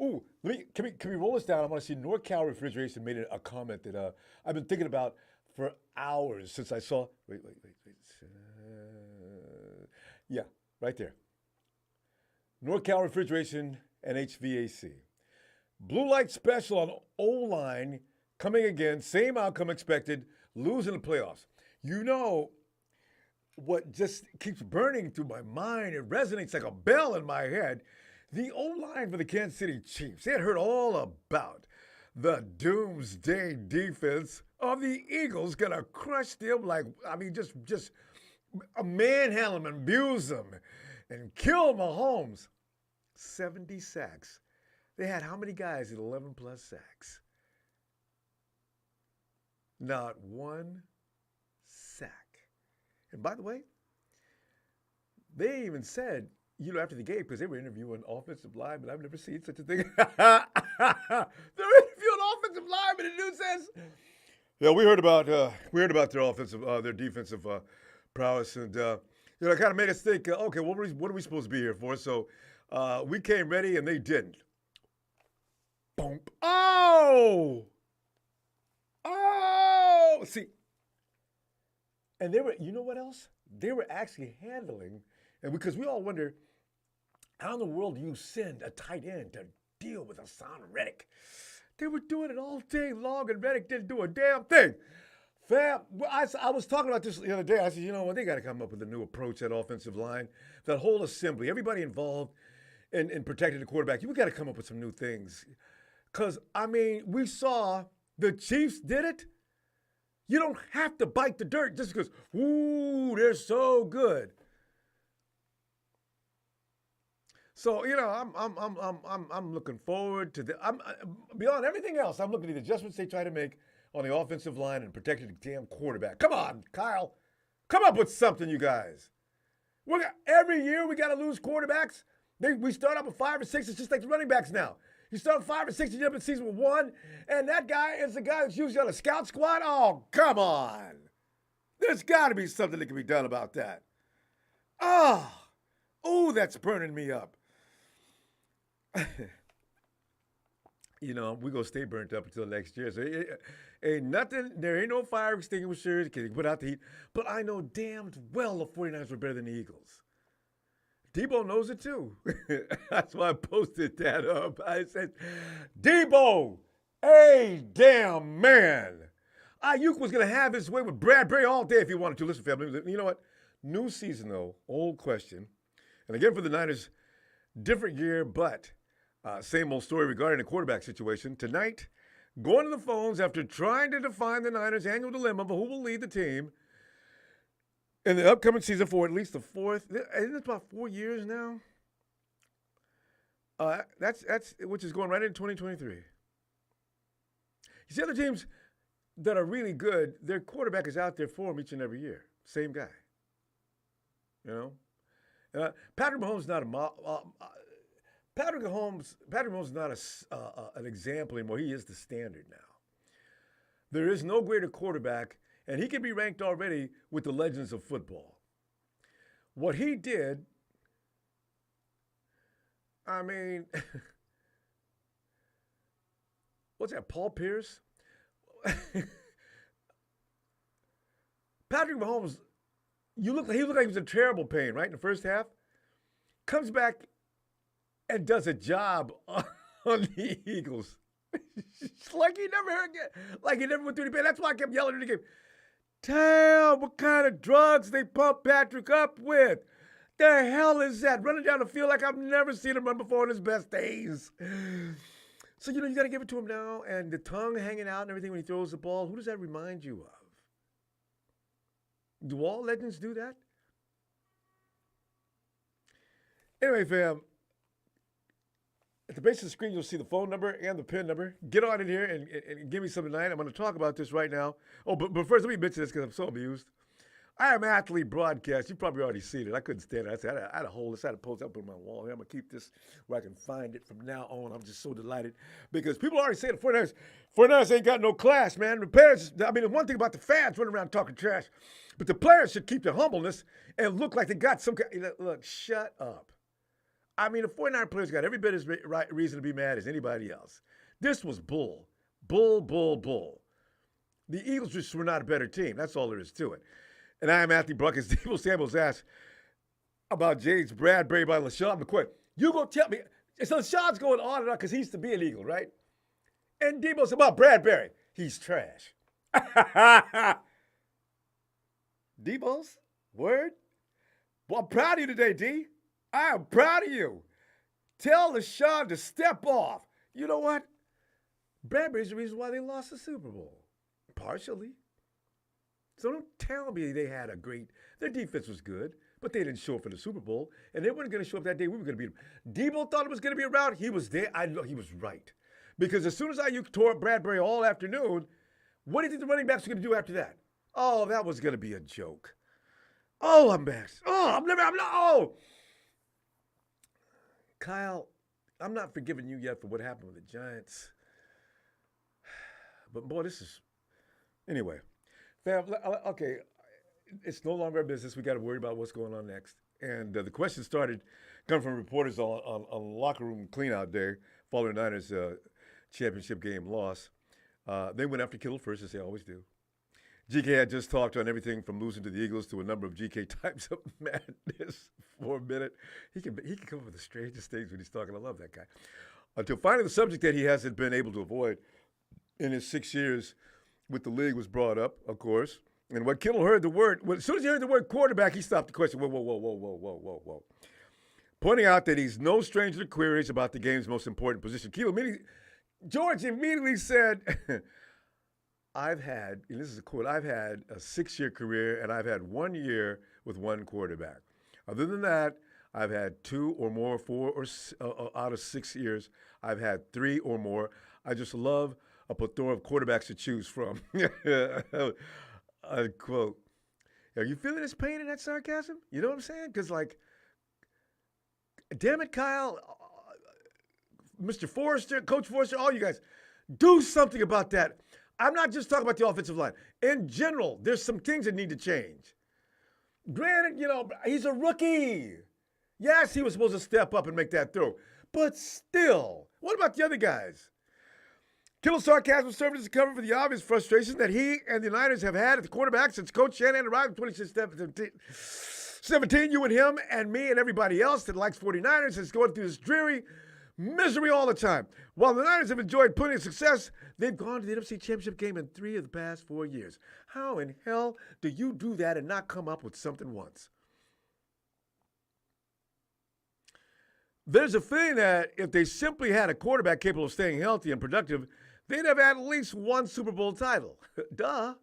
Ooh, can we roll this down? I want to see NorCal Refrigeration made a comment that I've been thinking about for hours since I saw. Wait. Yeah, right there. NorCal Refrigeration and HVAC. Blue light special on O-line coming again. Same outcome expected. Losing the playoffs. You know what just keeps burning through my mind? It resonates like a bell in my head. The O-line for the Kansas City Chiefs. They had heard all about the doomsday defense of the Eagles gonna crush them like, just manhandle them, abuse them, and kill Mahomes. 70 sacks. They had how many guys at 11 plus sacks? Not one sack. And by the way, they even said, after the game, because they were interviewing offensive linemen, I've never seen such a thing. They're interviewing offensive linemen, and the dude says, "Yeah, we heard about their defensive prowess, and it kind of made us think, okay, what are we supposed to be here for?" So we came ready, and they didn't. Boom! Oh! See, and they were. You know what else? They were actually handling, and because we all wonder, how in the world do you send a tight end to deal with Hassan Reddick? They were doing it all day long, and Reddick didn't do a damn thing. Fam, I was talking about this the other day. I said, they got to come up with a new approach at offensive line. That whole assembly, everybody involved in protecting the quarterback, we got to come up with some new things. Because, we saw the Chiefs did it. You don't have to bite the dirt just because, ooh, they're so good. So I'm looking forward to beyond everything else. I'm looking at the adjustments they try to make on the offensive line and protecting the damn quarterback. Come on, Kyle, come up with something, you guys. Every year we got to lose quarterbacks. We start out with 5 or 6. It's just like the running backs now. You start with 5 or 6, you end up in season with 1, and that guy is the guy that's usually on a scout squad. Oh, come on! There's got to be something that can be done about that. Oh, that's burning me up. We're going to stay burnt up until next year. So ain't nothing, there ain't no fire extinguishers can put out the heat. But I know damn well the 49ers were better than the Eagles. Debo knows it too. That's why I posted that up. I said, Debo, hey, damn man. Ayuk was going to have his way with Bradbury all day if he wanted to. Listen, family, you know what? New season, though, old question. And again, for the Niners, different year, but same old story regarding the quarterback situation. Tonight, going to the phones after trying to define the Niners' annual dilemma of who will lead the team in the upcoming season for at least the fourth. Isn't it about 4 years now? That's which is going right into 2023. You see, other teams that are really good, their quarterback is out there for them each and every year. Same guy. Patrick Mahomes is not Patrick Mahomes is not an example anymore. He is the standard now. There is no greater quarterback, and he can be ranked already with the legends of football. What he did, what's that, Paul Pierce? Patrick Mahomes, he looked like he was in terrible pain, right, in the first half. Comes back and does a job on the Eagles. like he never went through any pain. That's why I kept yelling in the game. Damn, what kind of drugs they pump Patrick up with? The hell is that? Running down the field like I've never seen him run before in his best days. So, you got to give it to him now. And the tongue hanging out and everything when he throws the ball, who does that remind you of? Do all legends do that? Anyway, fam, at the base of the screen, you'll see the phone number and the PIN number. Get on in here and give me some tonight. I'm going to talk about this right now. Oh, but first, let me mention this because I'm so amused. I am Athlete Broadcast. You've probably already seen it. I couldn't stand it. I had to hold this. I had to post up on my wall. I'm going to keep this where I can find it from now on. I'm just so delighted because people already say the 49ers ain't got no class, man. The players, the one thing about the fans running around talking trash, but the players should keep their humbleness and look like they got some kind. Look, shut up. I mean, the 49 players got every bit as reason to be mad as anybody else. This was bull. Bull, bull, bull. The Eagles just were not a better team. That's all there is to it. And I am Matthew Bruckers. Debo Samuels asked about James Bradbury by LaShawn McCoy. You go tell me. So LaShawn's going on and on because he used to be an Eagle, right? And Debo said about Bradbury. He's trash. Debo's word? Well, I'm proud of you today, D. I am proud of you. Tell LaShawn to step off. You know what? Bradbury's the reason why they lost the Super Bowl. Partially. So don't tell me they had a great, their defense was good, but they didn't show up for the Super Bowl, and they weren't going to show up that day. We were going to beat them. Debo thought it was going to be around. He was there. I know he was right. Because as soon as IU tore up Bradbury all afternoon, what do you think the running backs were going to do after that? Oh, that was going to be a joke. Oh, I'm back. Oh. Kyle, I'm not forgiving you yet for what happened with the Giants. But, boy, this is... Anyway, fam, okay, it's no longer our business. We got to worry about what's going on next. And the question started coming from reporters on locker room cleanout day following the Niners' championship game loss. They went after Kittle first, as they always do. GK had just talked on everything from losing to the Eagles to a number of GK types of madness for a minute. He can come up with the strangest things when he's talking. I love that guy. Until finally the subject that he hasn't been able to avoid in his 6 years with the league was brought up, of course. And when Kittle heard the word, as soon as he heard the word quarterback, he stopped the question. Whoa. Pointing out that he's no stranger to queries about the game's most important position. George immediately said, I've had, and this is a quote, I've had a 6-year career, and I've had 1 year with one quarterback. Other than that, I've had 2 or more, 4 or out of 6 years, I've had 3 or more. I just love a plethora of quarterbacks to choose from. Unquote. Are you feeling this pain and that sarcasm? You know what I'm saying? Because, like, damn it, Kyle, Mr. Forrester, Coach Forrester, all you guys, do something about that. I'm not just talking about the offensive line. In general, there's some things that need to change. Granted, he's a rookie. Yes, he was supposed to step up and make that throw. But still, what about the other guys? Kittle's sarcasm served as a cover for the obvious frustration that he and the Niners have had at the quarterback since Coach Shanahan arrived in 2017. You and him and me and everybody else that likes 49ers is going through this dreary misery all the time. While the Niners have enjoyed plenty of success, they've gone to the NFC Championship game in 3 of the past 4 years. How in hell do you do that and not come up with something once? There's a feeling that if they simply had a quarterback capable of staying healthy and productive, they'd have had at least 1 Super Bowl title. Duh.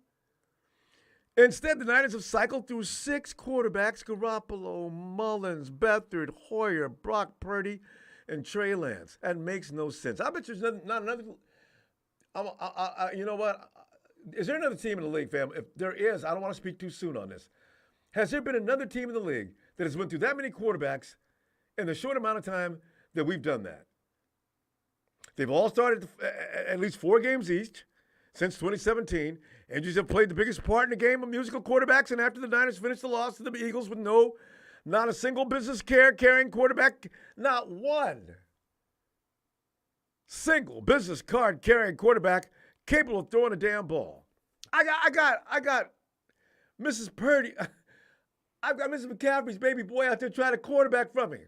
Instead, the Niners have cycled through 6 quarterbacks: Garoppolo, Mullins, Beathard, Hoyer, Brock Purdy, and Trey Lance. That makes no sense. I bet there's not another. You know what? Is there another team in the league, fam? If there is, I don't want to speak too soon on this. Has there been another team in the league that has went through that many quarterbacks in the short amount of time that we've done that? They've all started at least 4 games each since 2017. Injuries have played the biggest part in the game of musical quarterbacks, and after the Niners finished the loss to the Eagles with not a single business carrying quarterback, not one single business card carrying quarterback capable of throwing a damn ball. I got Mrs. Purdy. I've got Mrs. McCaffrey's baby boy out there trying to quarterback from me.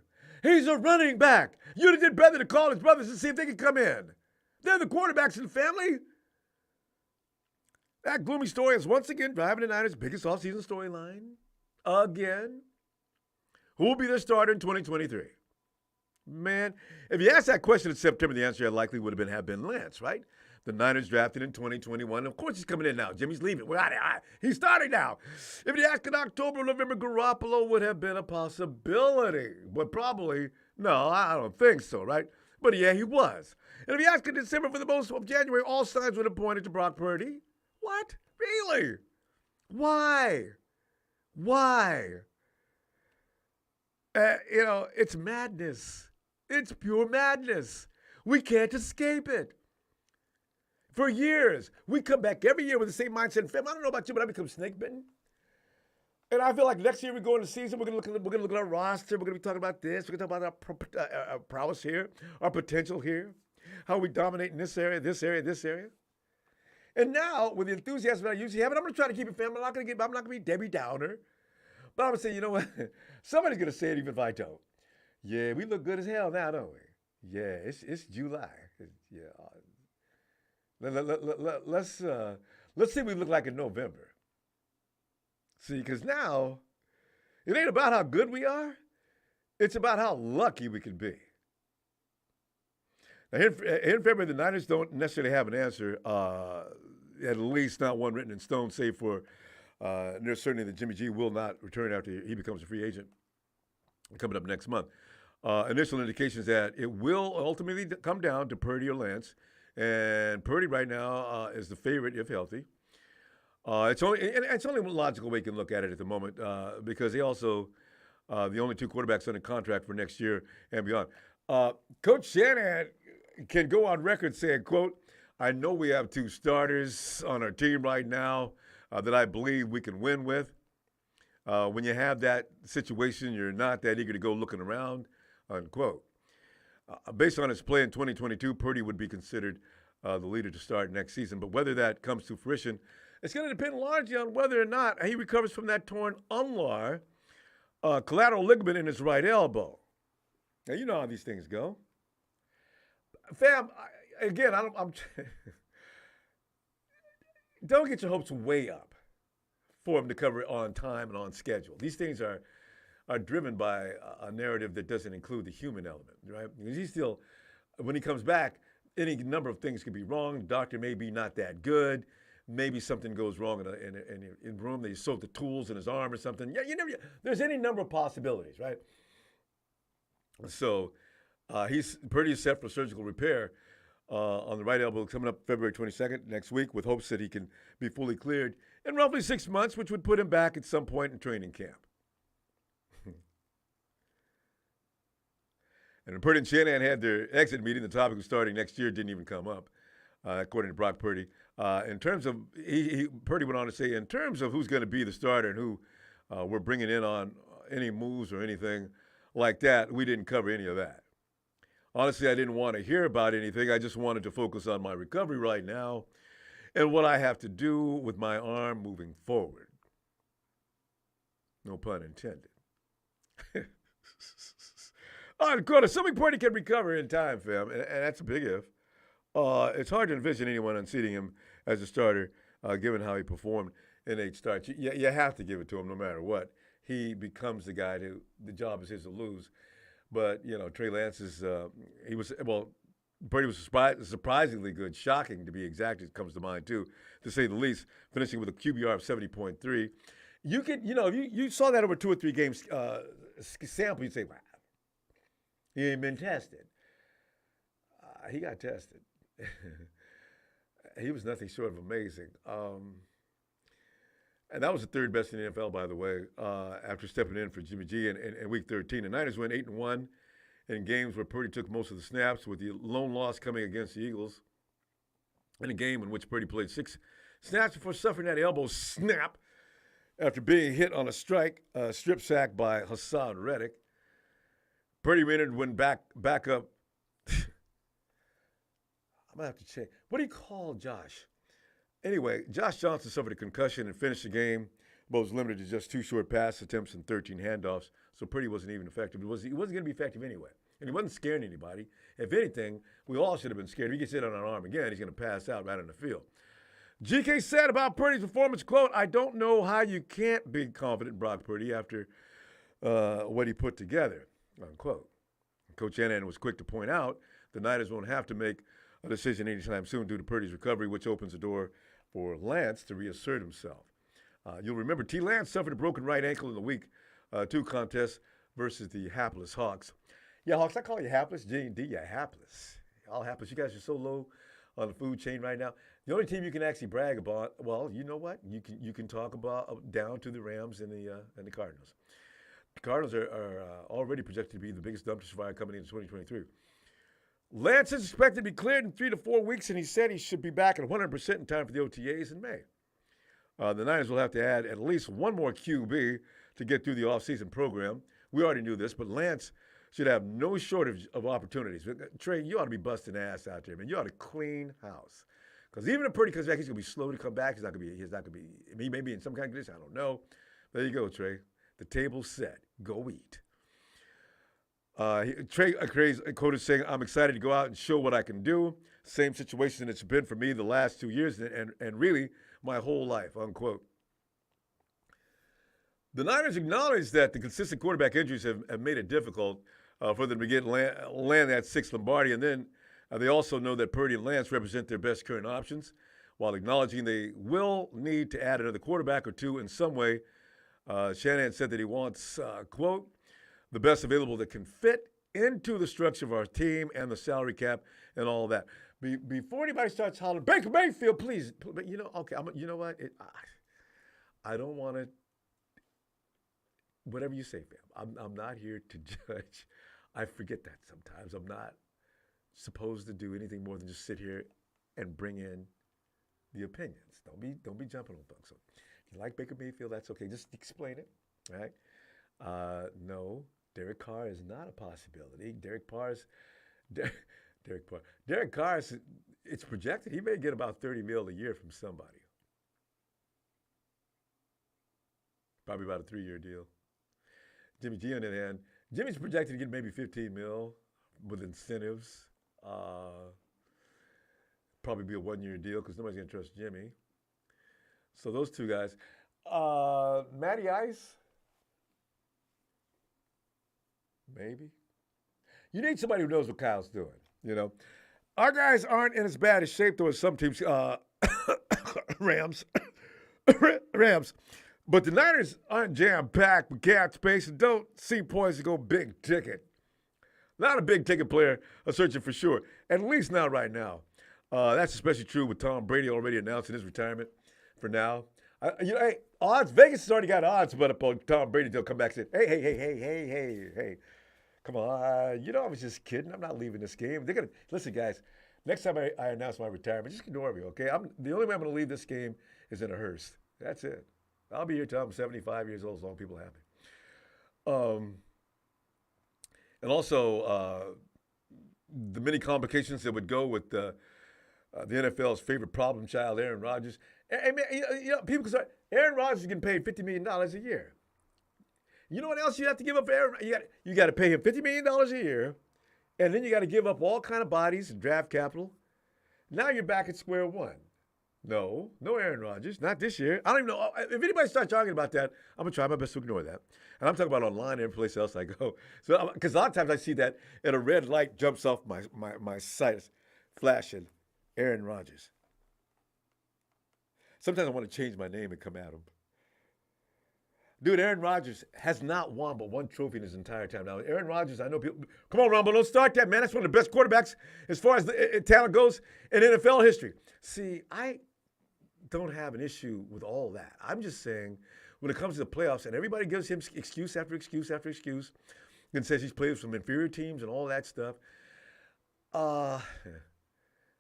He's a running back. You'd have did better to call his brothers and see if they could come in. They're the quarterbacks in the family. That gloomy story is once again driving the Niners' biggest offseason storyline. Again. Who will be their starter in 2023? Man, if you asked that question in September, the answer likely would have been Lance, right? The Niners drafted in 2021. Of course he's coming in now. Jimmy's leaving. He's starting now. If you asked in October or November, Garoppolo would have been a possibility. But probably, no, I don't think so, right? But yeah, he was. And if you asked in December, for the most of January, all signs would have pointed to Brock Purdy. What? Really? Why? It's madness. It's pure madness. We can't escape it. For years, we come back every year with the same mindset. Fam, I don't know about you, but I become snake bitten. And I feel like next year we go into the season, we're gonna look at our roster. We're gonna be talking about this. We're gonna talk about our prowess here, our potential here, how we dominate in this area, this area, this area. And now, with the enthusiasm that I usually have, and I'm gonna try to keep it family. I'm not gonna be Debbie Downer, but I'm gonna say, you know what? Somebody's gonna say it even if I don't. Yeah, we look good as hell now, don't we? Yeah, it's July. Yeah. Let's see what we look like in November. See, because now it ain't about how good we are; it's about how lucky we can be. Now, in February, the Niners don't necessarily have an answer, at least not one written in stone, save for there's certainly that Jimmy G will not return after he becomes a free agent coming up next month. Initial indications that it will ultimately come down to Purdy or Lance, and Purdy right now is the favorite if healthy. It's only one logical way you can look at it at the moment because they also the only two quarterbacks under contract for next year and beyond. Coach Shanahan can go on record saying, quote, "I know we have two starters on our team right now that I believe we can win with." When you have that situation, you're not that eager to go looking around, unquote. Based on his play in 2022, Purdy would be considered the leader to start next season. But whether that comes to fruition, it's going to depend largely on whether or not he recovers from that torn ulnar collateral ligament in his right elbow. Now, you know how these things go. Fam, don't get your hopes way up for him to cover it on time and on schedule. These things are driven by a narrative that doesn't include the human element, right? Because he's still, when he comes back, any number of things could be wrong. The doctor may be not that good. Maybe something goes wrong in the room. They soak the tools in his arm or something. Yeah, there's any number of possibilities, right? So he's pretty set for surgical repair on the right elbow coming up February 22nd next week with hopes that he can be fully cleared in roughly 6 months, which would put him back at some point in training camp. And when Purdy and Shanahan had their exit meeting, the topic of starting next year didn't even come up, according to Brock Purdy. In terms of, Purdy went on to say, in terms of who's going to be the starter and who we're bringing in on any moves or anything like that, we didn't cover any of that. Honestly, I didn't want to hear about anything. I just wanted to focus on my recovery right now and what I have to do with my arm moving forward. No pun intended. On quarter, assuming Purdy can recover in time, fam, and that's a big if. It's hard to envision anyone unseating him as a starter, given how he performed in 8 starts. You have to give it to him no matter what. He becomes the guy who the job is his to lose. But, Trey Lance is, Purdy was surprisingly good, shocking to be exact, it comes to mind too, to say the least, finishing with a QBR of 70.3. You could, if you saw that over 2 or 3 games sample, you'd say, wow, he ain't been tested. He got tested. He was nothing short of amazing. And that was the 3rd best in the NFL, by the way, after stepping in for Jimmy G in Week 13. The Niners went 8-1 in games where Purdy took most of the snaps, with the lone loss coming against the Eagles in a game in which Purdy played 6 snaps before suffering that elbow snap after being hit on a strip sack by Hassan Reddick. Purdy went back up. I'm going to have to check. What do you call Josh? Anyway, Josh Johnson suffered a concussion and finished the game, but was limited to just 2 short pass attempts and 13 handoffs, so Purdy wasn't even effective. He wasn't going to be effective anyway, and he wasn't scaring anybody. If anything, we all should have been scared. If he gets hit on an arm again, he's going to pass out right on the field. GK said about Purdy's performance, quote, "I don't know how you can't be confident in Brock Purdy after what he put together," unquote. Coach Shanahan was quick to point out the Niners won't have to make a decision anytime soon due to Purdy's recovery, which opens the door for Lance to reassert himself. You'll remember T. Lance suffered a broken right ankle in the Week 2 contest versus the hapless Hawks. Yeah, Hawks, I call you hapless. G&D, you're hapless. All hapless. You guys are so low on the food chain right now. The only team you can actually brag about, well, you know what? You can talk about down to the Rams and the Cardinals. The Cardinals are already projected to be the biggest dumpster fire coming into 2023. Lance is expected to be cleared in 3 to 4 weeks, and he said he should be back at 100% in time for the OTAs in May. The Niners will have to add at least one more QB to get through the offseason program. We already knew this, but Lance should have no shortage of opportunities. Trey, you ought to be busting ass out there, man. You ought to clean house. Because even if Purdy comes back, he's going to be slow to come back. He's not going to be, he may be in some kind of condition. I don't know. There you go, Trey. The table's set. Go eat. Trey quoted saying, I'm excited to go out and show what I can do. Same situation it's been for me the last 2 years and really my whole life, unquote. The Niners acknowledge that the consistent quarterback injuries have made it difficult for them to land that sixth Lombardi. And then they also know that Purdy and Lance represent their best current options, while acknowledging they will need to add another quarterback or two in some way. Shanahan said that he wants, quote, the best available that can fit into the structure of our team and the salary cap and all of that. Before anybody starts hollering, Baker Mayfield, please. But you know, okay, you know what? I don't want to. Whatever you say, fam. I'm not here to judge. I forget that sometimes. I'm not supposed to do anything more than just sit here and bring in the opinions. Don't be jumping on folks. So if you like Baker Mayfield, that's okay. Just explain it, right? No, Derek Carr is not a possibility. Derek Carr, it's projected he may get about $30 million a year from somebody. Probably about a 3-year deal. Jimmy G on the other hand, Jimmy's projected to get maybe $15 million with incentives. Probably be a 1-year deal because nobody's going to trust Jimmy. So those two guys. Matty Ice, maybe. You need somebody who knows what Kyle's doing, you know. Our guys aren't in as bad a shape, though, as some teams. Rams. Rams. But the Niners aren't jam-packed with cap space and don't seem poised to go big ticket. Not a big ticket player searching for sure, at least not right now. That's especially true with Tom Brady already announcing his retirement for now. Hey, odds, Vegas has already got odds but upon Tom Brady to come back and say, hey. Come on, I was just kidding. I'm not leaving this game. They're going to, listen, guys, next time I announce my retirement, just ignore me, okay? The only way I'm going to leave this game is in a hearse. That's it. I'll be here till I'm 75 years old as long as people are happy. And also, the many complications that would go with the NFL's favorite problem child, Aaron Rodgers. And people can start, Aaron Rodgers is getting paid $50 million a year. You know what else you have to give up for Aaron? You got to pay him $50 million a year, and then you got to give up all kind of bodies and draft capital. Now you're back at square one. No Aaron Rodgers, not this year. I don't even know. If anybody starts talking about that, I'm going to try my best to ignore that. And I'm talking about online and every place else I go. So, because a lot of times I see that and a red light jumps off my sight flashing, Aaron Rodgers. Sometimes I want to change my name and come at him. Dude, Aaron Rodgers has not won but one trophy in his entire time. Now, Aaron Rodgers, I know people, come on, Ronbo, don't start that, man. That's one of the best quarterbacks as far as the talent goes in NFL history. See, I don't have an issue with all that. I'm just saying when it comes to the playoffs and everybody gives him excuse after excuse after excuse and says he's played with some inferior teams and all that stuff.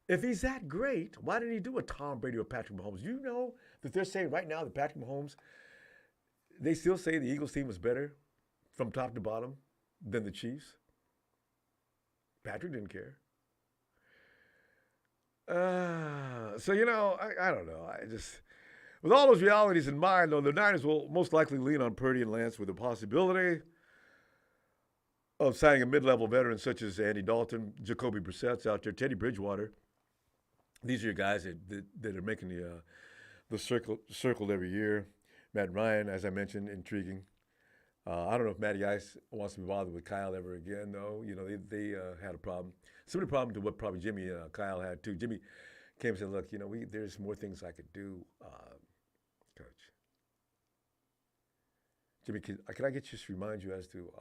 If he's that great, why didn't he do a Tom Brady or Patrick Mahomes? You know that they're saying right now that Patrick Mahomes, they still say the Eagles team was better from top to bottom than the Chiefs. Patrick didn't care. So, I don't know. With all those realities in mind, though, the Niners will most likely lean on Purdy and Lance with the possibility of signing a mid-level veteran such as Andy Dalton, Jacoby Brissett's out there, Teddy Bridgewater. These are your guys that are making the circle every year. Matt Ryan, as I mentioned, intriguing. I don't know if Matty Ice wants to be bothered with Kyle ever again, though. They had a problem. Similar problem to what probably Jimmy and Kyle had, too. Jimmy came and said, look, there's more things I could do, Coach. Jimmy, can I just remind you as to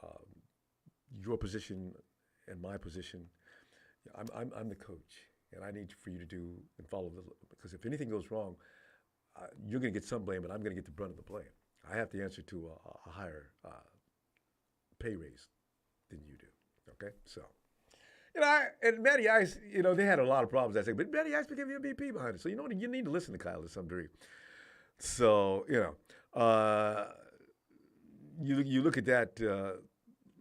your position and my position? I'm the coach, and I need for you to do and follow because if anything goes wrong, you're going to get some blame, but I'm going to get the brunt of the blame. I have to answer to a higher pay raise than you do. Okay, so and Matty Ice, they had a lot of problems that day, but Matty Ice became the MVP behind it. So you need to listen to Kyle to some degree. So, you look at that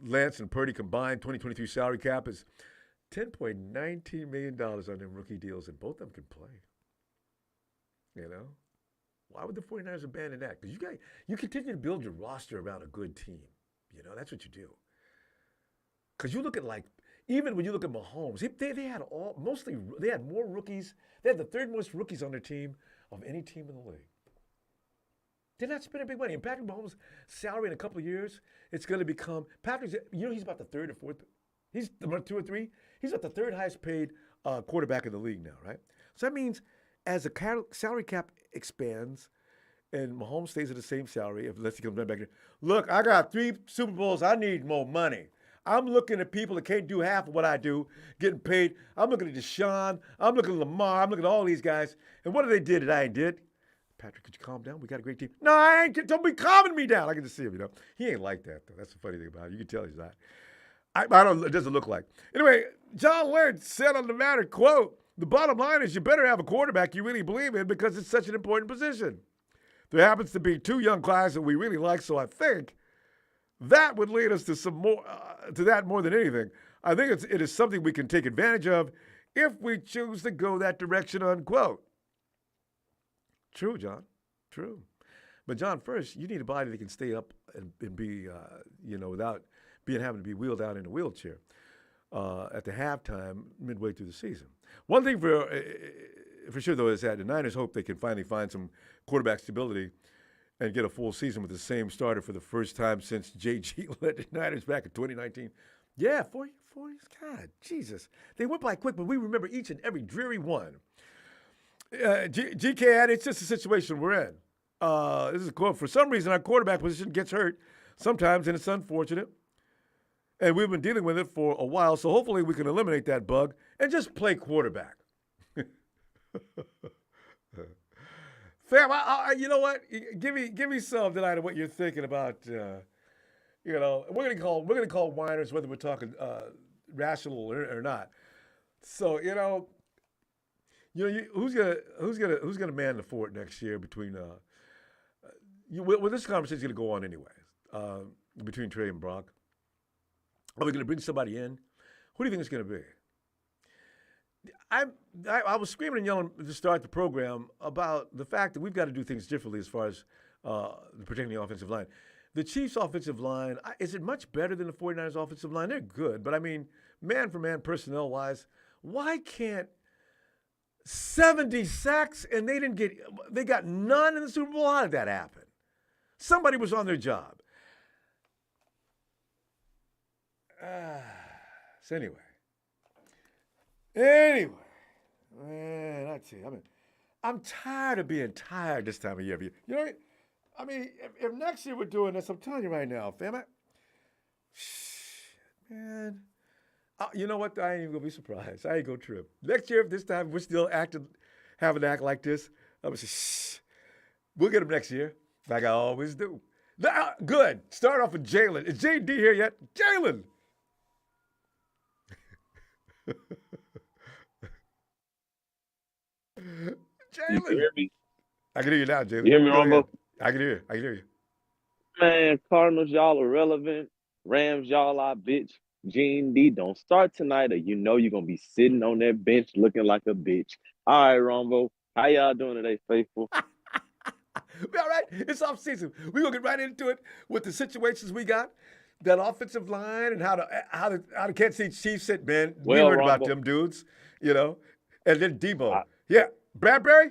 Lance and Purdy combined 2023 salary cap is $10.19 million on them rookie deals, and both of them can play. You know? Why would the 49ers abandon that? Because you continue to build your roster around a good team. That's what you do. Because you look at even when you look at Mahomes, they had more rookies. They had the third most rookies on their team of any team in the league. They're not spending big money. And Patrick Mahomes' salary in a couple of years, it's going to become he's about the third or fourth. He's number 2 or 3. He's about the third highest paid quarterback in the league now, right? So that means as the salary cap expands and Mahomes stays at the same salary, unless he comes right back here, look, I got 3 Super Bowls. I need more money. I'm looking at people that can't do half of what I do, getting paid. I'm looking at Deshaun. I'm looking at Lamar. I'm looking at all these guys. And what do they did that I ain't did? Patrick, could you calm down? We got a great team. No, I ain't. Don't be calming me down. I can just see him, He ain't like that, though. That's the funny thing about it. You can tell he's not. I don't. It doesn't look like. Anyway, John Laird said on the matter, quote, the bottom line is you better have a quarterback you really believe in because it's such an important position. There happens to be 2 young guys that we really like, so I think that would lead us to some more to that more than anything. I think it is something we can take advantage of if we choose to go that direction, unquote. True, John. True. But, John, first, you need a body that can stay up and be, without having to be wheeled out in a wheelchair at the halftime midway through the season. One thing for sure, though, is that the Niners hope they can finally find some quarterback stability and get a full season with the same starter for the first time since J.G. led the Niners back in 2019. Yeah, 4 years. God, Jesus. They went by quick, but we remember each and every dreary one. GK added, it's just a situation we're in. This is a quote. For some reason, our quarterback position gets hurt sometimes, and it's unfortunate. And we've been dealing with it for a while, so hopefully we can eliminate that bug and just play quarterback. Fam, you know what? Give me some tonight of what you're thinking about. We're gonna call whiners whether we're talking rational or not. So who's gonna man the fort next year between this conversation's gonna go on anyway between Trey and Brock. Are we gonna bring somebody in? Who do you think it's gonna be? I was screaming and yelling to start the program about the fact that we've got to do things differently as far as protecting the offensive line. The Chiefs' offensive line, is it much better than the 49ers' offensive line? They're good, but I mean, man for man, personnel-wise, why can't 70 sacks and they got none in the Super Bowl? How did that happen? Somebody was on their job. So anyway, man, I tell you, I'm tired of being tired this time of year. I mean, if next year we're doing this, I'm telling you right now, fam, man, you know what? I ain't even gonna be surprised. I ain't gonna trip. Next year, if this time we're still having to act like this, I'm gonna say, shh. We'll get them next year, like I always do. Good. Start off with Jalen. Is JD here yet? Jalen. You can hear me? I can hear you now, Jalen. You hear me, Ronbo? I can hear you. Man, Cardinals, y'all irrelevant. Rams, y'all our bitch. Gene D, don't start tonight or you're going to be sitting on that bench looking like a bitch. All right, Ronbo. How y'all doing today, faithful? We all right. It's off season. We're going to get right into it with the situations we got. That offensive line and how the Kansas City Chiefs sit, man. We heard about them dudes, And then Debo. Yeah. Bradbury,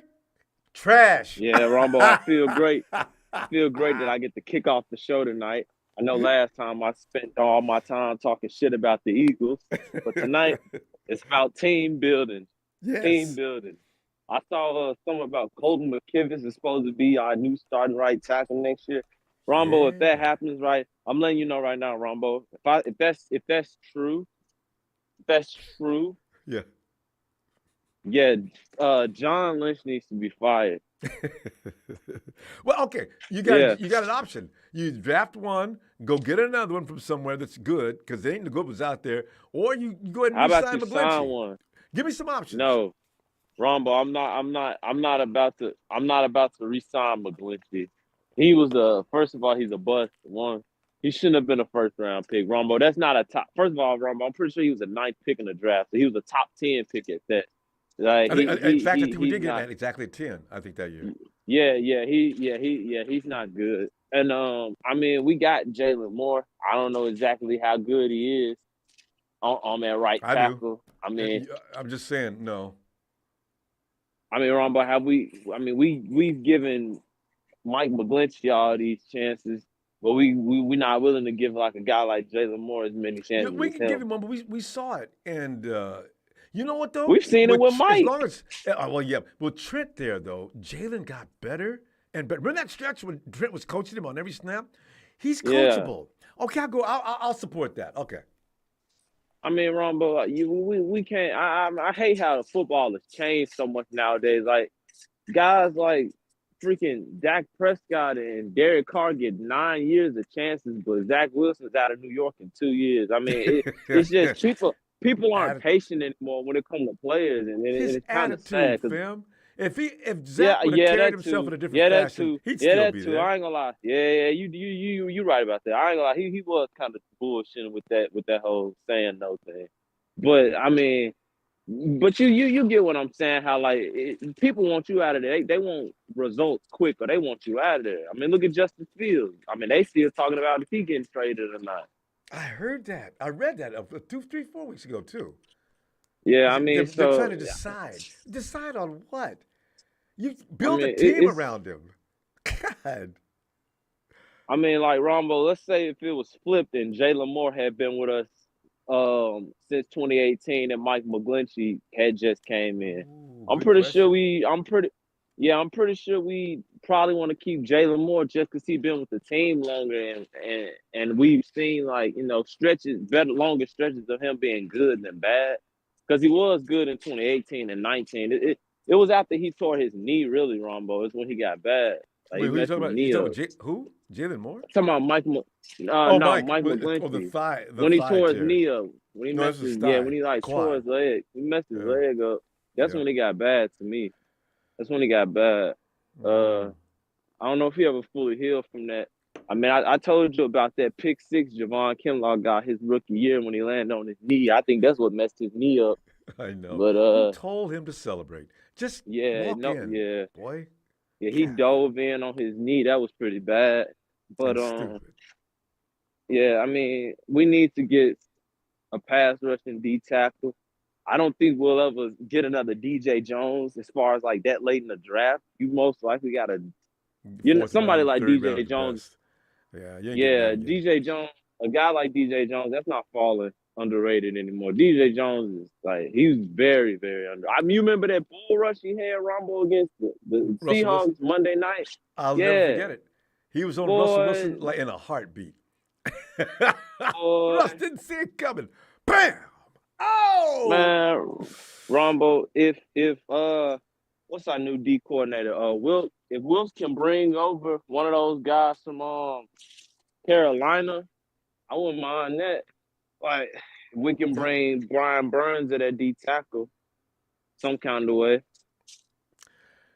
trash. Yeah, Ronbo, I feel great. I feel great that I get to kick off the show tonight. I know last time I spent all my time talking shit about the Eagles, but tonight it's about team building. Yes. Team building. I saw something about Colton McKivitz is supposed to be our new starting right tackle next year. Ronbo, if that happens, right, I'm letting you know right now, Ronbo. If that's true, yeah, John Lynch needs to be fired. Well, okay, you got an option. You draft one, go get another one from somewhere that's good because there ain't the good ones out there, or you go ahead and sign one. Give me some options. No, Ronbo, I'm not about to re-sign McGlinchey. He was first of all, he's a bust. One, he shouldn't have been a first round pick. Ronbo, that's not a top. First of all, Ronbo, I'm pretty sure he was a ninth pick in the draft, so he was a top 10 pick at that. Like In fact, I think we he's did get not. that exactly at 10. I think that year. He's not good. And I mean, we got Jalen Moore. I don't know exactly how good he is on that right I do. tackle. I'm just saying, no. Rombo, we've given Mike McGlinchey all these chances, but we not willing to give like a guy like Jalen Moore as many Yeah, chances we as can give him. him one, but we saw it, and you know what though? We've seen it with As Mike. long as well, yeah, with Trent there though, Jalen got better and better. Remember that stretch when Trent was coaching him on every snap? He's Yeah. coachable. Okay, I'll go. I'll support that. Okay. Rombo, we can't. I hate how the football has changed so much nowadays. Like guys like freaking Dak Prescott and Derek Carr get 9 years of chances, but Zach Wilson's out of New York in 2 years. It's just people aren't Atti- patient anymore when it comes to players, and His it's kind of attitude, sad because fam. If Zach would have yeah, carried that himself too. in a different Yeah, that fashion, too. he'd Yeah, still that be too. there. I ain't gonna lie. Yeah, you right about that. I ain't gonna lie. He was kind of bullshitting with that whole saying no thing. But but you get what I'm saying? How like people want you out of there. They want results quick, or they want you out of there. Look at Justin Fields. They still talking about if he getting traded or not. I heard that. I read that 2, 3, 4 weeks ago too. Yeah, They're trying so to decide. Decide on what? You I build a mean team it's around him. God. like Rombo. Let's say if it was flipped and Jalen Moore had been with us since 2018 and Mike McGlinchey had just came in. Ooh, I'm good pretty sure question. we I'm pretty Yeah, I'm pretty sure we probably want to keep Jalen Moore just because he's been with the team longer and we've seen like, stretches, longer stretches of him being good than bad. Because he was good in 2018 and 19. It was after he tore his knee really, Rombo. It's when he got bad. Like Wait, he who are you messed talking his about? You knee talking up. about who? Jalen Moore? I'm talking about Oh, no, Mike. Mike Oh, McGlinchey. the When he thigh tore his tear. knee up, No, this is thigh. when he like tore Quad. his leg, he messed his Yeah. leg up. That's Yeah. when he got bad to me. That's when he got bad. Uh, Mm. I don't know if he ever fully healed from that. I told you about that pick six Javon Kinlaw got his rookie year when he landed on his knee. I think that's what messed his knee up. I know. But Who told him to celebrate? Just yeah, walk no, in, yeah, boy. yeah, he God, dove in on his knee. That was pretty bad. But and stupid. yeah, we need to get a pass rushing D tackle. I don't think we'll ever get another DJ Jones as far as like that late in the draft. You most likely got to, Fourth somebody round, like third round DJ at the Jones. best. Yeah, you ain't getting that Yeah, again. DJ Jones, a guy like DJ Jones, that's not falling underrated anymore. DJ Jones is like he's very, very under. You remember that bull rush he had Rumble against the Russell Wilson. Seahawks Monday night? I'll never Yeah, forget it. He was on Russell boy, Wilson like in a heartbeat. Russ boy, didn't see it coming. Bam! Oh! man, Rumble. If what's our new D coordinator? If Wills can bring over one of those guys from Carolina, I wouldn't mind that. Like we can bring Brian Burns at that D tackle some kind of way.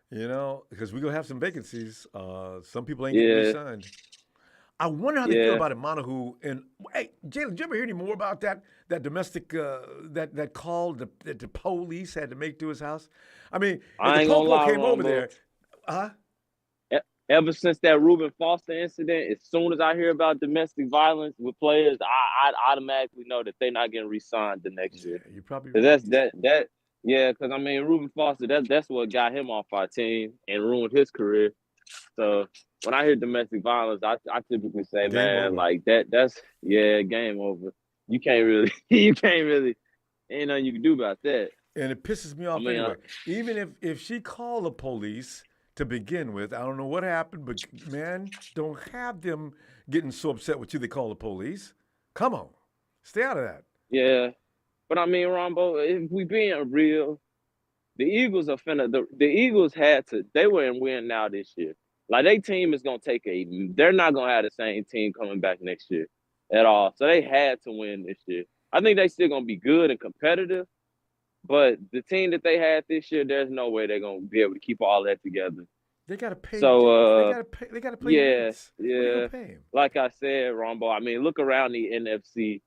Because we're going to have some vacancies. Some people ain't getting Yeah, re-signed. I wonder how they feel yeah. about Monahu. And hey, Jalen, did you ever hear any more about that domestic that call that the police had to make to his house? I mean, if I the ain't gonna popo lie, came over Ronbo. there, huh? Ever since that Reuben Foster incident, as soon as I hear about domestic violence with players, I automatically know that they're not getting re-signed the next Yeah, year. you're probably 'Cause right. yeah. Because Reuben Foster, that's what got him off our team and ruined his career. So when I hear domestic violence, I typically say, Game man, over. like that's game over. You can't really, ain't nothing you can do about that. And it pisses me I off mean, anyway. Even if she called the police to begin with, I don't know what happened, but man, don't have them getting so upset with you they call the police. Come on, stay out of that. yeah. But Rombo, if we being real, the Eagles are finna. The Eagles they were in win now this year. Like their team is gonna they're not gonna have the same team coming back next year at all. So they had to win this year. I think they still gonna be good and competitive, But the team that they had this year, there's no way they're gonna be able to keep all that together. They gotta pay. They So gotta pay. They gotta play yeah, Wentz. What are you yeah. gonna pay him? Like I said, Ronbo, I mean, look around the NFC.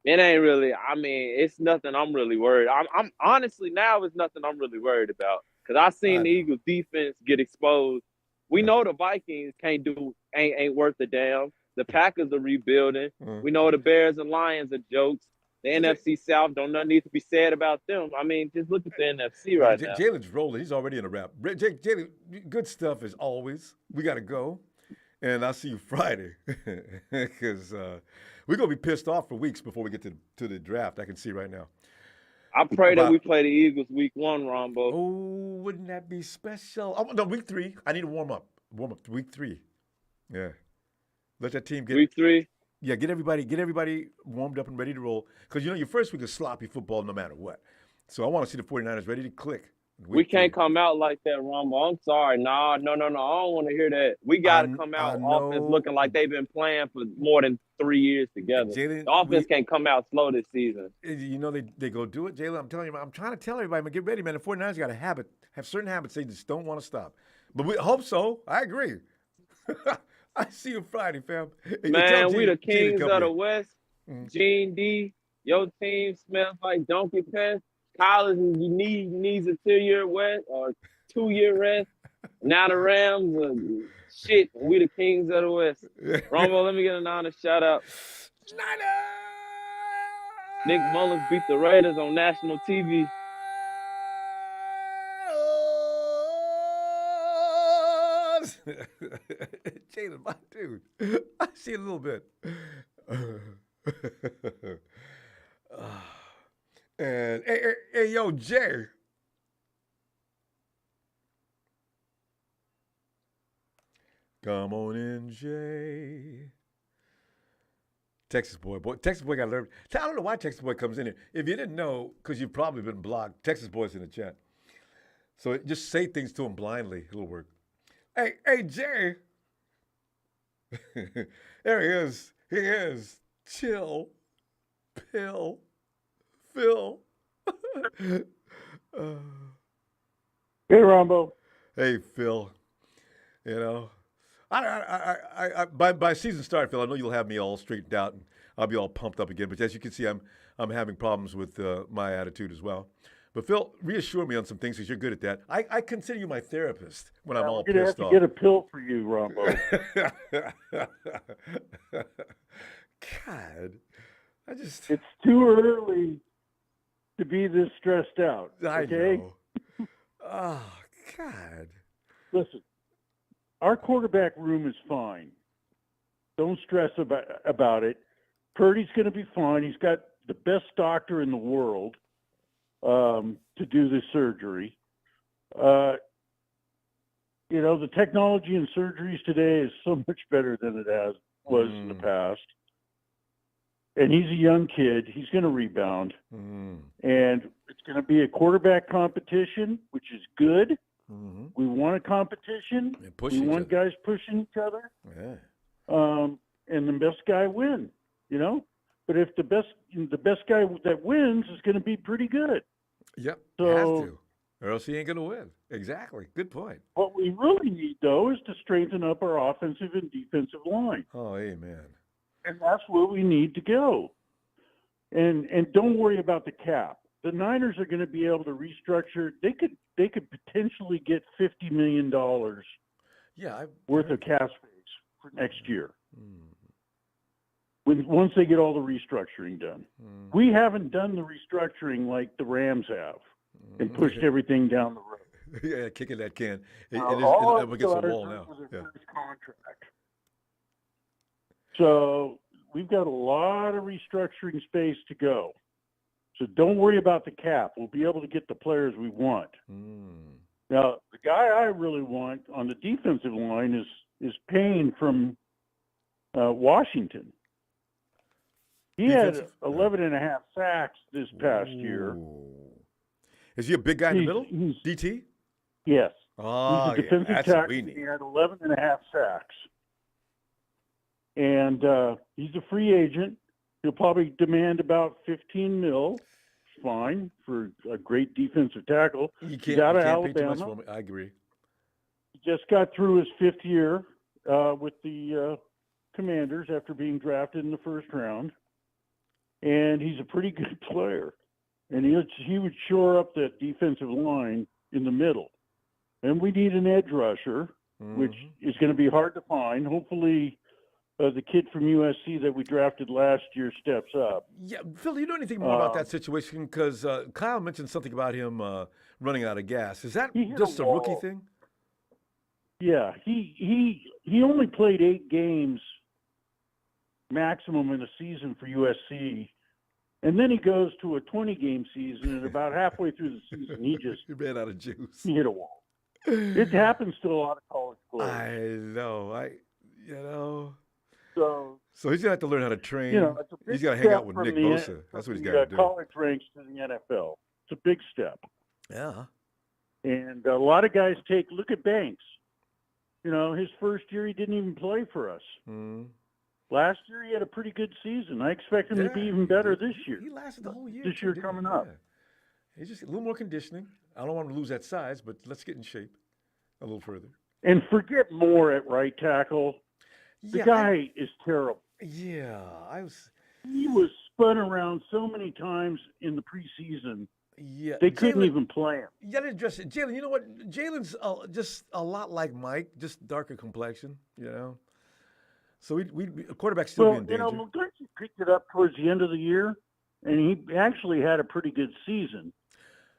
It ain't really. I mean, it's nothing I'm really worried. I'm honestly now it's nothing I'm really worried about because I seen I the know. Eagles defense get exposed. We Yeah. know the Vikings ain't worth a damn. The Packers are rebuilding. We know the Bears and Lions are jokes. The NFC South don't nothing need to be said about them. I mean, just look at the NFC right now. Jalen's rolling. He's already in a wrap. Jalen, good stuff as always. We got to go. And I'll see you Friday because we're going to be pissed off for weeks before we get to the draft. I can see right now. I pray that we play the Eagles week 1, Ronbo. Oh, wouldn't that be special? Oh, no, week 3. I need a warm up. Warm up to week 3. Yeah. Let that team get week 3. Yeah, get everybody warmed up and ready to roll. Because, your first week is sloppy football no matter what. So I want to see the 49ers ready to click. We can't come out like that, Ronbo. I'm sorry. No. I don't want to hear that. We got to come out offense looking like they've been playing for more than 3 years together. The offense can't come out slow this season. They go do it, Jalen. I'm telling you, I'm trying to tell everybody, get ready, man. The 49ers got have certain habits they just don't want to stop. But we hope so. I agree. I see you Friday, fam. Man, we the kings of the West. Gene D, your team smells like donkey piss. College needs a 2-year rest or 2-year rest. Now the Rams are shit. We the kings of the West. Ronbo, let me get an honest shout out. Nick Mullins beat the Raiders on national TV. Jalen, my dude. I see a little bit. And hey, yo, Jay. Come on in, Jay. Texas boy. Texas boy got to learn. I don't know why Texas boy comes in here. If you didn't know, because you've probably been blocked, Texas boy's in the chat. So just say things to him blindly. It'll work. Hey, Jay. There he is. He is. Chill. Pill. Phil. Hey, Ronbo. Hey, Phil. By season start, Phil, I know you'll have me all straightened out and I'll be all pumped up again. But as you can see, I'm having problems with my attitude as well. But Phil, reassure me on some things because you're good at that. I consider you my therapist when I'm all pissed off. I'm going to have to get a pill for you, Ronbo. God, It's too early to be this stressed out. Okay? I know. Oh, God. Listen, our quarterback room is fine. Don't stress about it. Purdy's going to be fine. He's got the best doctor in the world to do this surgery. The technology in surgeries today is so much better than it was in the past. And he's a young kid. He's going to rebound. And it's going to be a quarterback competition, which is good. We want a competition. We want guys pushing each other. Yeah. And the best guy win, But if the best guy that wins is going to be pretty good. Yep. So, has to. Or else he ain't going to win. Exactly. Good point. What we really need, though, is to strengthen up our offensive and defensive line. Oh, amen. And that's where we need to go. And don't worry about the cap. The Niners are going to be able to restructure. They could potentially get $50 million worth of cap space for next year. Once they get all the restructuring done. We haven't done the restructuring like the Rams have and pushed everything down the road. Yeah, kicking that can. All up against the wall now. Yeah. Contract. So we've got a lot of restructuring space to go. So don't worry about the cap. We'll be able to get the players we want. Now, the guy I really want on the defensive line is Payne from Washington. He had 11 and a half sacks this past year. Is he a big guy in the middle? DT? Yes. Oh, he's a defensive tackle. He had 11 and a half sacks. And he's a free agent. He'll probably demand about $15 million. fine for a great defensive tackle. You He's out of can't pay too much Alabama. for him. I agree. He just got through his 5th year with the Commanders after being drafted in the first round. And he's a pretty good player. And he would shore up that defensive line in the middle. And we need an edge rusher, which is going to be hard to find. Hopefully, the kid from USC that we drafted last year steps up. Yeah, Phil, do you know anything more about that situation? Because Kyle mentioned something about him running out of gas. Is that just a rookie thing? Yeah, he only played 8 games maximum in a season for USC, and then he goes to a 20-game season, and about halfway through the season, he ran out of juice. He hit a wall. It happens to a lot of college players. I know. So he's gonna have to learn how to train. He's got to hang out with Nick Bosa. That's what he's got to do. College ranks to the NFL. It's a big step. Yeah. And a lot of guys look at Banks. His first year he didn't even play for us. Last year he had a pretty good season. I expect him to be even better this year. He lasted the whole year. This year coming up. He's just a little more conditioning. I don't want him to lose that size, but let's get in shape a little further. And forget Moore at right tackle. The guy is terrible. Yeah, He was spun around so many times in the preseason. Yeah, they couldn't even play him. You got to address it, Jalen. You know what? Jalen's just a lot like Mike, just darker complexion. So we quarterback still be in danger. McGlinchey picked it up towards the end of the year, and he actually had a pretty good season.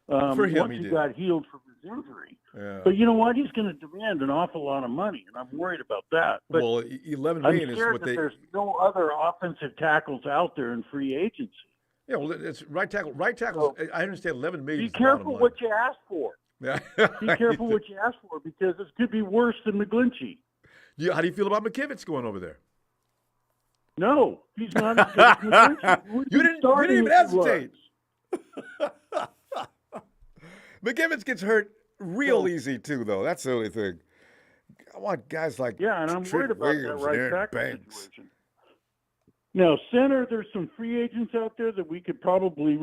For him, once he got healed from his injury. Yeah. But you know what? He's going to demand an awful lot of money, and I'm worried about that. But well, $11 million is what there's no other offensive tackles out there in free agency. Yeah, well, it's right tackle. Right tackle. So, I understand $11 million. Be careful what you ask for. Yeah. Be careful what you ask for, because this could be worse than McGlinchey. Yeah, how do you feel about McKivitz going over there? No, he's not as good as McGlinchey. You didn't even hesitate. McKivitz gets hurt real easy too, though. That's the only thing. I want guys like and I'm worried about Williams, that right tackle Banks. situation. Now, center, there's some free agents out there that we could probably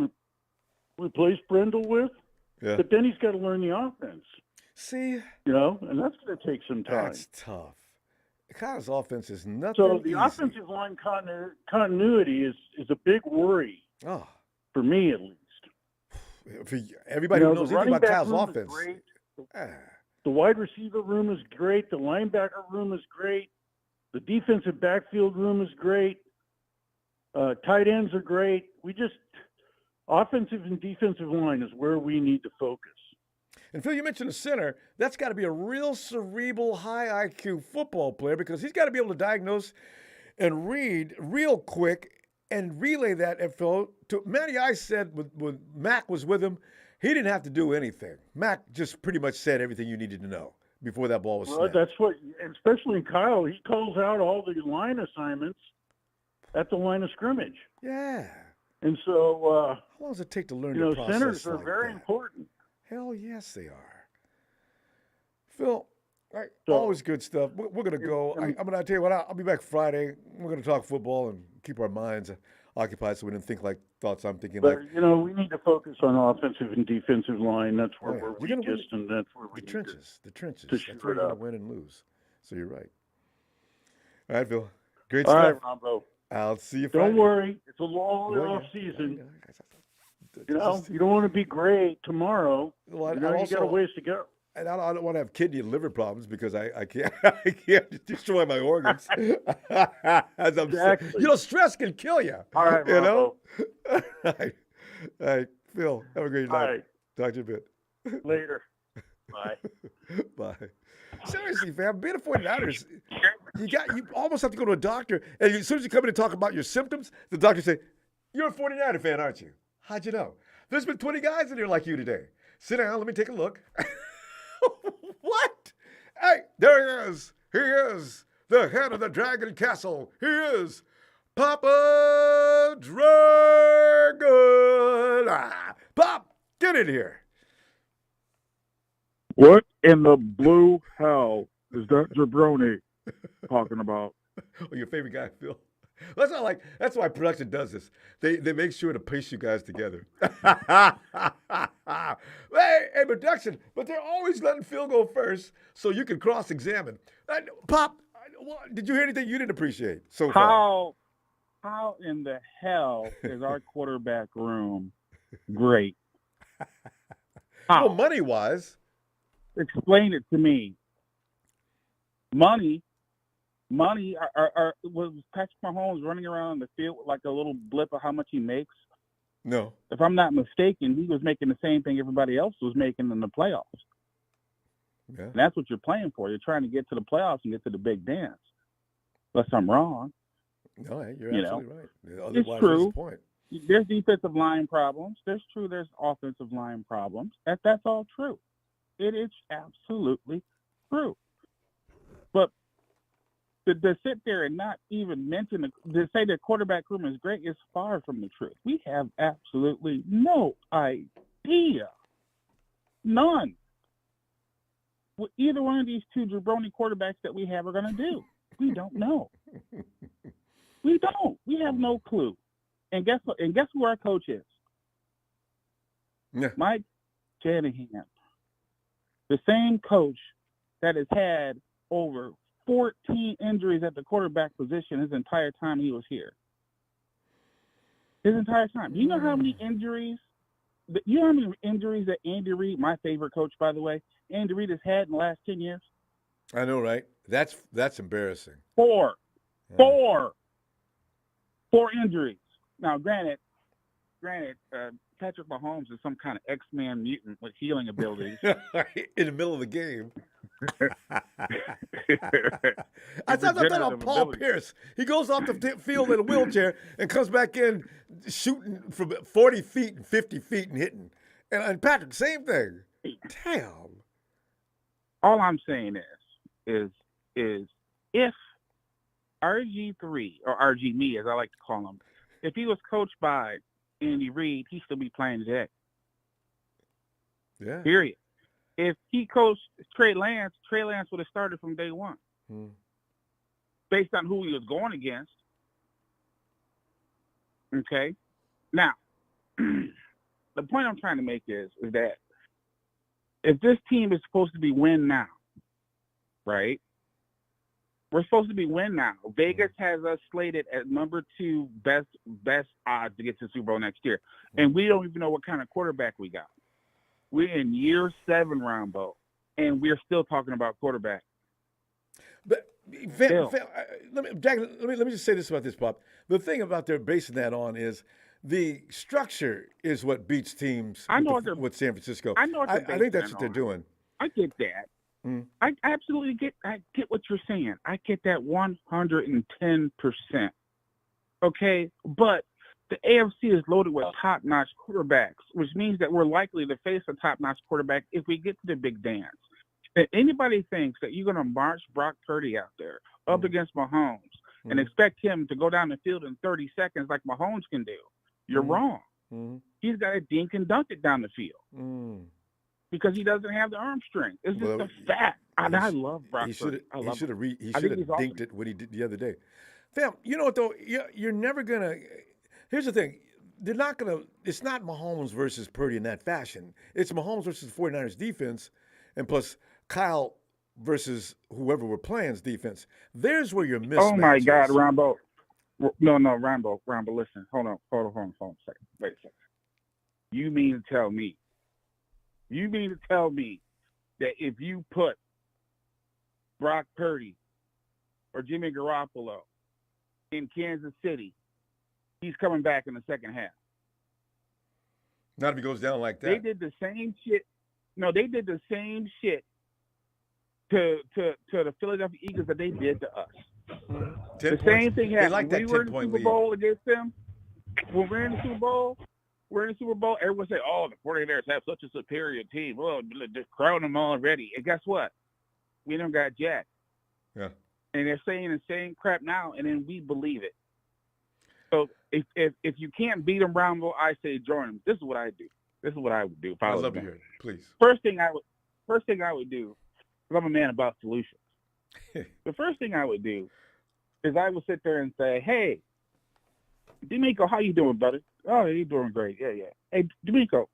replace Brendel with, but then he's got to learn the offense. See, and that's going to take some time. That's tough. Kyle's offense is nothing. So the easy. offensive line continuity is a big worry for me, at least. For everybody who knows anything about Kyle's offense. The wide receiver room is great. The linebacker room is great. The defensive backfield room is great. Tight ends are great. Offensive and defensive line is where we need to focus. And Phil, you mentioned the center. That's got to be a real cerebral, high IQ football player, because he's got to be able to diagnose and read real quick and relay that info to Matty. I said when Mac was with him, he didn't have to do anything. Mac just pretty much said everything you needed to know before that ball was snapped. That's what, especially in Kyle, he calls out all the line assignments at the line of scrimmage. Yeah. And so, how long does it take to learn the process? Centers are like very that? important. Hell yes, they are. Phil, always good stuff. We're going to go. I'm going to tell you what, I'll be back Friday. We're going to talk football and keep our minds occupied so we didn't think like thoughts I'm thinking. But, we need to focus on offensive and defensive line. That's where we're weakest, and that's where we the trenches. That's where you're going to win and lose. So you're right. All right, Phil. Great All stuff. All right, Ronbo. I'll see you Friday. Don't worry. It's a long off season. You don't want to be great tomorroh. Well, you got a ways to go. And I don't want to have kidney and liver problems because I can't I can't destroy my organs. As I'm saying. Stress can kill you. All right, All right, Phil, have a great night. All right. Talk to you a bit. Later. Bye. Bye. Seriously, fam, being a 49ers, you almost have to go to a doctor, and as soon as you come in and talk about your symptoms, the doctor say, "You're a 49er fan, aren't you? How'd you know? There's been 20 guys in here like you today. Sit down, let me take a look." What? Hey, there he is. He is the head of the Dragon Castle. He is Papa Dragon. Pop, get in here. What in the blue hell is that jabroni talking about? Oh, your favorite guy, Phil. That's why production does this. They make sure to piece you guys together. Hey, production, but they're always letting Phil go first so you can cross-examine. Pop, did you hear anything you didn't appreciate so far? How in the hell is our quarterback room great? How? Well, money-wise. Explain it to me. Money. Was Patrick Mahomes running around on the field with like a little blip of how much he makes? No. If I'm not mistaken, he was making the same thing everybody else was making in the playoffs. Yeah. And that's what you're playing for. You're trying to get to the playoffs and get to the big dance. Unless I'm wrong. No, you're absolutely right. Otherwise, it's true. what's the point? There's defensive line problems. There's offensive line problems. That's all true. It is absolutely true. But to sit there and not even mention to say the quarterback room is great is far from the truth. We have absolutely no idea. None. What either one of these two jabroni quarterbacks that we have are going to do. We don't know. We don't. We have no clue. And guess what? And guess who our coach is? Yeah. Mike Shanahan. The same coach that has had over 14 injuries at the quarterback position his entire time he was here. His entire time. Do you know how many injuries? You know how many injuries that Andy Reid, my favorite coach, by the way, Andy Reid has had in the last 10 years? I know, right? That's embarrassing. Four. Yeah. Four injuries. Now, granted, Patrick Mahomes is some kind of X-Man mutant with healing abilities. In the middle of the game. I thought about Paul Pierce. He goes off the field in a wheelchair and comes back in shooting from 40 feet and 50 feet and hitting. And Patrick, same thing. Damn. All I'm saying is if RG3, or RG me as I like to call him, if he was coached by Andy Reid, he'd still be playing today. Yeah. Period. If he coached Trey Lance would have started from day one. Based on who he was going against. Okay? Now, the point I'm trying to make is that if this team is supposed to be win now, right? We're supposed to be win now. Vegas has us slated at number 2 best odds to get to the Super Bowl next year. And we don't even know what kind of quarterback we got. We're in year 7, Ronbo, and we're still talking about quarterback. But let me just say this about this, Pop. The thing about they're basing that on is the structure is what beats teams with San Francisco. I think that's what they're doing. I get that. I absolutely get what you're saying. I get that 110%. Okay, but the AFC is loaded with top-notch quarterbacks, which means that we're likely to face a top-notch quarterback if we get to the big dance. If anybody thinks that you're going to march Brock Purdy out there up against Mahomes and expect him to go down the field in 30 seconds like Mahomes can do, you're wrong. He's got to dink and dunk it down the field because he doesn't have the arm strength. It's just a fact. And I love Brock Purdy. He should have dinked it what he did the other day. Fam, you know what, though? You're never going to – here's the thing. They're not going to – it's not Mahomes versus Purdy in that fashion. It's Mahomes versus 49ers defense and plus Kyle versus whoever we're playing's defense. There's where your mismatch Oh, my God, is. Ronbo. No, Ronbo, listen. Hold on a second. Wait a second. You mean to tell me that if you put Brock Purdy or Jimmy Garoppolo in Kansas City, he's coming back in the second half? Not if he goes down like that. They did the same shit. No, they did the same shit to the Philadelphia Eagles that they did to us. The same thing happened. Like we were in the Super Bowl against them. When we're in the Super Bowl, everyone say, oh, the 49ers have such a superior team. Well, just crown them already. And guess what? We don't got jack. Yeah. And they're saying the same crap now, and then we believe it. So if you can't beat them, Ronbo, I say join them. This is what I do. This is what I would do. If I'd love to hear it, please. First thing I would do, because I'm a man about solutions. The first thing I would do is I will sit there and say, hey, D'Amico, how you doing, buddy? Oh, you doing great. Yeah. Hey, D'Amico,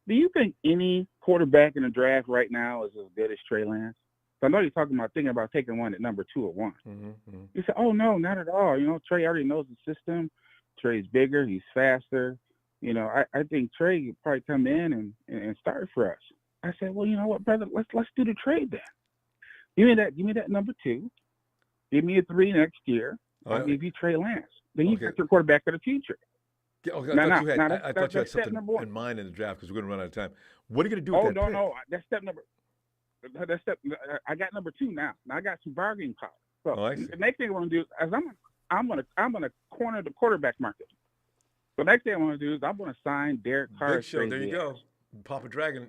do you think any quarterback in the draft right now is as good as Trey Lance? So I know you're thinking about taking one at number 2 or 1. Mm-hmm. You said, oh, no, not at all. Trey already knows the system. Trey's bigger. He's faster. I think Trey could probably come in and start for us. I said, well, you know what, brother? Let's do the trade then. Give me that number 2. Give me a 3 next year. I'll give you Trey Lance. Then you got your quarterback of the future. Okay, I thought you had something in mind in the draft because we're going to run out of time. What are you going to do with that pick? No. That's step. I got number 2 now. I got some bargaining power. So the next thing I want to do is I'm gonna corner the quarterback market. So the next thing I want to do is I'm going to sign Derek Carr. Big show. There you go. Papa Dragon.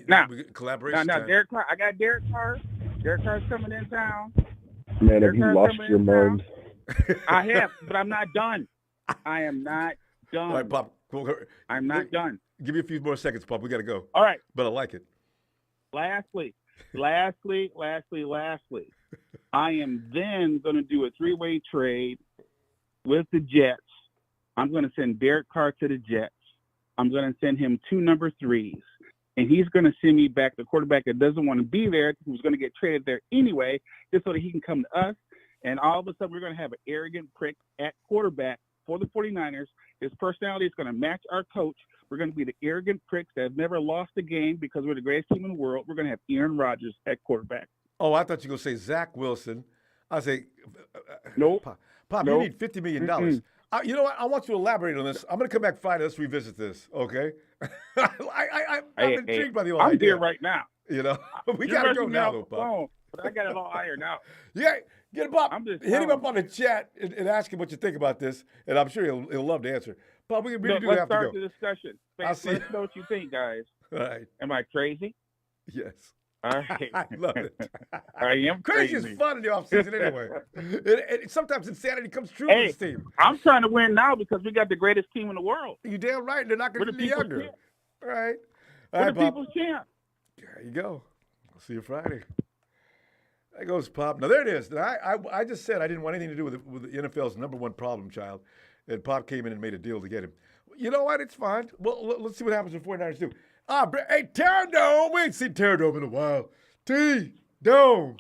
Now, collaboration. Now, Derek Carr. I got Derek Carr. Derek Carr's coming in town. Man, have you lost your mind? I have, but I'm not done. I am not done. All right, Pop. I'm not done. Give me a few more seconds, Pop. We got to go. All right. But I like it. Lastly, I am then going to do a 3-way trade with the Jets. I'm going to send Derek Carr to the Jets. I'm going to send him 2 number 3s. And he's going to send me back the quarterback that doesn't want to be there, who's going to get traded there anyway, just so that he can come to us. And all of a sudden, we're going to have an arrogant prick at quarterback for the 49ers. His personality is going to match our coach. We're going to be the arrogant pricks that have never lost a game because we're the greatest team in the world. We're going to have Aaron Rodgers at quarterback. Oh, I thought you were going to say Zach Wilson. I say, nope. Pop, nope. You need $50 million. You know what? I want you to elaborate on this. I'm going to come back Friday. Let's revisit this, okay? I'm intrigued by the whole idea. I'm there right now. We got to go now, though, Pop. But I got it all ironed out. Yeah, get him up. Hit him up on the chat and ask him what you think about this, and I'm sure he'll love to answer. But we really do have to go. Let's start the discussion. Let us know what you think, guys. All right. Am I crazy? Yes. All right. I love it. I am crazy. Crazy is fun in the offseason anyway. Sometimes insanity comes true with this team. I'm trying to win now because we got the greatest team in the world. You're damn right. They're not going to be younger. All right. We're the people's champ. There you go. I'll see you Friday. There goes Pop. Now, there it is. Now, I just said I didn't want anything to do with the NFL's number 1 problem child, and Pop came in and made a deal to get him. You know what? It's fine. Well, let's see what happens when 49ers do. Hey, Terradome. We ain't seen Terradome in a while. T-Dome.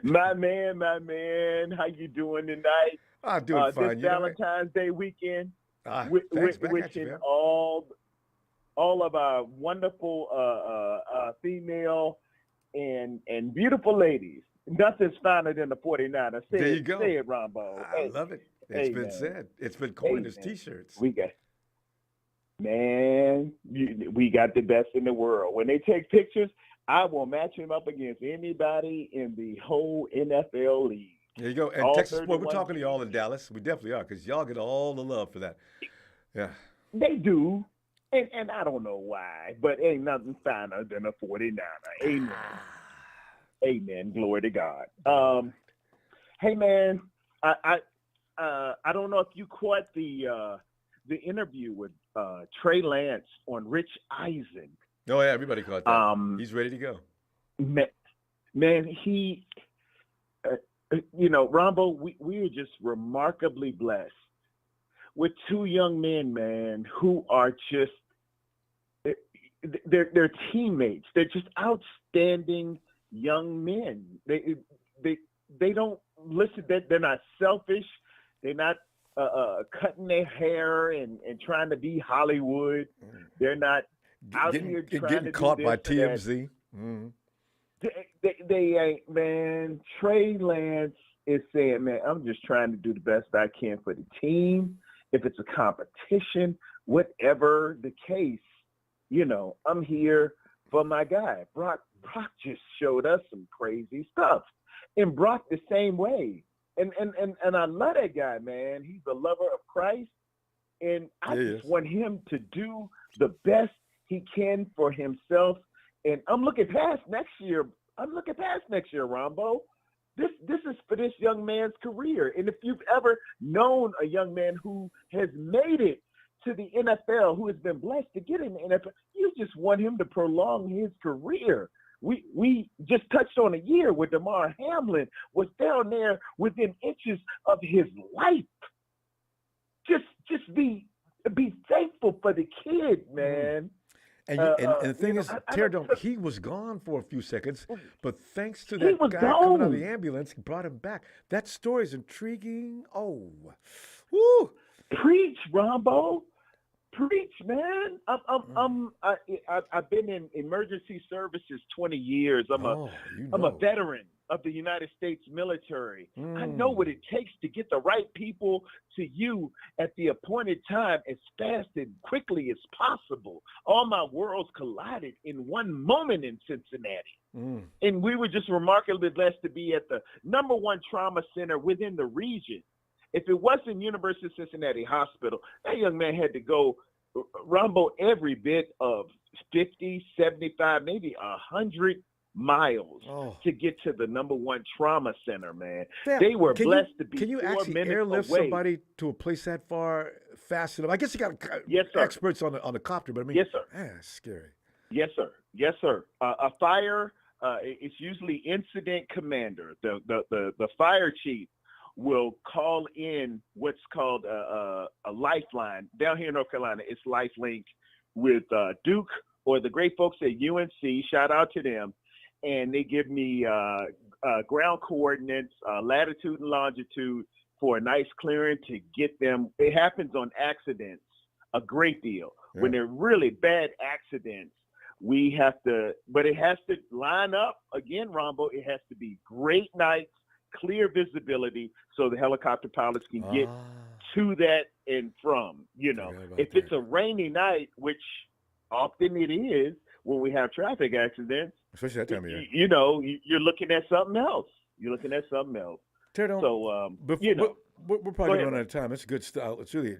My man. How you doing tonight? I'm doing fine. This Valentine's Day weekend. Wishing all of our wonderful female and beautiful ladies. Nothing's finer than the 49ers. There you go. Say it, Ronbo. I love it. It's been said. It's been coined as T-shirts. We got the best in the world. When they take pictures, I will match them up against anybody in the whole NFL league. There you go. And all Texas Boy, we're talking to y'all in Dallas. We definitely are because y'all get all the love for that. Yeah. They do. And I don't know why, but ain't nothing finer than a 49er. Amen. Amen. Glory to God. Hey, man, I don't know if you caught the interview with Trey Lance on Rich Eisen. Oh, yeah, everybody caught that. He's ready to go. Man, he, Ronbo, we are just remarkably blessed with 2 young men, man, who are just, they're teammates. They're just outstanding young men. They don't listen. They're not selfish. They're not cutting their hair and trying to be Hollywood. They're not out here trying getting to caught do by this TMZ. Mm-hmm. They ain't, man. Trey Lance is saying, man, I'm just trying to do the best I can for the team. If it's a competition, whatever the case, I'm here for my guy. Brock just showed us some crazy stuff. And Brock the same way. And I love that guy, man. He's a lover of Christ. And I just want him to do the best he can for himself. And I'm looking past next year. Ronbo. This is for this young man's career. And if you've ever known a young man who has made it to the NFL, who has been blessed to get in the NFL, you just want him to prolong his career. we just touched on a year where DeMar Hamlin was down there within inches of his life. Just be thankful for the kid, man. And the thing is, he was gone for a few seconds, but thanks to that guy coming out of the ambulance, he brought him back. That story is intriguing. Oh, woo! Preach, Ronbo. Preach, man. I've been in emergency services 20 years. I'm a veteran of the United States military. I know what it takes to get the right people to you at the appointed time as fast and quickly as possible. All my worlds collided in one moment in Cincinnati. And we were just remarkably blessed to be at the #1 trauma center within the region. If it wasn't University of Cincinnati Hospital, that young man had to go, Ronbo, every bit of 50, 75, maybe 100 miles to get to the #1 trauma center, man. They were blessed to be 4 minutes away. Can you actually airlift somebody to a place that far fast enough? I guess you got experts on the copter, but I mean, yes, sir. It's scary. Yes, sir. Yes, sir. A fire, it's usually incident commander. The fire chief will call in what's called a lifeline. Down here in North Carolina, it's LifeLink with Duke or the great folks at UNC. Shout out to them. And they give me ground coordinates, latitude and longitude for a nice clearing to get them. It happens on accidents a great deal. Yeah. When they're really bad accidents, we have to, but it has to line up. Again, Ronbo, it has to be great nights, clear visibility, so the helicopter pilots can get to that and from. If it's a rainy night, which often it is when we have traffic accidents, especially that time of year, you're looking at something else. So, we're probably running out of time. It's good stuff. It's really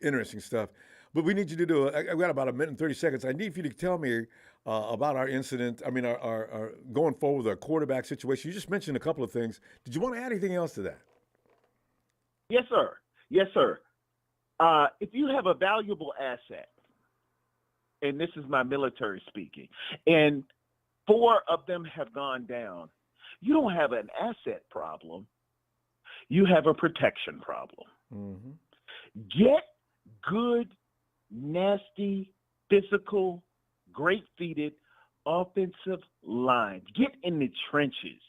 interesting stuff. But we need you to do I've got about 1 minute and 30 seconds. I need for you to tell me about our incident. I mean, our going forward with our quarterback situation. You just mentioned a couple of things. Did you want to add anything else to that? Yes, sir. Yes, sir. If you have a valuable asset, and this is my military speaking, and 4 of them have gone down, you don't have an asset problem. You have a protection problem. Mm-hmm. Get good, nasty, physical, great-feeted offensive lines. Get in the trenches.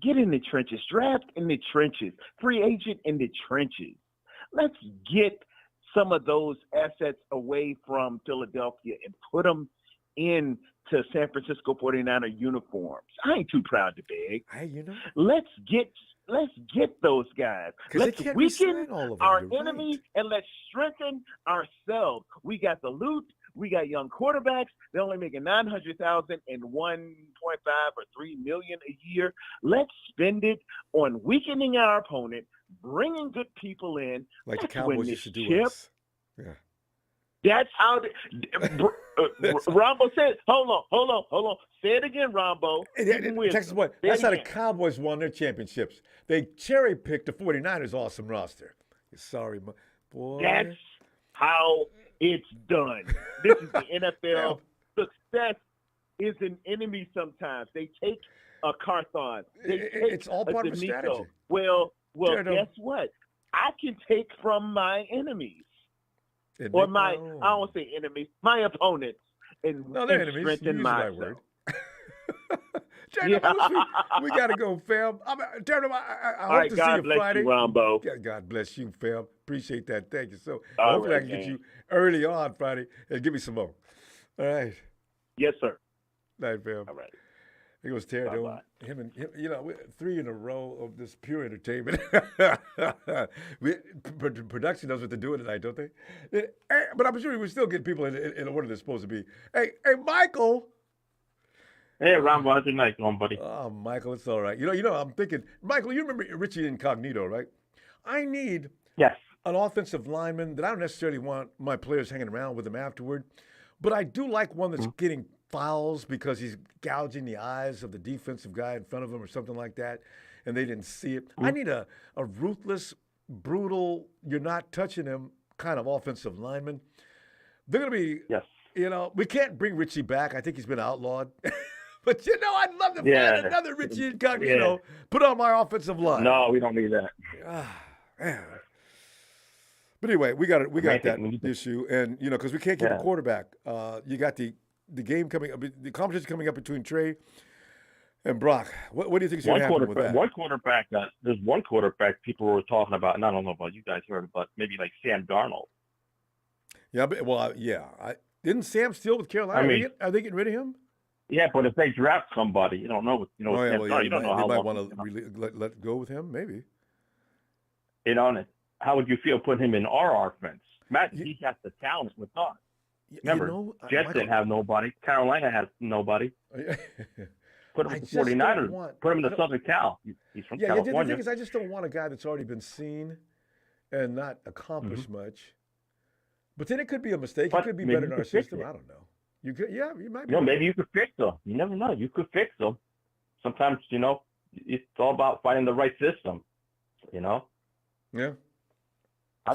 Draft in the trenches. Free agent in the trenches. Let's get some of those assets away from Philadelphia and put them into San Francisco 49er uniforms. I ain't too proud to beg. Let's get those guys. Let's weaken our enemy and let's strengthen ourselves. We got the loot. We got young quarterbacks. They're only making $900,000 and 1.5 or 3 million a year. Let's spend it on weakening our opponent, bringing good people in. Like the Cowboys used to do us. Yeah. That's how Ronbo said. Hold on. Say it again, Ronbo. Texas boy. That's how the Cowboys won their championships. They cherry picked the 49ers' awesome roster. Sorry, boy. That's how it's done. This is the NFL. Success is an enemy sometimes. They take a Carthon. It's all part of a strategy. Well, guess what? I can take from my enemies. I don't want to say enemies, my opponents, and strengthen myself. We got to go, fam. I hope to see you Friday. You, Ronbo. God bless you, fam. Appreciate that. Thank you. So hopefully I can get you early on Friday and give me some more. All right. Yes, sir. Night, fam. All right. It was Terry doing him, 3 in a row of this pure entertainment. Production knows what they're doing tonight, don't they? But I'm sure we still get people in order they're supposed to be. Hey, Michael. Hey, Ronbo, how's your night going, buddy? Oh, Michael, it's all right. I'm thinking, Michael, you remember Richie Incognito, right? I need an offensive lineman that I don't necessarily want my players hanging around with him afterward, but I do like one that's getting fouls because he's gouging the eyes of the defensive guy in front of him or something like that, and they didn't see it. I need a ruthless, brutal, you're not touching him kind of offensive lineman. They're going to be, we can't bring Richie back. I think he's been outlawed. But I'd love to find another Richie Incognito, put on my offensive line. No, we don't need that. Man. But anyway, we got that issue, and because we can't keep a quarterback. You got the game coming up, the competition coming up between Trey and Brock. What do you think is going to happen with that? There's one quarterback people were talking about, and I don't know about you guys heard, but maybe like Sam Darnold. Yeah, didn't Sam steal with Carolina? Are they getting rid of him? Yeah, but if they draft somebody, you don't know. You don't know how they might long want to let go with him, maybe. How would you feel putting him in our offense? Matt, he has the talent with us. Remember, Jets didn't have nobody. Carolina has nobody. Put him with the 49ers. Put him in the Southern Cal. He's from California. The thing is, I just don't want a guy that's already been seen and not accomplished much. But then it could be a mistake. It could be better in our system. I don't know. You could, you might be. Maybe you could fix them. You never know. You could fix them. Sometimes, it's all about finding the right system. Yeah. I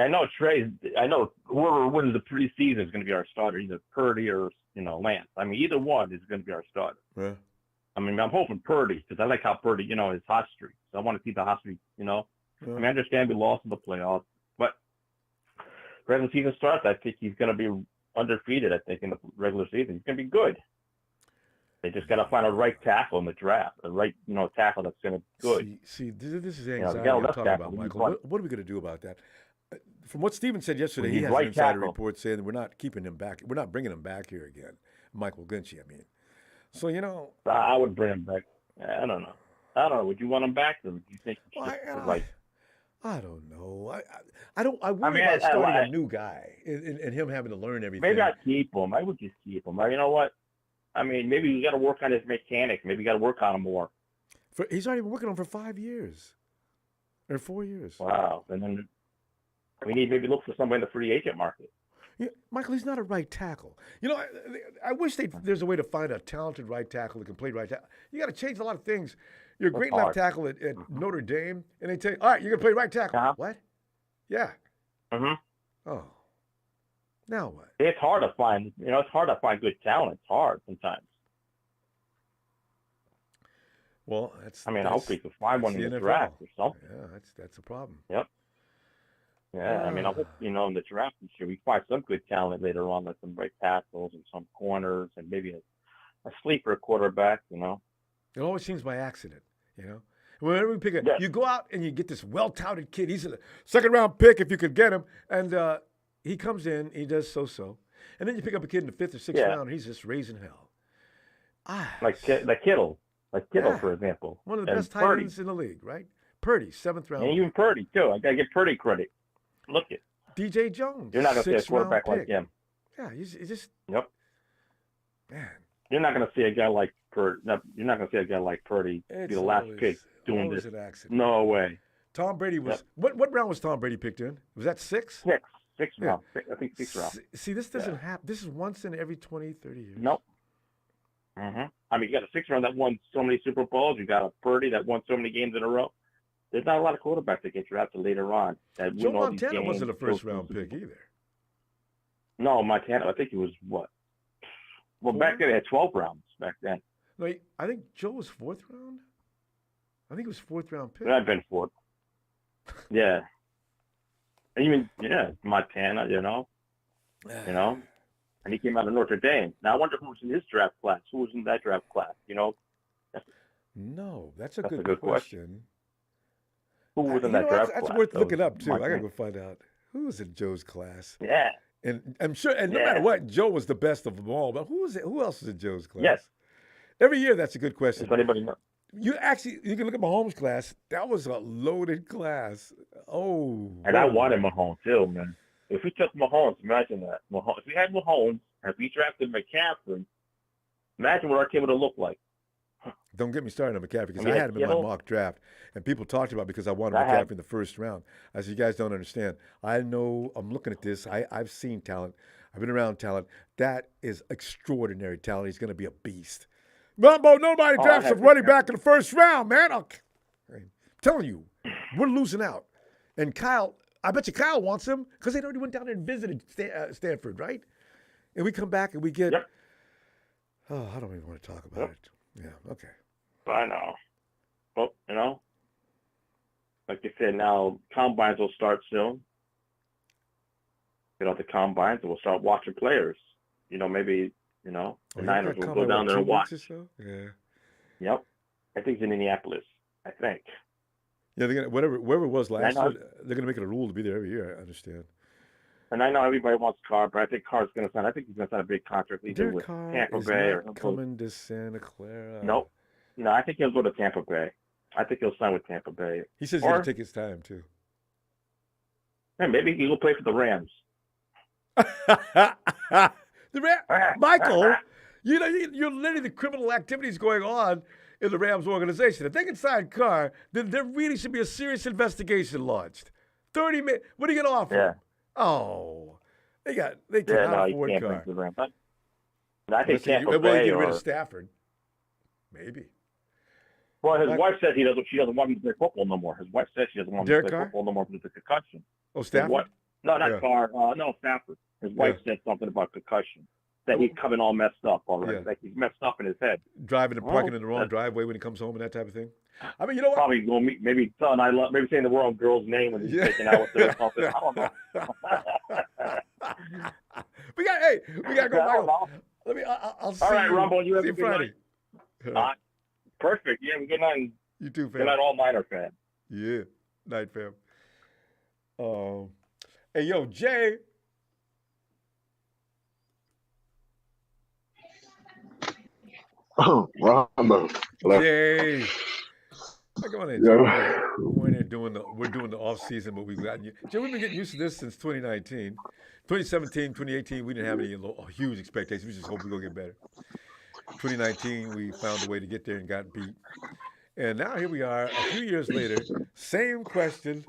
know whoever wins the preseason is going to be our starter, either Purdy or Lance. Either one is going to be our starter. Yeah. I'm hoping Purdy because I like how Purdy, his hot streak. So I want to see the hot streak. Yeah. I understand we lost in the playoffs, but regular season starts. I think he's going to be undefeated. I think in the regular season, he's going to be good. They just got to find a right tackle in the draft, a right tackle that's going to be good. See, this is anxiety I'm talking about, Michael. What are we going to do about that? From what Steven said yesterday, he has an insider report saying that we're not keeping him back. We're not bringing him back here again. Michael Ginchie, So, I would bring him back. I don't know. Would you want him back, or would you think I don't know. I worry about starting a new guy and him having to learn everything. Maybe I'd keep him. I would just keep him. You know what? Maybe you got to work on his mechanics. Maybe you got to work on him more. He's already been working on him for 5 years or 4 years. Wow. And then we need maybe look for somebody in the free agent market. Yeah, Michael, he's not a right tackle. I wish there's a way to find a talented right tackle that can play right tackle. You got to change a lot of things. You're a great left tackle at Notre Dame, and they tell you, all right, you're going to play right tackle. Uh-huh. What? Yeah. Mm-hmm. Oh. Now what? It's hard to find, it's hard to find good talent. It's hard sometimes. Well, I hope we can find one in the draft or something. Yeah, that's a problem. Yep. Yeah, I hope, in the draft this year we find some good talent later on, like some right tackles and some corners and maybe a sleeper quarterback, It always seems by accident, Whenever we pick you go out and you get this well-touted kid. He's a second-round pick if you could get him, and he comes in, he does so, and then you pick up a kid in the 5th or 6th round, and he's just raising hell. Like Kittle, for example. One of the best tight ends in the league, right? Purdy, 7th round. And even Purdy too. I gotta give Purdy credit. Look at DJ Jones. You're not gonna see a quarterback like him. Yeah, he's just. Yep. Man. You're not gonna see a guy like Purdy. You're not gonna see a guy like Purdy be the last pick doing this. An accident. No way. Tom Brady was. What round was Tom Brady picked in? Was that 6? 6 round. I think 6 round. See, this doesn't happen. This is once in every 20, 30 years. Nope. Mm-hmm. You got a 6th round that won so many Super Bowls. You got a Purdy that won so many games in a row. There's not a lot of quarterbacks that get drafted later on. Joe Montana wasn't a first-round pick either. No, Montana, I think he was what? Well, back then they had 12 rounds back then. No, I think Joe was 4th round. I think it was 4th-round pick. I've been 4th. Yeah. Even Montana, and he came out of Notre Dame. Now I wonder who was in his draft class. Who was in that draft class? No, that's a good question. Who was in that draft class? That's worth looking up too. I gotta go find out who was in Joe's class. Yeah. And I'm sure, and no matter what, Joe was the best of them all. But who else was in Joe's class? Yes. Every year, that's a good question. Does anybody know? You can look at Mahomes' class. That was a loaded class. Oh. And I wanted Mahomes too, man. If we took Mahomes, imagine that. If we had Mahomes, and if we drafted McCaffrey, imagine what our team would have looked like. Don't get me started on McCaffrey because I had him in my mock draft, and people talked about it because I wanted McCaffrey in the 1st round. I said, you guys don't understand. I know, I'm looking at this. I've seen talent. I've been around talent. That is extraordinary talent. He's going to be a beast. Ronbo, nobody drafts a running back in the 1st round, man. I'm telling you, we're losing out. And Kyle, I bet you Kyle wants him because they already went down there and visited Stanford, right? And we come back and we get Oh, I don't even want to talk about it. Yeah, okay. I know. Well, like you said, now combines will start soon. Get out the combines and we'll start watching players. Maybe, the Niners will go down there and watch. So? Yeah. Yep. I think it's in Indianapolis. I think. Yeah, they're gonna wherever it was last year, they're gonna make it a rule to be there every year. I understand. And I know everybody wants Carr, but I think Carr's gonna sign. I think he's gonna sign a big contract either with Tampa Bay or coming to Santa Clara. Nope. No, I think he'll go to Tampa Bay. I think he'll sign with Tampa Bay. He says he's gonna take his time too. And maybe he'll play for the Rams. Michael, you're literally the criminal activities going on in the Rams organization. If they can sign Carr, then there really should be a serious investigation launched. 30 minutes. What are you going to offer? Yeah. Oh, they cannot afford Carr. I think Tampa Bay get rid of Stafford. Maybe. Well, his wife said she doesn't want him to play football no more. His wife said she doesn't want him to play football no more because of the concussion. Oh, Stafford? No, not Carr. No, Stafford. His wife said something about concussion. That he's coming all messed up already. Like he's messed up in his head. Driving and parking in the wrong driveway when he comes home and that type of thing. I mean, you know what? Probably going to meet, maybe saying the wrong girl's name when he's taking out with their something. I don't know. we got to go, Michael. I'll see you. All right, Ronbo, you have a good Friday. Night. Perfect. Yeah, good night. You too, fam. Good night, all Niner fans. Yeah. Night, fam. Hey, yo, Jay. Oh, Ronbo. Jay. Come on in, Jay. We're doing the off season, but we've gotten you. Jay, we've been getting used to this since 2019. 2017, 2018, we didn't have any huge expectations. We just hope we're going to get better. 2019, we found a way to get there and got beat. And now here we are, a few years later, same question,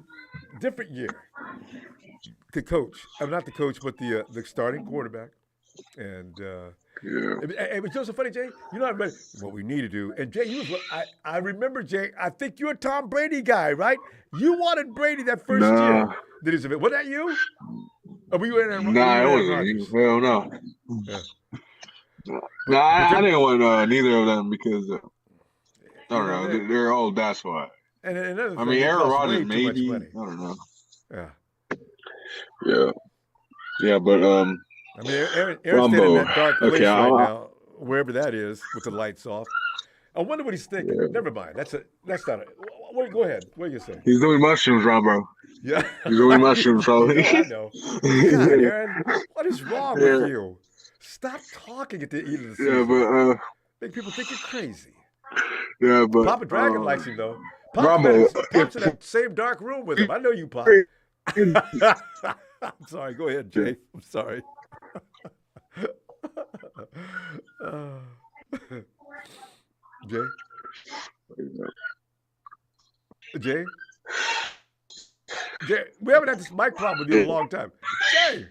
different year. The coach, not the coach, but the starting quarterback. And it was just so funny, Jay. You know what we need to do. And Jay, I remember, Jay, I think you're a Tom Brady guy, right? You wanted Brady that first year. Was that you? Or were you in Nah, it wasn't. Hell no. Yeah. I didn't want neither of them because I don't know. They're old. That's why. And another thing, I mean, Aaron Rodgers maybe. I don't know. Yeah, but I mean, Aaron's standing in that dark place right now, wherever that is, with the lights off. I wonder what he's thinking. Yeah. Never mind. That's not it. Go ahead. What are you saying? He's doing mushrooms, Ronbo. Yeah. He's doing mushrooms, probably. I know. God, Aaron, what is wrong with you? Stop talking at the end of the season. Yeah, but make people think you're crazy. Yeah, but Papa Dragon likes him though. Pop's in that same dark room with him. I know you, Pop. I'm sorry. Go ahead, Jay. I'm sorry. Jay? Jay? Jay, we haven't had this mic problem with you in a long time. Jay!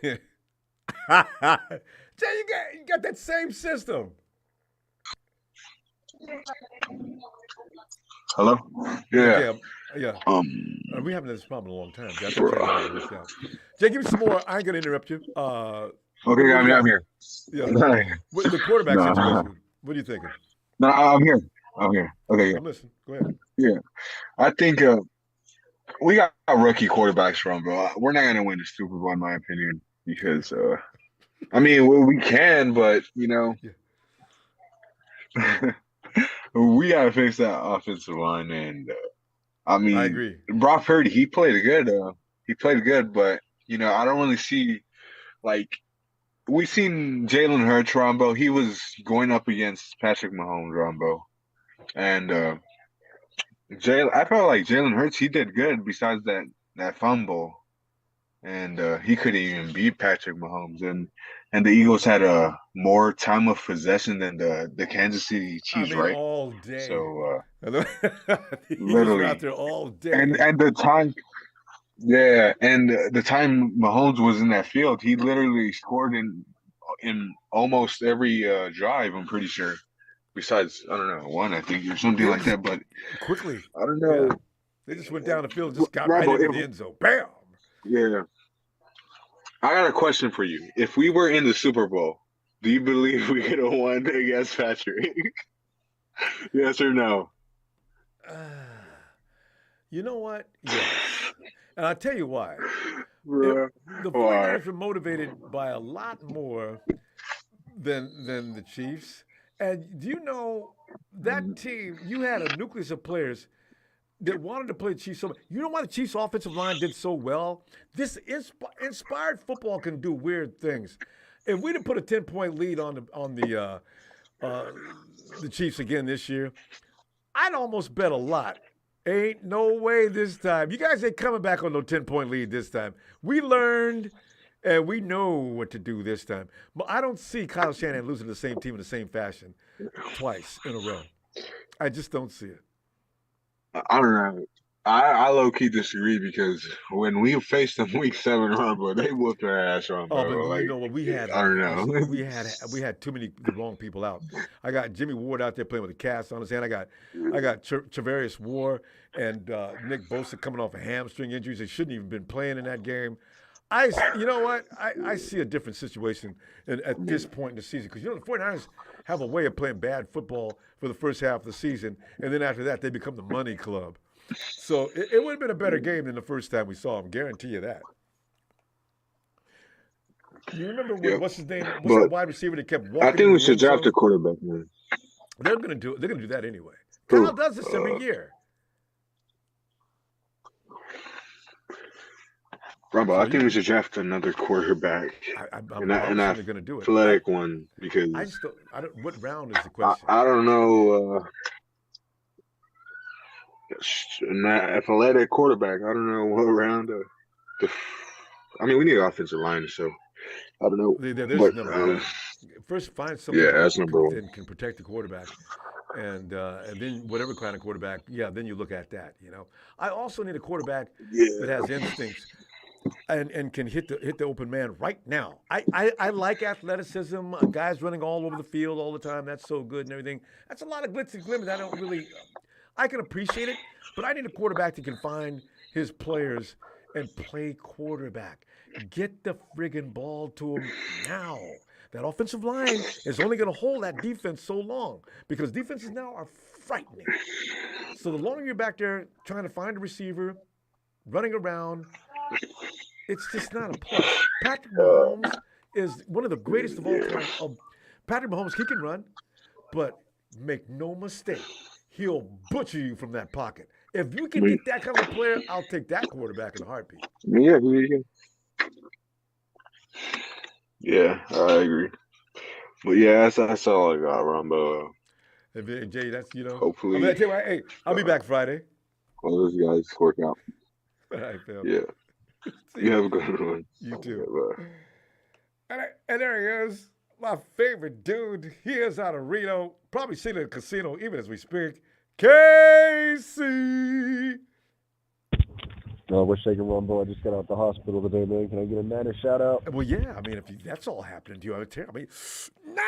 Jay, you got that same system. Hello? Yeah. We haven't had this problem in a long time. Jay, give me some more. I ain't going to interrupt you. Okay, I'm here. Yeah. The quarterback situation, what are you thinking? No, I'm here. Okay, yeah. I'm listening. Go ahead. Yeah. I think we got rookie quarterbacks from, bro. We're not going to win the Super Bowl, in my opinion, because, I mean, we can, but, you know, we got to fix that offensive line. And, I mean, I agree. Brock Purdy, he played good, but, you know, I don't really see, like, we seen Jalen Hurts, Ronbo. He was going up against Patrick Mahomes, Ronbo. And I felt like Jalen Hurts, he did good besides that fumble. And he couldn't even beat Patrick Mahomes. And the Eagles had more time of possession than the Kansas City Chiefs, right? All day. So literally out there all day. And the time, and the time Mahomes was in that field, he literally scored in almost every drive. I'm pretty sure, besides I don't know one, I think, or something like that. But quickly, I don't know. They just went down the field, and just got right into the end zone. Bam. Yeah. I got a question for you. If we were in the Super Bowl, do you believe we could have won against Patrick? Yes or no? You know what? Yes. And I'll tell you why. Bruh. The Why? 49ers were motivated by a lot more than the Chiefs. And do you know that team, you had a nucleus of players that wanted to play the Chiefs so much. You know why the Chiefs' offensive line did so well? This inspired football can do weird things. If we'd have put a 10-point lead on the Chiefs again this year, I'd almost bet a lot. Ain't no way this time. You guys ain't coming back on no 10-point lead this time. We learned and we know what to do this time. But I don't see Kyle Shanahan losing to the same team in the same fashion twice in a row. I just don't see it. I don't know. I low key disagree because when we faced them week 7 Ronbo, they whooped our ass Ronbo. Oh, but like, you know what? We had I don't know. we had too many the wrong people out. I got Jimmy Ward out there playing with a cast on his hand. I got Travarius Ward and Nick Bosa coming off of hamstring injuries. They shouldn't even been playing in that game. You know what? I see a different situation at this point in the season because, you know, the 49ers have a way of playing bad football for the first half of the season, and then after that, they become the money club. So it would have been a better game than the first time we saw them. Guarantee you that. You remember when, what's his name? What's the wide receiver that kept walking? I think we should draft a quarterback, man. They're gonna do that anyway. Kyle does this every year. Ronbo, I think we should draft another quarterback. I'm probably going to do it. Athletic one because I don't. What round is the question? I don't know. An athletic quarterback. I don't know what round. I mean, we need an offensive line, so I don't know. There's number one. First, find somebody that's number one. That can protect the quarterback, and then whatever kind of quarterback, then you look at that. You know, I also need a quarterback that has instincts. And can hit the open man right now. I like athleticism, guys running all over the field all the time. That's so good and everything. That's a lot of glitz and glimmers. I can appreciate it, but I need a quarterback that can find his players and play quarterback. Get the friggin' ball to him now. That offensive line is only going to hold that defense so long because defenses now are frightening. So the longer you're back there trying to find a receiver, running around, it's just not a plus. Patrick Mahomes is one of the greatest of all time. Patrick Mahomes, he can run, but make no mistake, he'll butcher you from that pocket. If you can get that kind of player, I'll take that quarterback in a heartbeat. Yeah, I agree. But yeah, that's all I got, Ronbo. And Jay, that's, hopefully. I'm gonna tell you what, hey, I'll be back Friday. All those guys work out. All right, Phil. Yeah. You have a good one. You too. Okay, and there he is, my favorite dude. He is out of Reno, probably sitting in a casino even as we speak. Casey. No, we're shaking Ronbo. I just got out the hospital today, man. Can I get a Niner shout out? Well, yeah. I mean, if that's all happening to you, I would tell me, Niners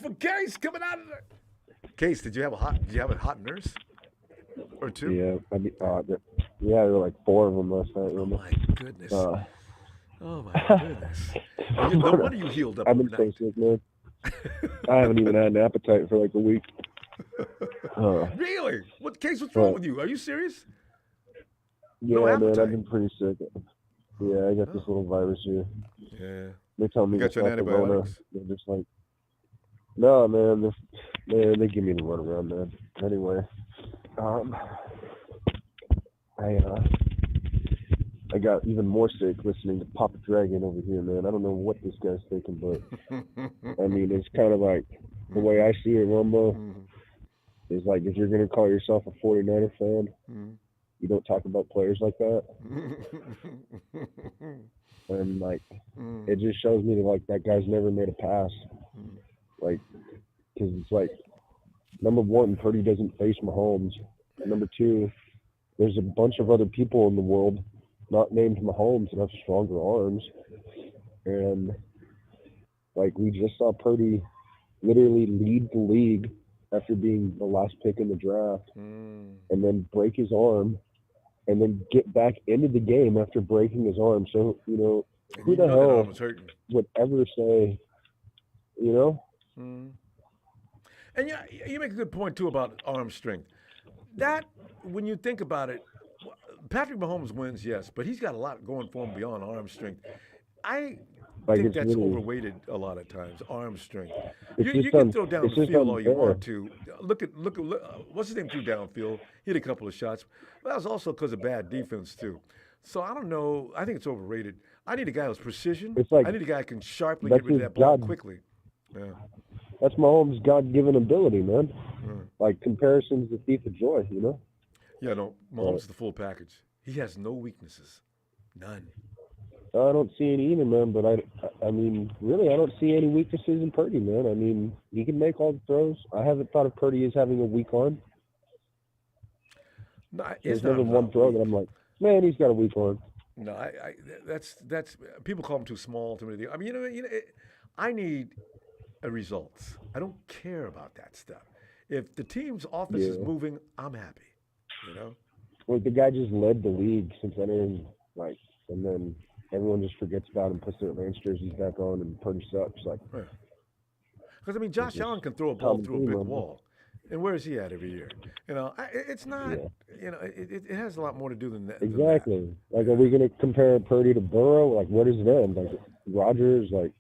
for Case coming out of there. Case, did you have a hot nurse or two? Yeah, there were like 4 of them last night. Oh my goodness! Oh my goodness! No wonder you healed up. I've been so sick, man. I haven't even had an appetite for like a week. Really? What's wrong with you? Are you serious? Yeah, no man, I've been pretty sick. Yeah, I got this little virus here. Yeah. They tell me you got your antibiotics. They're just like, no, man. They give me the runaround, man. Anyway, I got even more sick listening to Papa Dragon over here, man. I don't know what this guy's thinking, but I mean, it's kind of like the way I see it, Ronbo. Is like if you're gonna call yourself a 49er fan, you don't talk about players like that. And like, it just shows me that like that guy's never made a pass. Like, because it's like, number one, Purdy doesn't face Mahomes. And number two, there's a bunch of other people in the world not named Mahomes that have stronger arms. And like, we just saw Purdy literally lead the league after being the last pick in the draft and then break his arm and then get back into the game after breaking his arm. So, who You the know that arm hell was hurting. would ever say, Mm. And yeah, you make a good point too about arm strength. That, when you think about it, Patrick Mahomes wins, yes, but he's got a lot going for him beyond arm strength. I like, think it's that's really, overweighted a lot of times. Arm strength. it's You just can throw down it's the just field all you unfair. want to. Look at what's his name threw downfield. He had a couple of shots. But that was also because of bad defense too. So I don't know. I think it's overrated. I need a guy who's precision. It's like, I need a guy who can sharply that's get rid of his that ball God. quickly. Yeah. That's Mahomes' God-given ability, man. Mm. Like, comparison's the thief of joy, Yeah, no, Mahomes is the full package. He has no weaknesses. None. I don't see any either, man. But I mean, really, I don't see any weaknesses in Purdy, man. I mean, he can make all the throws. I haven't thought of Purdy as having a weak arm. No, There's it's not never one about throw weak. that I'm like, man, he's got a weak arm. No, that's people call him too small, too many. I mean, I need a results. I don't care about that stuff. If the team's offense is Yeah. moving, I'm happy. Like, the guy just led the league since entering, like, and then everyone just forgets about him, puts their Lance jerseys back on, and Purdy sucks. Like, Because I mean, Josh just Allen can throw a ball common through a theme brick on that. wall, and where is he at every year? It's not. Yeah. It has a lot more to do than that. Exactly. Like, are we going to compare Purdy to Burrow? Like, what is them? Like, Rodgers? Like,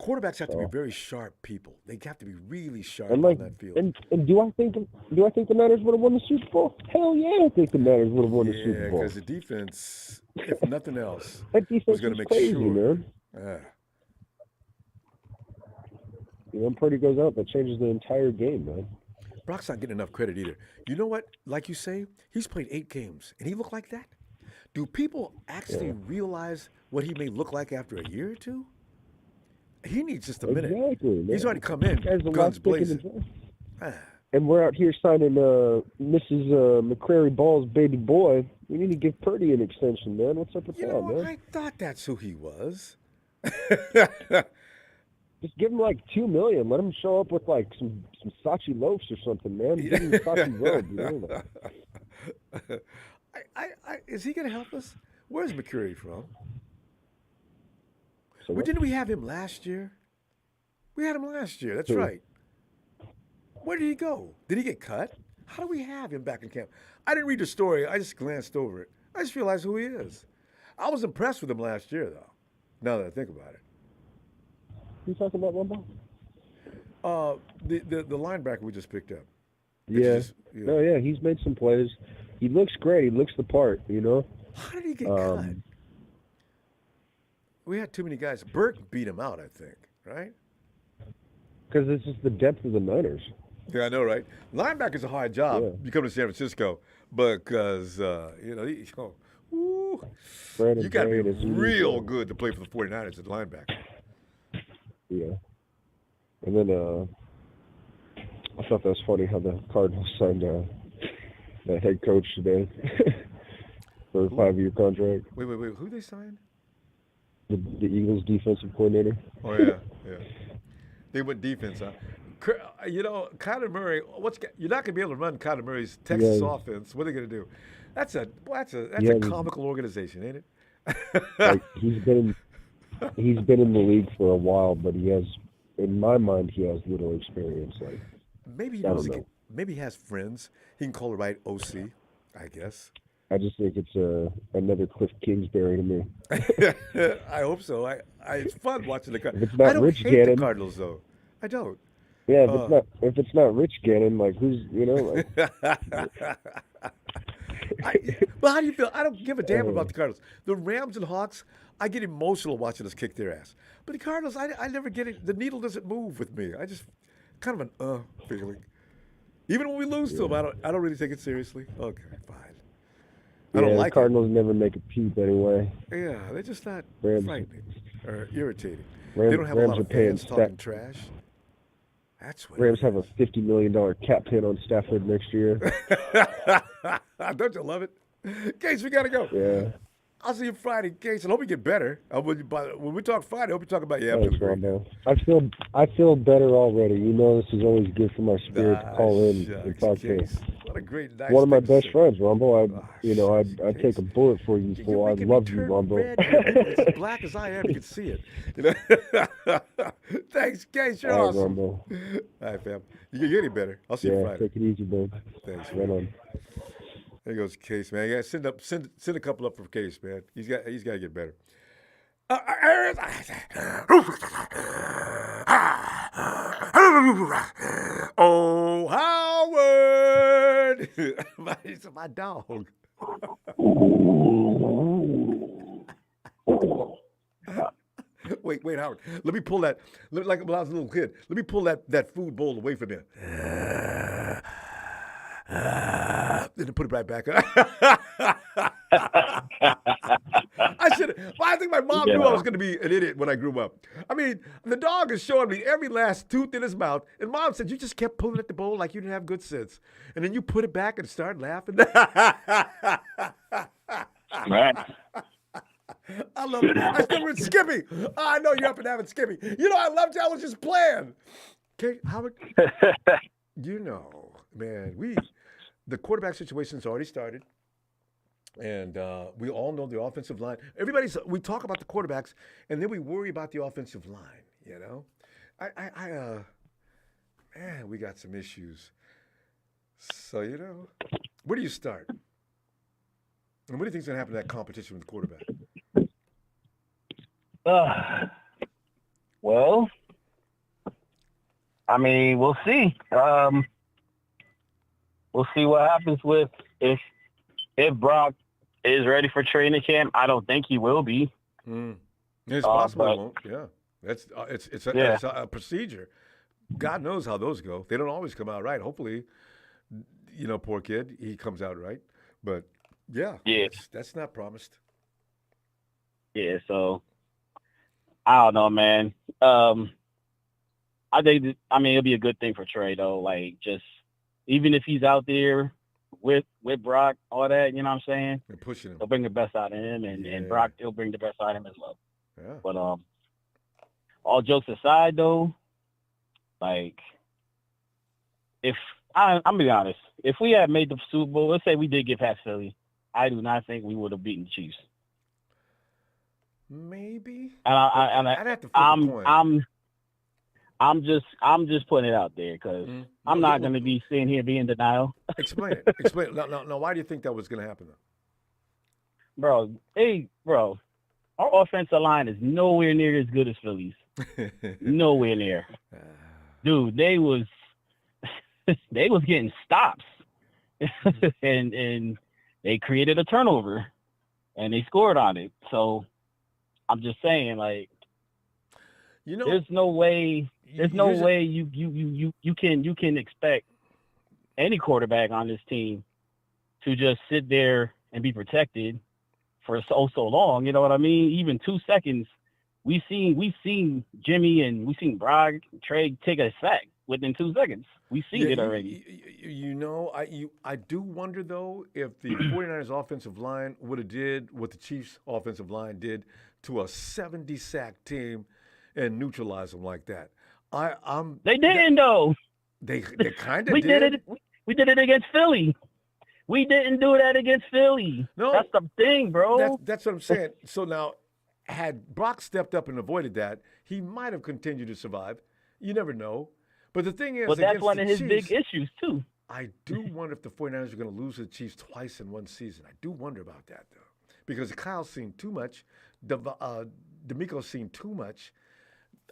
Quarterbacks have to be very sharp people. They have to be really sharp And like, on that field. and do I think the Niners would have won the Super Bowl? Hell yeah, I think the Niners would have won the Super Yeah, Bowl. because the defense, if nothing else, That defense was going is to make crazy, sure. man. Purdy goes out, that changes the entire game, man. Brock's not getting enough credit either. You know what? Like you say, he's played 8 games, and he looked like that. Do people actually realize what he may look like after a year or two? He needs just a minute. Exactly, man. He's already come in, Guy's the guns last pick in the blazing. draft. And we're out here signing Mrs. McCrary Ball's baby boy. We need to give Purdy an extension, man. What's up with You that, know what? man? I thought that's who he was. Just give him like $2 million. Let him show up with like some Saatchi loafs or something, man. Give him a Saatchi robe, Is he going to help us? Where's McCurry from? So Didn't we have him last year? We had him last year. That's Who? right. Where did he go? Did he get cut? How do we have him back in camp? I didn't read the story. I just glanced over it. I just realized who he is. I was impressed with him last year, though, now that I think about it. You talking about Ronbo? The linebacker we just picked up. Yeah. No, yeah, he's made some plays. He looks great. He looks the part, How did he get cut? We had too many guys. Burke beat him out, I think, right? Because it's just the depth of the Niners. Yeah, I know, right? Linebacker's a hard job. Yeah. You come to San Francisco because, you got to be real good to play for the 49ers at linebacker. Yeah. And then I thought that was funny how the Cardinals signed the head coach today for a 5-year contract. Wait. Who they signed? The Eagles defensive coordinator. Oh, yeah. They went defense, huh? Kyler Murray, you're not going to be able to run Kyler Murray's Texas offense. What are they going to do? That's a comical organization, ain't it? Like, he's been in the league for a while, but he has, in my mind, he has little experience. Like, maybe he knows. Maybe he has friends. He can call the right OC, I guess. I just think it's another Cliff Kingsbury to me. I hope so. It's fun watching the Cardinals. If it's not I don't Rich hate Gannon, the Cardinals, though. I don't. Yeah, if it's not Rich Gannon, like, who's, like. But how do you feel? I don't give a damn about the Cardinals. The Rams and Hawks, I get emotional watching us kick their ass. But the Cardinals, I never get it. The needle doesn't move with me. I just kind of an feeling. Even when we lose to them, I don't really take it seriously. Okay, fine. I don't like the Cardinals never make a peep anyway. Yeah, they're just not Rams, frightening or irritating. Rams, They don't have a lot of fans talking trash. That's what Rams have a $50 million cap hit on Stafford next year. Don't you love it? Gates, we got to go. Yeah. I'll see you Friday, Gates, and hope you get better. When we talk Friday, I hope you talk about your Thanks, Ronbo. I feel better already. This is always good for my spirit to call in and talk to. What a great great. Nice one of my thing to best say. friends, Rumble. shit, I'd take a bullet for you, You're fool. I making me love you, turn Rumble. red here, man. It's as black as I am. You can see it. You know? Thanks, Case. You're All right, awesome. Rumble. All right, fam. You can get any better. I'll see you Yeah, Friday. take it easy, man. Thanks, Right man. on. There goes Case, man. You gotta send a couple up for Case, man. He's got to get better. Oh, Howard! It's my dog. Wait, Howard. Let me pull that. Like when I was a little kid. Let me pull that food bowl away from him. Then put it right back up. I think my mom knew I was going to be an idiot when I grew up. I mean, the dog is showing me every last tooth in his mouth, and Mom said, you just kept pulling at the bowl like you didn't have good sense. And then you put it back and start laughing. Right. I love it. I still with Skippy. Oh, I know you're up and having Skippy. You know, I loved you. I was just playing. Okay, Howard, you know, man, the quarterback situation's already started. And we all know the offensive line. We talk about the quarterbacks, and then we worry about the offensive line, you know? Man, we got some issues. So, you know, where do you start? And what do you think's going to happen to that competition with the quarterback? Well, I mean, we'll see. We'll see what happens with if Brock is ready for training camp. I don't think he will be. It's possible he won't. Yeah, it's a procedure. God knows how those go. They don't always come out right. Hopefully, you know, poor kid, he comes out right. But yeah. That's not promised. Yeah, so I don't know, man. I think it'll be a good thing for Trey though. Like, just even if he's out there with Brock, all that, you know what I'm saying? They're pushing him. He'll bring the best out of him, and Brock will bring the best out of him as well. Yeah. But all jokes aside though, like, if I'm gonna be honest, if we had made the Super Bowl, let's say we did get past Philly, I do not think we would have beaten the Chiefs. Maybe. I'd have to flip a coin. I'm just putting it out there because I'm not going to be sitting here being in denial. Explain it. No. Why do you think that was going to happen, though? Bro, our offensive line is nowhere near as good as Philly's. Nowhere near. Dude, they was getting stops, and they created a turnover, and they scored on it. So I'm just saying, like, you know, there's no way you can expect any quarterback on this team to just sit there and be protected for so long. You know what I mean? Even 2 seconds. We've seen Jimmy and we've seen Brock, Trey take a sack within 2 seconds. We've seen it already. You know, I do wonder though if the 49ers offensive line would have did what the Chiefs offensive line did to a 70 sack team and neutralize them like that. They didn't though. They kind of did. We did it against Philly. We didn't do that against Philly. No, that's the thing, bro. That's what I'm saying. So now, had Brock stepped up and avoided that, he might have continued to survive. You never know. But the thing is, that's one of his Chiefs, big issues too. I do wonder if the 49ers are going to lose to the Chiefs twice in one season. I do wonder about that though, because Kyle's seen too much, D'Amico's seen too much.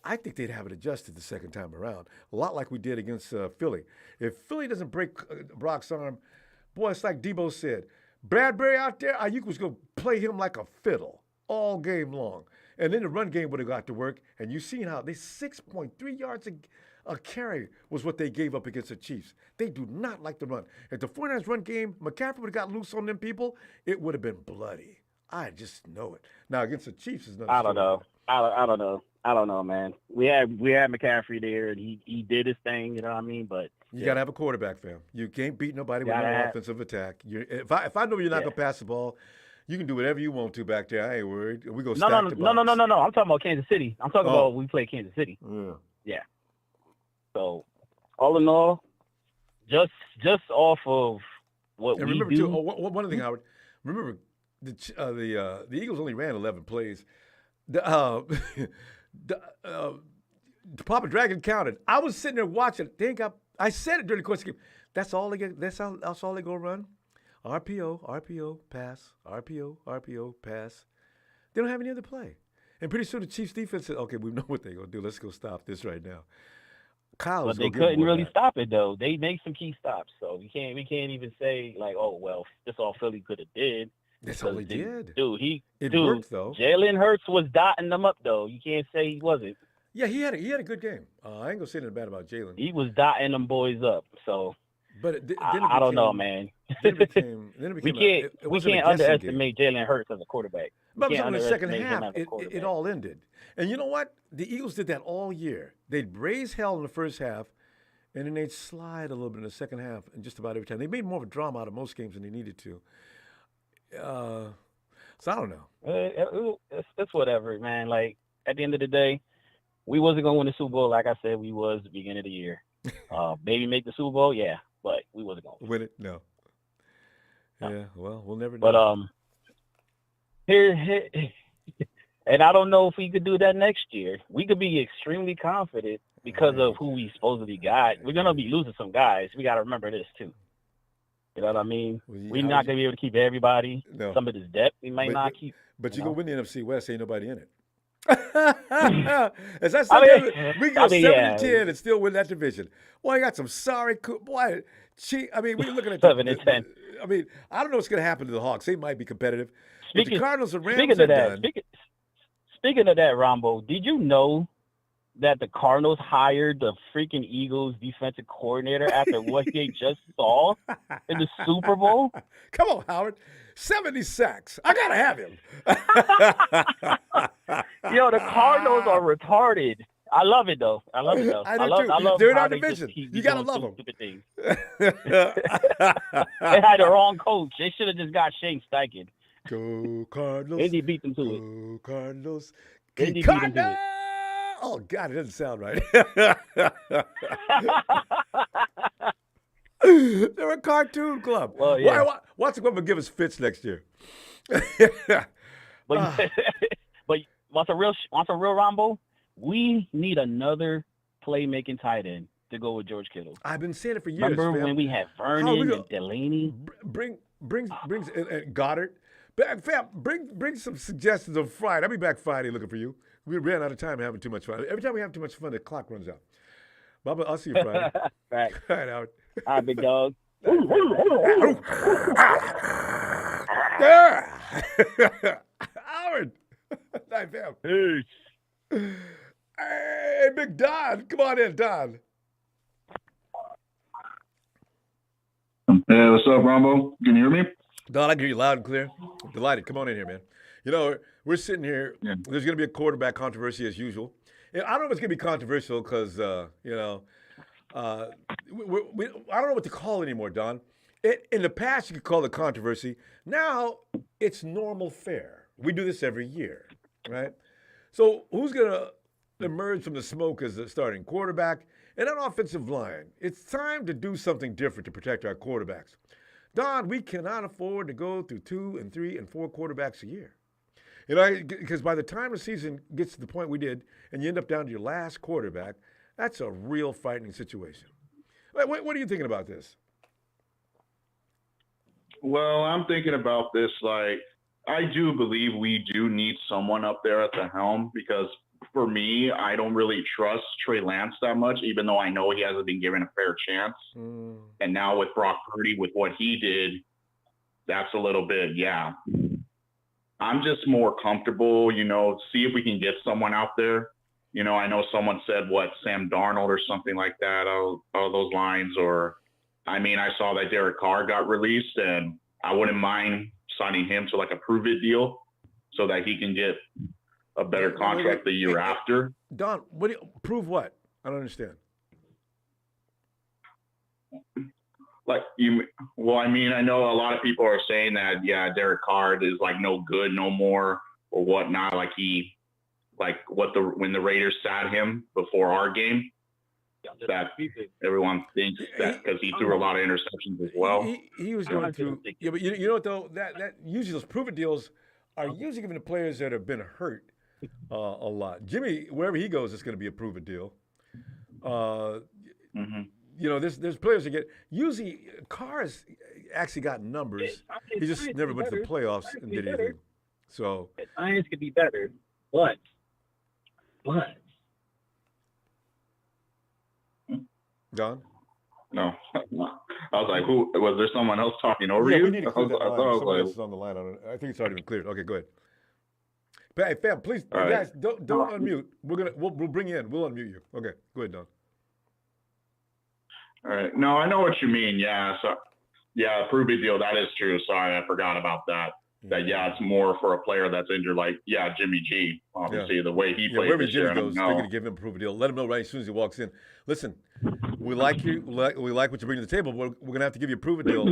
I think they'd have it adjusted the second time around, a lot like we did against Philly. If Philly doesn't break Brock's arm, boy, it's like Debo said. Bradbury out there, Ayuk was going to play him like a fiddle all game long. And then the run game would have got to work, and you've seen how they 6.3 yards a carry was what they gave up against the Chiefs. They do not like the run. If the 49ers run game, McCaffrey would have got loose on them people, it would have been bloody. I just know it. Now, against the Chiefs is another I don't story. know. I don't know, man. We had McCaffrey there, and he did his thing. You know what I mean? But you got to have a quarterback, fam. You can't beat nobody with no offensive attack. If I know you're not gonna pass the ball, you can do whatever you want to back there. I ain't worried. We go stack the box. No. I'm talking about Kansas City. I'm talking about we play Kansas City. Yeah. So, all in all, just off of what And we remember do. too. One other thing, Howard. Remember the Eagles only ran 11 plays. The, Papa Dragon counted. I was sitting there watching. I said it during the course of the game. That's all they get. That's all they go run. RPO, pass. RPO, pass. They don't have any other play. And pretty soon the Chiefs defense said, "Okay, we know what they're gonna do. Let's go stop this right now." But they couldn't really stop it though. They make some key stops, so we can't even say like, oh well, this all Philly could have did. That's all they did. It worked though. Jalen Hurts was dotting them up though. You can't say he wasn't. Yeah, he had a good game. I ain't gonna say anything bad about Jalen. He was dotting them boys up. So, but I don't know, man. Then it became we can't underestimate Jalen Hurts as a quarterback. But in the second half, it all ended. And you know what? The Eagles did that all year. They'd raise hell in the first half, and then they'd slide a little bit in the second half, and just about every time. They made more of a drama out of most games than they needed to. So I don't know. It's whatever, man. Like, at the end of the day, we wasn't going to win the Super Bowl like I said we was at the beginning of the year. Maybe make the Super Bowl, yeah, but we wasn't going to win it. No. Yeah, well, we'll never know. But here, and I don't know if we could do that next year. We could be extremely confident because of who we supposedly got. We're gonna be losing some guys. We got to remember this too. You know what I mean? We're not gonna be able to keep everybody. No. Some of this depth we might not keep. But you go win the NFC West, ain't nobody in it. As I said, we go 7-10 and still win that division. Boy, I got some sorry boy. I mean, we're looking at 7-10. I mean, I don't know what's going to happen to the Hawks. They might be competitive. Speaking, but the Cardinals and Rams speaking of that, speaking of that, Ronbo, did you know that the Cardinals hired the freaking Eagles defensive coordinator after what they just saw in the Super Bowl? Come on, Howard. 70 sacks. I got to have him. Yo, the Cardinals are retarded. I love it, though. I love I love They're in our division. You got to love them. They had the wrong coach. They should have just got Shane Steichen. Go Cardinals. And he beat them to it. Go Cardinals. Cardinals. Oh, God, it doesn't sound right. They're a cartoon club. Well, yeah. What's going to give us fits next year? But what's a real Ronbo? We need another playmaking tight end to go with George Kittle. I've been saying it for years. Remember when we had Vernon and Delaney? Bring Goddard. Fam, bring some suggestions on Friday. I'll be back Friday looking for you. We ran out of time having too much fun. Every time we have too much fun, the clock runs out. Bubba, I'll see you Friday. Right. All right, Howard. All right, big dog. Howard. Night, fam. Peace. Hey, Big Don. Come on in, Don. Hey, what's up, Ronbo? Can you hear me? Don, I can hear you loud and clear. I'm delighted. Come on in here, man. You know, we're sitting here. Yeah. There's going to be a quarterback controversy as usual. And I don't know if it's going to be controversial because, I don't know what to call it anymore, Don. In the past, you could call it controversy. Now, it's normal fare. We do this every year, right? So who's going to emerge from the smoke as the starting quarterback and an offensive line? It's time to do something different to protect our quarterbacks. Don, we cannot afford to go through 2 and 3 and 4 quarterbacks a year. You know, because by the time the season gets to the point we did, and you end up down to your last quarterback, that's a real frightening situation. What are you thinking about this? Well, I'm thinking about this like, I do believe we do need someone up there at the helm because for me, I don't really trust Trey Lance that much, even though I know he hasn't been given a fair chance. And now with Brock Purdy, with what he did, that's a little bit, yeah. I'm just more comfortable, see if we can get someone out there. I know someone said, Sam Darnold or something like that, those lines. Or, I saw that Derek Carr got released, and I wouldn't mind signing him to like a prove-it deal so that he can get a better contract the year after. Don, prove what? I don't understand. I know a lot of people are saying that, Derek Carr is like no good no more or whatnot. When the Raiders sat him before our game, that everyone thinks that because he threw a lot of interceptions as well. He was going through. Yeah, but you know what though? That usually those prove it deals are usually given to players that have been hurt a lot. Jimmy, wherever he goes, it's going to be a prove it deal. You know, there's players that get usually Carr's actually got numbers. He just never went to the playoffs and did anything. So Science could be better, but Don? No, I was like, who was there? Someone else talking over you? We need to clear that line. Someone else is on the line. I think it's already been cleared. Okay, go ahead. But hey, fam, please, guys, don't unmute. We'll bring you in. We'll unmute you. Okay, go ahead, Don. All right. No, I know what you mean. Yeah. So, yeah, prove it deal. That is true. Sorry, I forgot about that. That it's more for a player that's injured, like Jimmy G. Obviously, the way he plays wherever this Jimmy year, goes, they're going to give him a prove it deal. Let him know right as soon as he walks in. Listen, we like you. We like what you bring to the table. We're going to have to give you a prove it deal.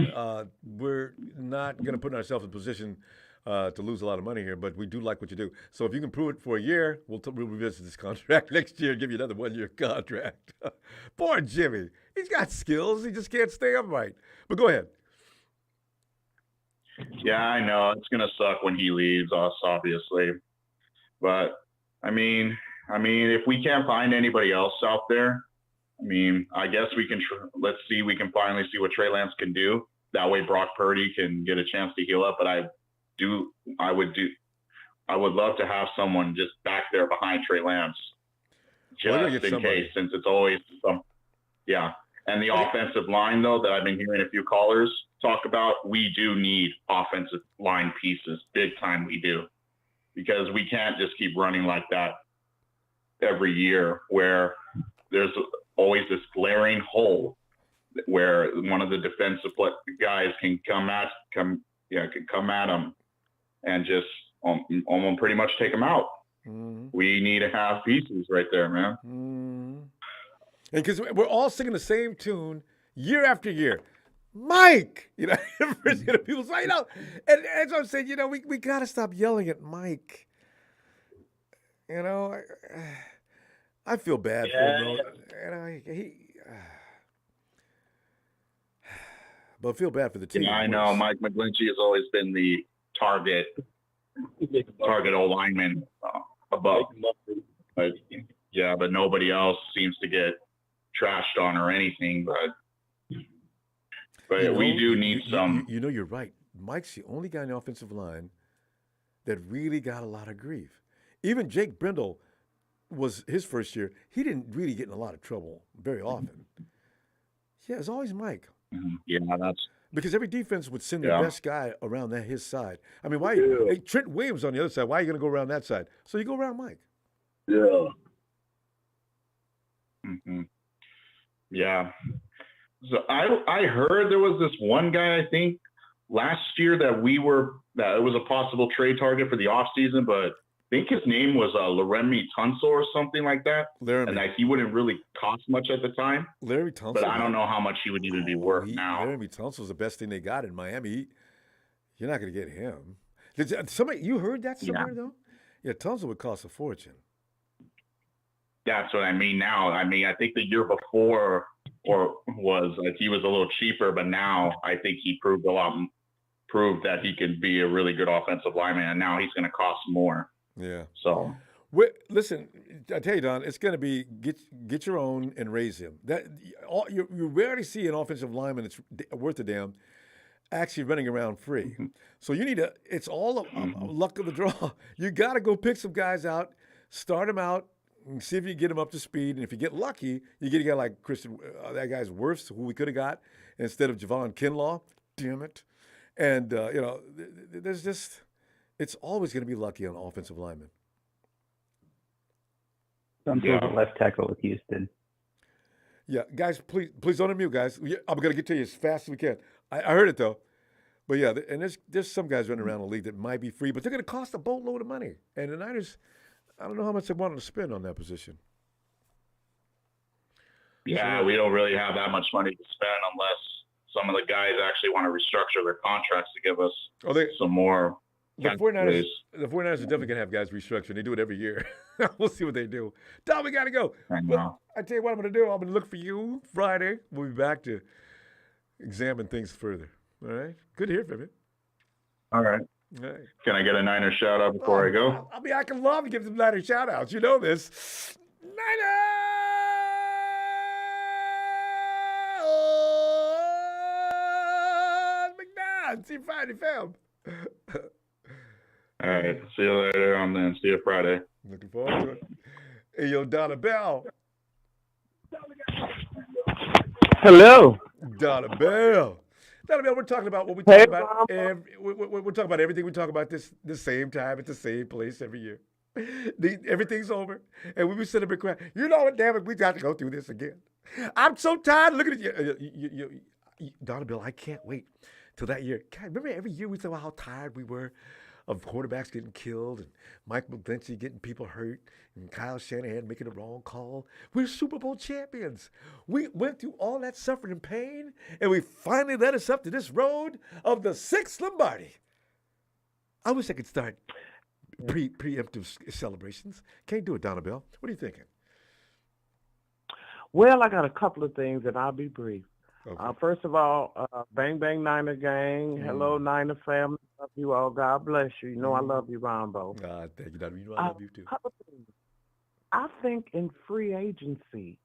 We're not going to put ourselves in a position to lose a lot of money here, but we do like what you do. So if you can prove it for a year, we'll revisit this contract next year and give you another 1 year contract. Poor Jimmy. He's got skills. He just can't stay upright. But go ahead. Yeah, I know it's gonna suck when he leaves us, obviously. But I mean, if we can't find anybody else out there, I guess we can. Let's see. We can finally see what Trey Lance can do. That way, Brock Purdy can get a chance to heal up. But I would love to have someone just back there behind Trey Lance, just in case, since it's always some. Yeah. And the offensive line, though, that I've been hearing a few callers talk about, we do need offensive line pieces. Big time we do. Because we can't just keep running like that every year where there's always this glaring hole where one of the defensive guys can come at them and just almost pretty much take them out. We need to have pieces right there, man. And because we're all singing the same tune year after year, Mike, people say, and as I'm saying, we got to stop yelling at Mike. I feel bad for him. But I feel bad for the team. Yeah, I know. Mike McGlinchey has always been the target O-lineman above. But nobody else seems to get trashed on or anything, but we do need some. You're right. Mike's the only guy in the offensive line that really got a lot of grief. Even Jake Brindle was his first year. He didn't really get in a lot of trouble very often. Yeah, it's always Mike. Yeah, that's because every defense would send their best guy around his side. Why? Hey, Trent Williams on the other side. Why are you going to go around that side? So you go around Mike. Yeah. Yeah. So I heard there was this one guy, I think, last year that it was a possible trade target for the offseason, but I think his name was Laramie Tunsil or something like that. And that he wouldn't really cost much at the time. Laramie Tunsil. But I don't know how much he would even be worth now. Laramie Tunsil is the best thing they got in Miami. You're not going to get him. You heard that somewhere, though? Yeah, Tunsil would cost a fortune. That's what I mean now. I think the year before was like he was a little cheaper, but now I think he proved that he could be a really good offensive lineman, and now he's going to cost more. Yeah. So listen, I tell you, Don, it's going to be get your own and raise him. You rarely see an offensive lineman that's worth a damn actually running around free. So you need it's all luck of the draw. You got to go pick some guys out, start them out, and see if you get him up to speed. And if you get lucky, you get a guy like Christian, that guy's Wirfs, who we could have got instead of Javon Kinlaw. Damn it. And, there's just, it's always going to be lucky on offensive linemen. Some left tackle with Houston. Yeah, guys, please don't unmute, guys. I'm going to get to you as fast as we can. I heard it, though. But, yeah, and there's some guys running around the league that might be free, but they're going to cost a boatload of money. And the Niners, I don't know how much they wanted to spend on that position. Yeah, we don't really have that much money to spend unless some of the guys actually want to restructure their contracts to give us some more The Kansas 49ers, plays. the 49ers are definitely going to have guys restructuring. They do it every year. We'll see what they do. Tom, we got to go. I But know. I tell you what I'm going to do. I'm going to look for you Friday. We'll be back to examine things further. All right? Good to hear from you. All right. All right. Can I get a Niner shout out before I go? I mean, I can love to give some Niner shout outs. You know this. Niners! McNabb, see you Friday, fam. All right. See you later on then. See you Friday. Looking forward to it. Hey, yo, Donna Bell. Hello. Donna Bell. Donna Bell, we're talking about what we talk about. We're talking about everything we talk about the same time at the same place every year. Everything's over, and we sitting up and crying. You know what, damn it, we got to go through this again. I'm so tired of looking at you. Donna Bell, I can't wait till that year. God, remember every year we talk about how tired we were of quarterbacks getting killed and Mike McGlinchey getting people hurt and Kyle Shanahan making the wrong call. We're Super Bowl champions. We went through all that suffering and pain, and we finally led us up to this road of the 6th Lombardi. I wish I could start preemptive celebrations. Can't do it, Donna Bell. What are you thinking? Well, I got a couple of things, and I'll be brief. Okay. First of all, bang, bang, Niner gang. Hello, Niner family. Love you all. God bless you. You know I love you, Ronbo. Thank you, Donna. You know I love you, too. Couple of things. I think in free agency,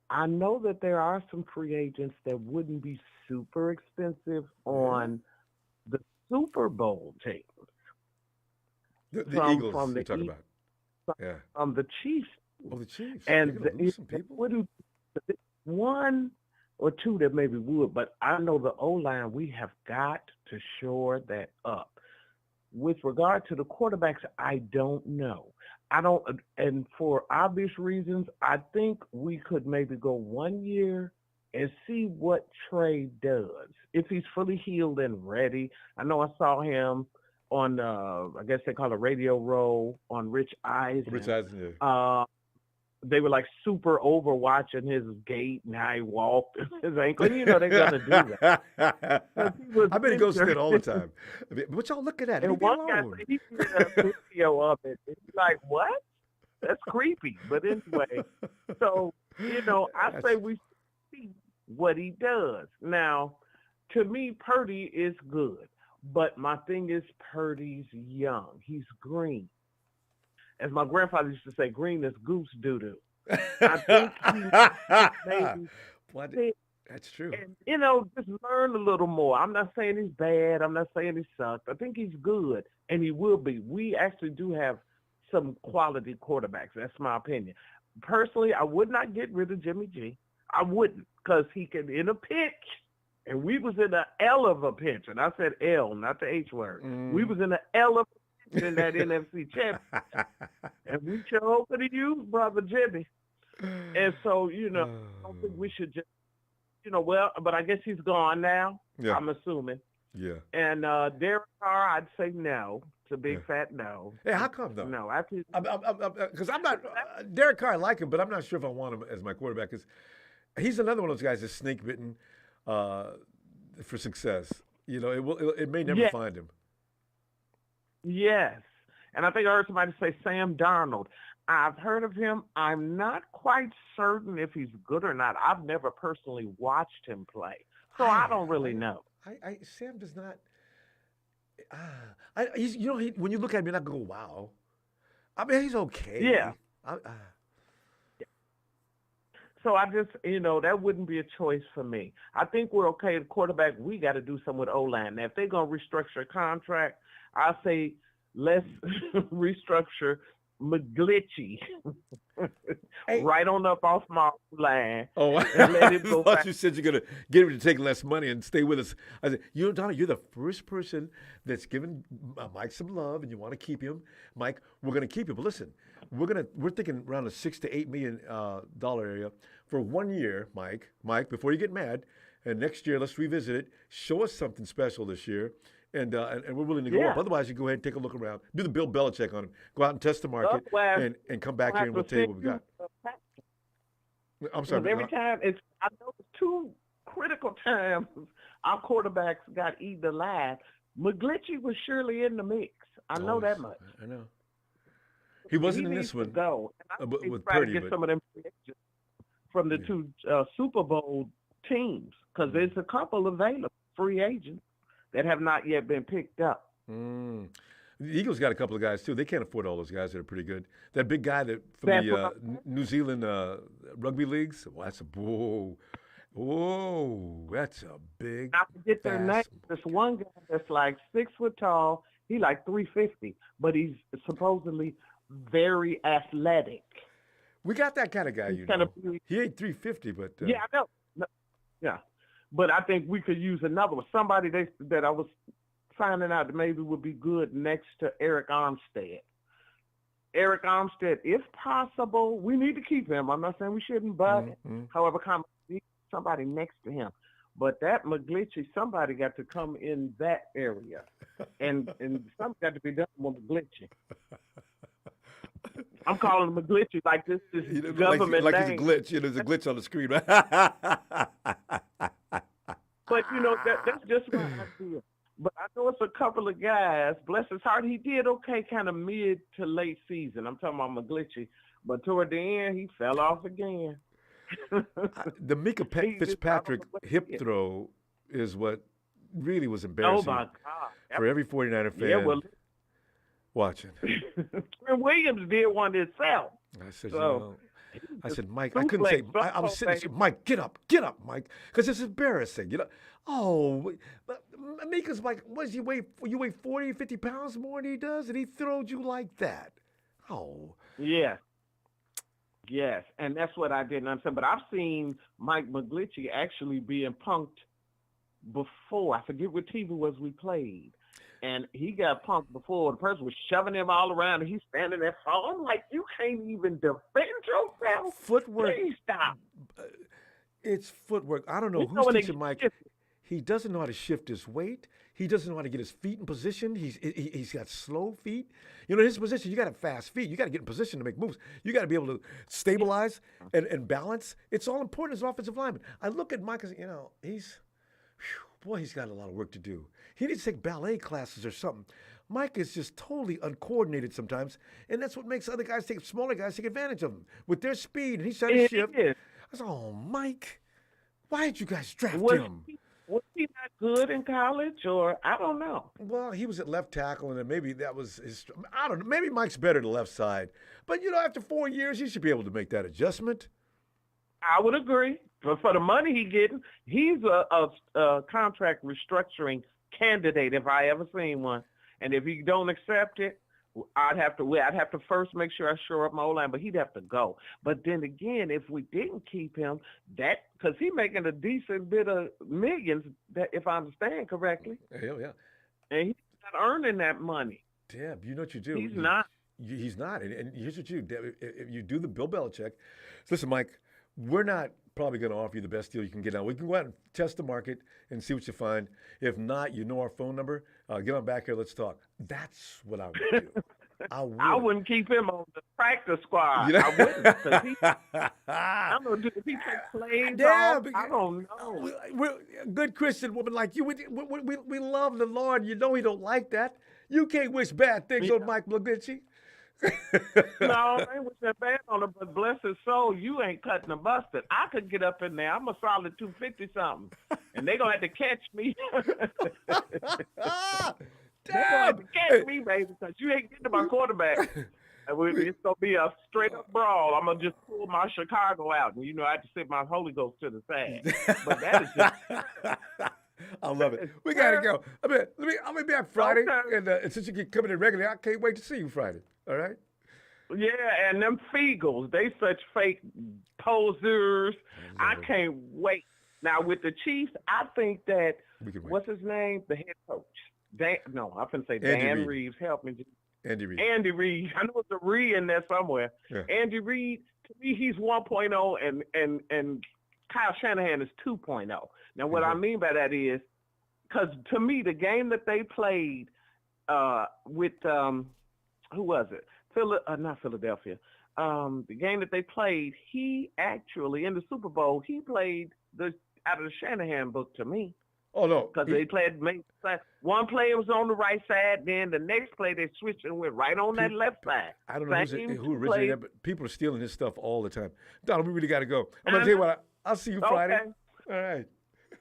I know that there are some free agents that wouldn't be super expensive on the Super Bowl teams. The Eagles you're talking about. Yeah. The Chiefs. Oh, the Chiefs. And some people. One or two that maybe would, but I know the O-line, we have got to shore that up. With regard to the quarterbacks, I don't know. And for obvious reasons, I think we could maybe go 1 year and see what Trey does. If he's fully healed and ready. I know I saw him on, I guess they call it Radio Row on Rich Eisen. Rich Eisen, yeah. They were like super over watching his gait and how he walked and his ankle. You know, they got to do that. I bet he goes to it all the time. What y'all looking at? And one guy, he did a video of it. And he's like, what? That's creepy. But anyway, so, you know, I say we see what he does. Now, to me, Purdy is good. But my thing is Purdy's young. He's green. As my grandfather used to say, green is goose doo-doo. I think that's true. And, you know, just learn a little more. I'm not saying he's bad. I'm not saying he sucks. I think he's good, and he will be. We actually do have some quality quarterbacks. That's my opinion. Personally, I would not get rid of Jimmy G. I wouldn't, because he can, in a pinch, and we was in the L of a pinch, and I said L, not the H word. We was in the L of a in that NFC championship. And we sure could have used Brother Jimmy. And so, you know, I don't think we should just, you know, well, but I guess he's gone now, I'm assuming. Yeah. And Derek Carr, I'd say no. It's a big fat no. Hey, how come, though? No, because I'm not, Derek Carr, I like him, but I'm not sure if I want him as my quarterback, because he's another one of those guys that's snake-bitten for success. You know, it may never find him. Yes. And I think I heard somebody say Sam Darnold. I've heard of him. I'm not quite certain if he's good or not. I've never personally watched him play. So I don't really know. Sam does not. When you look at him, you're not going, wow. I mean, he's okay. Yeah. So I just, you know, that wouldn't be a choice for me. I think we're okay at quarterback. We got to do something with O-line. Now, if they're going to restructure a contract, I say let's restructure McGlinchey right on up off my line. Oh, and let him go back. You said you're going to get him to take less money and stay with us. I said, you know, Donna, you're the first person that's given Mike some love, and you want to keep him. Mike, we're going to keep him. But listen, we're thinking around the $6 to $8 million area for 1 year, Mike. Mike, before you get mad, and next year let's revisit it. Show us something special this year. And we're willing to go up. Otherwise, you go ahead and take a look around. Do the Bill Belichick on him. Go out and test the market and come back here and we'll tell you what we got. I'm sorry. Every time, I know it's two critical times our quarterbacks got eaten alive. McGlinchey was surely in the mix. I know that much. I know. He wasn't in needs this one to go. And I with try Purdy, to get some of them free agents from the two Super Bowl teams, because there's a couple available free agents that have not yet been picked up. The Eagles got a couple of guys too. They can't afford all those guys that are pretty good. That big guy that from the New Zealand rugby leagues. Well, that's that's a big. I forget their name. There's one guy that's like 6 foot tall. He like 350, but he's supposedly very athletic. We got that kind of guy, you know. He ain't 350, but yeah, I know. No, yeah, but I think we could use another one. Somebody that I was finding out that maybe would be good next to Eric Armstead. Eric Armstead, if possible, we need to keep him. I'm not saying we shouldn't, but however, somebody next to him. But that McGlinchey, somebody got to come in that area, and something got to be done with McGlinchey. I'm calling him McGlinchey like this is government like name. It's a glitch. You know, there's a glitch on the screen, right? But you know that's just my idea. But I know it's a couple of guys. Bless his heart, he did okay, kind of mid to late season. I'm talking about McGlinchey, but toward the end he fell off again. The Mika Fitzpatrick hip throw is what really was embarrassing. Oh my God! For every 49er fan. Yeah, well, watching. Trent Williams did one himself. I said, Mike, I couldn't say. I was sitting there, Mike, get up, Mike, because it's embarrassing. You know. Oh, Mika's like, what, you weigh 40, 50 pounds more than he does, and he throwed you like that. Oh. Yeah. Yes, and that's what I didn't understand. But I've seen Mike McGlinchey actually being punked before. I forget what TV was we played. And he got punked before. The person was shoving him all around, and he's standing there. I'm like, you can't even defend yourself. Footwork. Please stop. It's footwork. I don't know who's teaching Mike. He doesn't know how to shift his weight. He doesn't know how to get his feet in position. He's got slow feet. You know, his position, you got to have fast feet. You got to get in position to make moves. You got to be able to stabilize and balance. It's all important as an offensive lineman. I look at Mike, you know, he's got a lot of work to do. He needs to take ballet classes or something. Mike is just totally uncoordinated sometimes, and that's what makes smaller guys take advantage of him with their speed. And he's trying to shift. I said, oh, Mike, why did you guys draft him? Was he not good in college, or I don't know? Well, he was at left tackle, and then maybe that was his. I don't know. Maybe Mike's better to the left side, but you know, after 4 years, he should be able to make that adjustment. I would agree. But for the money he's getting, he's a contract restructuring candidate if I ever seen one. And if he don't accept it, I'd have to first make sure I shore up my O-line, but he'd have to go. But then again, if we didn't keep him, because he's making a decent bit of millions, that if I understand correctly. Hell yeah. And he's not earning that money. Deb, you know what you do. He's not. He's not. And here's what you do. If you do the Bill Belichick, listen, Mike, we're not probably going to offer you the best deal you can get on. We can go out and test the market and see what you find. If not, you know our phone number. Get on back here. Let's talk. That's what I would do. I wouldn't keep him on the practice squad. I wouldn't. I don't know if he takes plays off. I don't know. We're a good Christian woman like you. We love the Lord. You know he don't like that. You can't wish bad things on Mike McGlinchey. No, I ain't wish that bad on him, but bless his soul, you ain't cutting a mustard. I could get up in there. I'm a solid 250-something, and they going to have to catch me. They're going to have to catch me, baby, because you ain't getting to my quarterback. It's going to be a straight-up brawl. I'm going to just pull my Chicago out, and, you know, I have to sit my Holy Ghost to the side. But that is just... I love it. We got to go. I'll be back Friday, and since you keep coming in regularly, I can't wait to see you Friday. All right? Yeah, and them Feagles, they such fake posers. I can't wait. Now, with the Chiefs, I think that, what's his name? The head coach. I couldn't say Dan Reeves. Help me. Andy Reid. Andy Reid. I know it's a Reid in there somewhere. Yeah. Andy Reid, to me, he's 1.0, and Kyle Shanahan is 2.0. Now, what I mean by that is, because to me, the game that they played with, who was it? Not Philadelphia. The game that they played, he actually, in the Super Bowl, he played out of the Shanahan book to me. Oh, no. Because they played, one player was on the right side, then the next play they switched and went right on that left side. I don't know who originated that, but people are stealing his stuff all the time. Donald, we really got to go. I'm going to tell you what, I'll see you Friday. Okay. All right.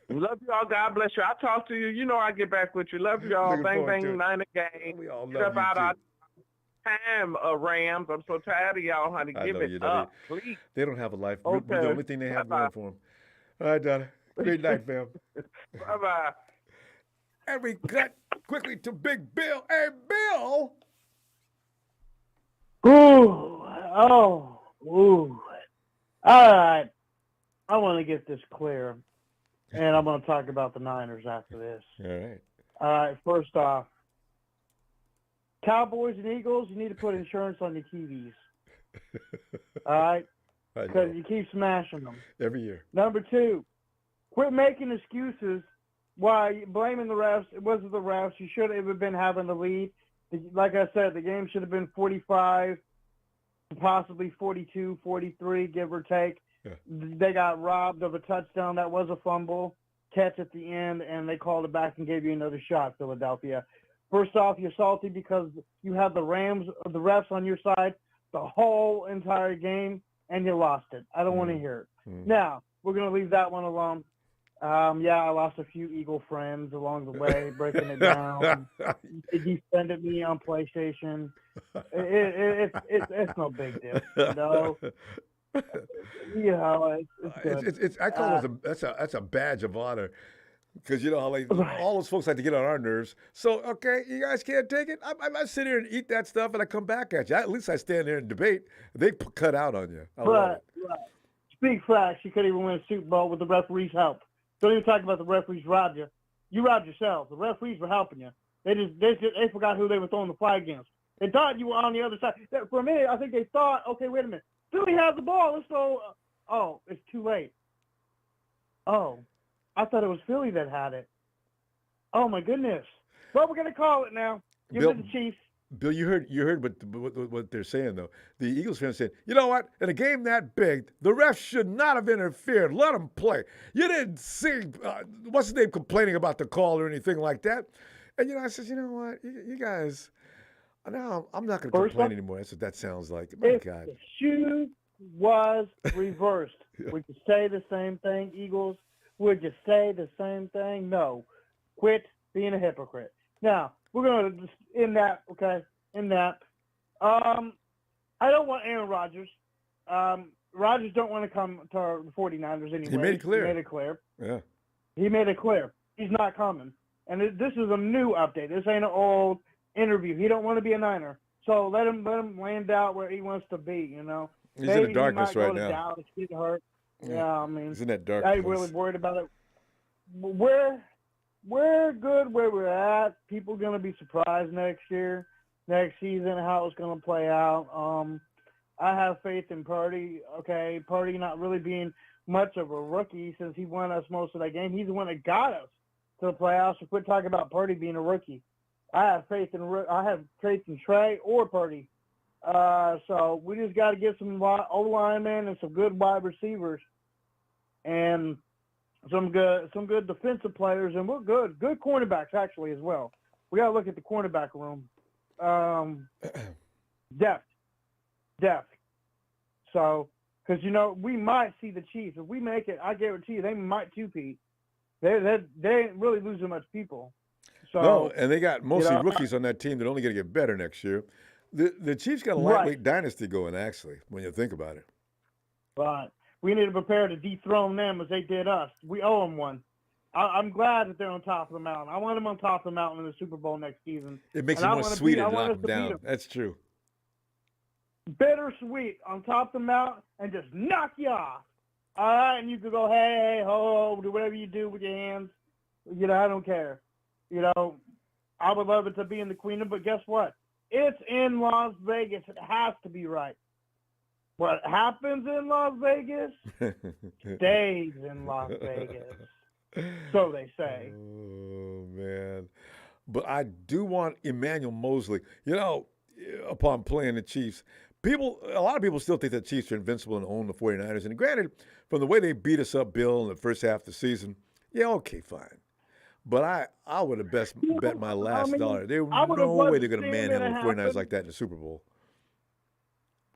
Love y'all. God bless you. I'll talk to you. You know I get back with you. Love y'all. Bang, bang, Niner gang. We all love Step you, out too. our time, Rams. I'm so tired of y'all, honey. Give it up, please. They don't have a life. Okay. We're the only thing they have going for them. All right, Donna. Great night, fam. Bye-bye. And we cut quickly to Big Bill. Hey, Bill. Ooh. Oh. Ooh. All right. I want to get this clear, and I'm going to talk about the Niners after this. All right. All right. First off, Cowboys and Eagles, you need to put insurance on your TVs. All right? Because you keep smashing them. Every year. Number two, quit making excuses. Why you blaming the refs? It wasn't the refs. You should have been having the lead. Like I said, the game should have been 45, possibly 42, 43, give or take. Yeah. They got robbed of a touchdown that was a fumble catch at the end, and they called it back and gave you another shot, Philadelphia. First off, you're salty because you had the Rams, the refs on your side the whole entire game, and you lost it. I don't want to hear it. Now, we're going to leave that one alone. Yeah, I lost a few Eagle friends along the way, breaking it down. They defended me on PlayStation. It's no big deal, you know. You know, it's good. I call it that's a badge of honor. Because you know how like all those folks like to get on our nerves. So okay, you guys can't take it. I sit here and eat that stuff, and I come back at you. At least I stand there and debate. They cut out on you. Right. Speak facts. You couldn't even win a Super Bowl with the referees' help. Don't even talk about the referees robbed you. You robbed yourselves. The referees were helping you. They forgot who they were throwing the flag against. They thought you were on the other side. For a minute, I think they thought, okay, wait a minute. Philly has the ball. Let's go. Oh, it's too late. Oh. I thought it was Philly that had it. Oh my goodness! Well, we're gonna call it now. Give it to the Chiefs. Bill, you heard what they're saying though. The Eagles fans said, you know what? In a game that big, the refs should not have interfered. Let them play. You didn't see what's his name complaining about the call or anything like that. And you know, I said, you know what, you guys. Now I'm not gonna complain anymore. That's what that sounds like. My God. The shoe was reversed. We could say the same thing, Eagles. Would you say the same thing? No. Quit being a hypocrite. Now, we're going to just end that, okay? End that. I don't want Aaron Rodgers. Rodgers don't want to come to our 49ers anyway. He made it clear. He made it clear. Yeah. He made it clear. He's not coming. And this is a new update. This ain't an old interview. He don't want to be a Niner. So let him land out where he wants to be, you know? He's in the darkness right now. Dallas, get hurt. Yeah, I mean, he's in that dark I ain't place. really worried about it. We're good where we're at. People are going to be surprised next season, how it's going to play out. I have faith in Purdy. Okay, Purdy not really being much of a rookie since he won us most of that game. He's the one that got us to the playoffs. So quit talking about Purdy being a rookie. I have faith in Trey or Purdy. So we just got to get some O-linemen and some good wide receivers and some good defensive players, and we're good cornerbacks actually as well. We got to look at the cornerback room. Depth. So, because you know we might see the Chiefs if we make it. I guarantee you they might two-peat. They ain't really losing much people. So, no, and they got mostly rookies on that team that are only going to get better next year. The Chiefs got a lightweight dynasty going, actually, when you think about it. Right. We need to prepare to dethrone them as they did us. We owe them one. I'm glad that they're on top of the mountain. I want them on top of the mountain in the Super Bowl next season. It makes it more sweet to knock them down. That's true. Bittersweet on top of the mountain and just knock you off. All right, and you can go, hey, ho, do whatever you do with your hands. You know, I don't care. You know, I would love it to be in the Queen, but guess what? It's in Las Vegas. It has to be right. What happens in Las Vegas stays in Las Vegas. So they say. Oh, man. But I do want Emmanuel Mosley. You know, upon playing the Chiefs, a lot of people still think the Chiefs are invincible and own the 49ers. And granted, from the way they beat us up, Bill, in the first half of the season, yeah, okay, fine. But I would have bet my last dollar. There's I would have no loved way to they're going to see it manhandle the 49ers happen. like that in the Super Bowl.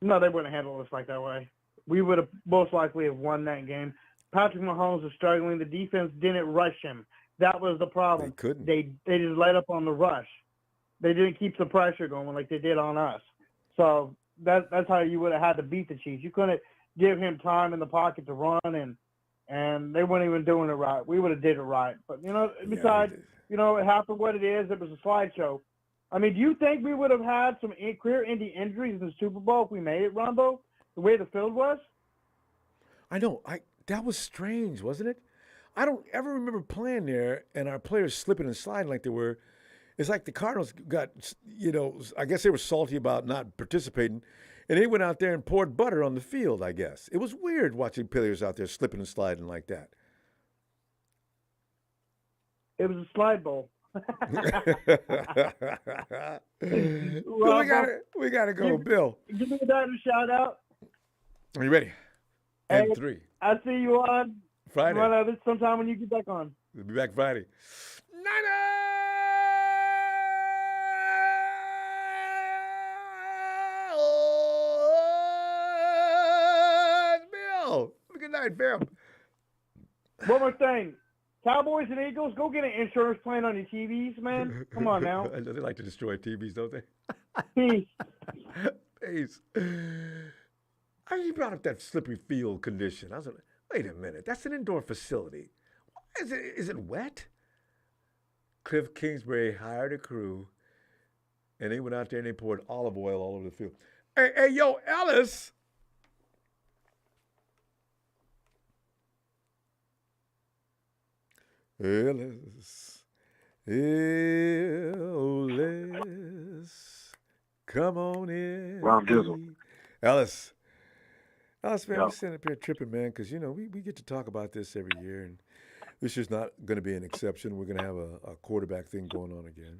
No, they wouldn't handle us like that way. We would have most likely have won that game. Patrick Mahomes was struggling. The defense didn't rush him. That was the problem. They couldn't. They just let up on the rush. They didn't keep the pressure going like they did on us. So that's how you would have had to beat the Chiefs. You couldn't give him time in the pocket to run, and they weren't even doing it right. We would have did it right. But, besides, it happened what it is. It was a slideshow. I mean, do you think we would have had some clear injuries in the Super Bowl if we made it, Ronbo, the way the field was? I know. That was strange, wasn't it? I don't ever remember playing there and our players slipping and sliding like they were. It's like the Cardinals got, I guess they were salty about not participating, and they went out there and poured butter on the field, I guess. It was weird watching players out there slipping and sliding like that. It was a slide bowl. we gotta go, Bill. Give me that a shout out. Are you ready? Hey, And 3. I'll see you on Friday. Sometime when you get back on. We'll be back Friday. Bill. Good night, Bill. One more thing. Cowboys and Eagles, go get an insurance plan on your TVs, man. Come on now. They like to destroy TVs, don't they? Peace. Peace. You brought up that slippery field condition. I was like, wait a minute. That's an indoor facility. Is it wet? Cliff Kingsbury hired a crew, and they went out there and they poured olive oil all over the field. Hey, yo, Ellis. Come on in. Ron Dizzle. Ellis, man, we're sitting up here tripping, man, because, we get to talk about this every year, and this is not going to be an exception. We're going to have a quarterback thing going on again.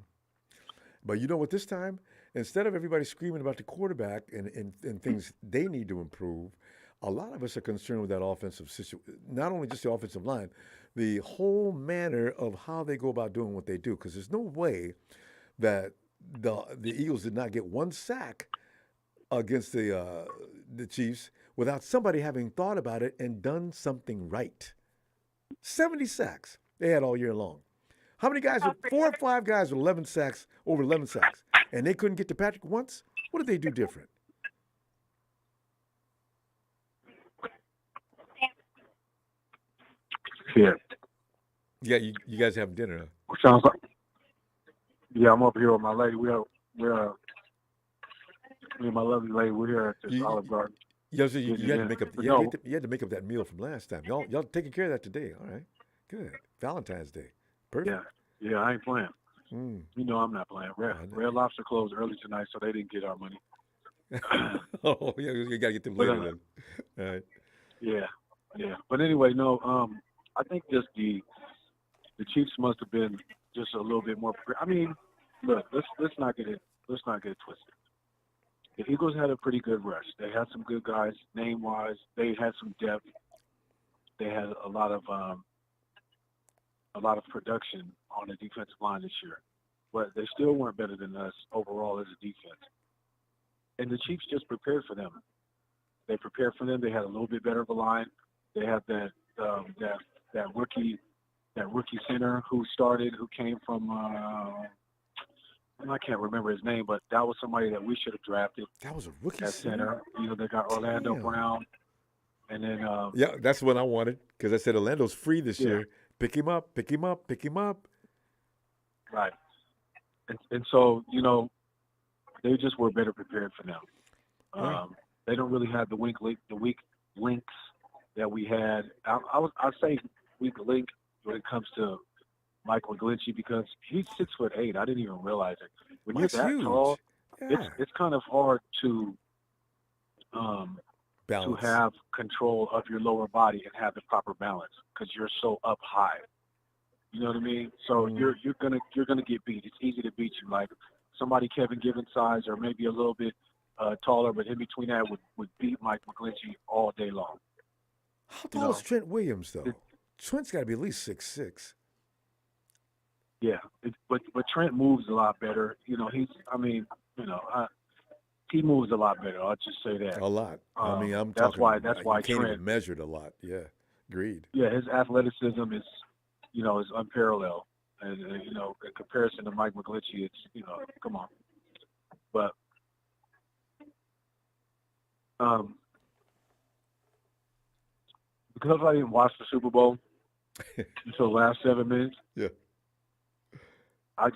But you know what, this time, instead of everybody screaming about the quarterback and things they need to improve, a lot of us are concerned with that offensive situation, not only just the offensive line, the whole manner of how they go about doing what they do, because there's no way that the Eagles did not get one sack against the Chiefs without somebody having thought about it and done something right. 70 sacks they had all year long. How many guys? 4 or 5 guys with 11 sacks, over 11 sacks, and they couldn't get to Patrick once? What did they do different? Yeah. Yeah, you guys having dinner, huh? Sounds like. Yeah, I'm up here with my lady. We're me and my lovely lady. We're here at this Olive Garden. You had to make up. You had to make up that meal from last time. Y'all taking care of that today. All right, good. Valentine's Day, perfect. Yeah, I ain't playing. Mm. I'm not playing. Red Lobster closed early tonight, so they didn't get our money. Oh, yeah, you gotta get them later then. All right. Yeah. But anyway, no. I think just the Chiefs must have been just a little bit more. I mean, look, let's not get it twisted. The Eagles had a pretty good rush. They had some good guys, name-wise. They had some depth. They had a lot of production on the defensive line this year, but they still weren't better than us overall as a defense. And the Chiefs just prepared for them. They prepared for them. They had a little bit better of a line. They had that rookie center who came from. I can't remember his name, but that was somebody that we should have drafted. That was a rookie center. They got Orlando Brown, and then yeah, that's what I wanted because I said Orlando's free this year. Pick him up. Right, and so they just were better prepared for them. Right. They don't really have the weak links that we had. I'd say weak link when it comes to Mike McGlinchey because he's 6'8". I didn't even realize it. When Mike's you're that huge. tall, Yeah. it's kind of hard to have control of your lower body and have the proper balance because you're so up high. You know what I mean? So you're gonna get beat. It's easy to beat you. Like somebody Kevin Gibbons size or maybe a little bit taller, but in between that would beat Mike McGlinchey all day long. How tall is Trent Williams though? Trent's got to be at least 6'6". Yeah, but Trent moves a lot better. He moves a lot better. I'll just say that. A lot. I mean, I'm that's talking. why You can't Trent. even measure it a lot. Yeah, agreed. Yeah, his athleticism is, is unparalleled, and in comparison to Mike McGlinchey, it's come on. But because I didn't watch the Super Bowl until the last 7 minutes, yeah, I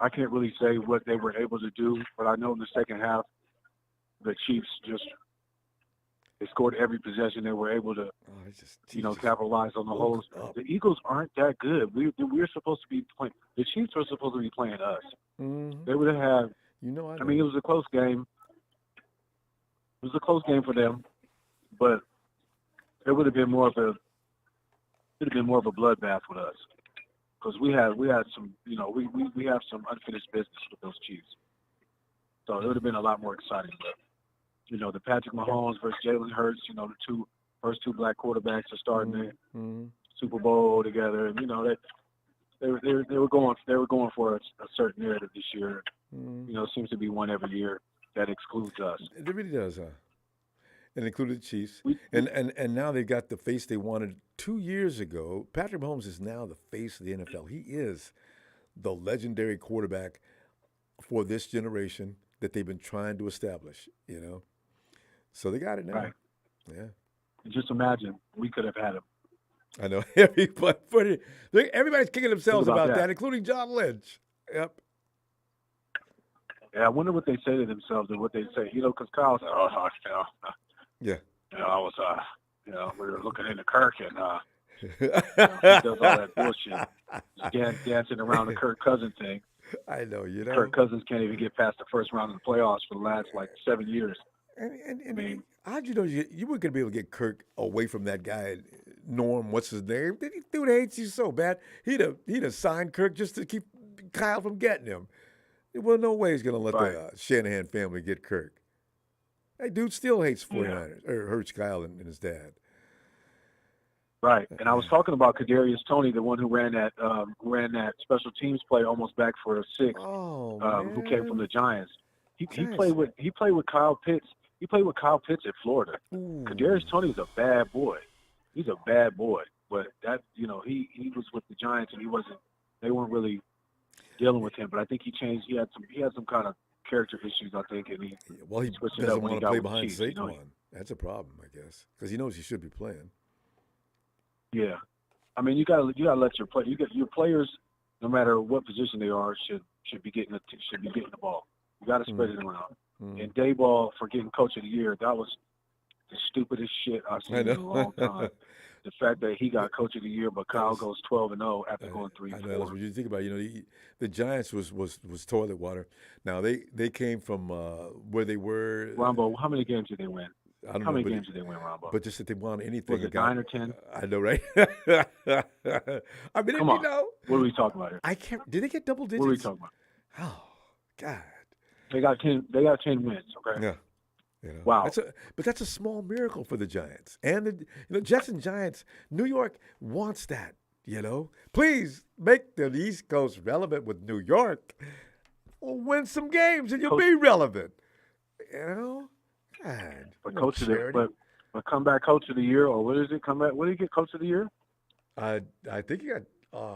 can't really say what they were able to do, but I know in the second half, the Chiefs they scored every possession. They were able to, capitalize on the holes. The Eagles aren't that good. We're supposed to be playing. The Chiefs were supposed to be playing us. Mm-hmm. They would have had. I mean, it was a close game. It was a close game for them, but it would have been more of a bloodbath with us. Because we had some, we have some unfinished business with those Chiefs. So it would have been a lot more exciting. But, the Patrick Mahomes versus Jalen Hurts, the first two black quarterbacks are starting the Super Bowl together. And, they were going for a certain narrative this year. It seems to be one every year that excludes us. It really does, huh? And included the Chiefs. And now they've got the face they wanted 2 years ago. Patrick Mahomes is now the face of the NFL. He is the legendary quarterback for this generation that they've been trying to establish, So they got it now. Right. Yeah. Just imagine we could have had him. I know. Everybody's kicking themselves about that, including John Lynch. Yep. Yeah, I wonder what they say to themselves and what they say, because Kyle's like, yeah. I was, we were looking into Kirk and, he does all that bullshit. Dancing around the Kirk Cousins thing. I know, Kirk Cousins can't even get past the first round of the playoffs for the last, 7 years. And how'd you know you weren't going to be able to get Kirk away from that guy, Norm, what's his name? Dude hates you so bad. He'd have signed Kirk just to keep Kyle from getting him. Well, no way he's going to let the Shanahan family get Kirk. Hey, dude still hates 49ers, or hurts Kyle and his dad. Right, and I was talking about Kadarius Toney, the one who ran that special teams play almost back for a 6, who came from the Giants. He played with Kyle Pitts. He played with Kyle Pitts at Florida. Kadarius Toney's a bad boy. He's a bad boy, but that he was with the Giants and they weren't really dealing with him. But I think he changed. He had some kind of character issues, I think, and he switched it up doesn't when want he to got play with the behind Chiefs, Saquon. That's a problem, I guess, because he knows he should be playing. Yeah, I mean, you gotta let your players, no matter what position they are, should be getting the ball. You got to spread it around. And Dayball for getting Coach of the Year, that was the stupidest shit I've seen in a long time. The fact that he got Coach of the Year, but Kyle goes 12-0 after going 3-4. I know. That's what you think about. The Giants was toilet water. Now they came from where they were. Ronbo, how many games did they win? I don't know. How many games did they win, Ronbo? But just that they won anything. Was it 9 or 10? I know, right? I mean, come on. What are we talking about here? I can't. Did they get double digits? What are we talking about? Oh, God. They got 10 wins. Okay. Yeah. Wow. But that's a small miracle for the Giants. And the Jets and Giants, New York wants that, Please make the East Coast relevant with New York. Or win some games and you'll be relevant. God. But Coach of the comeback Coach of the Year, or what is it? What did he get Coach of the Year? I think he got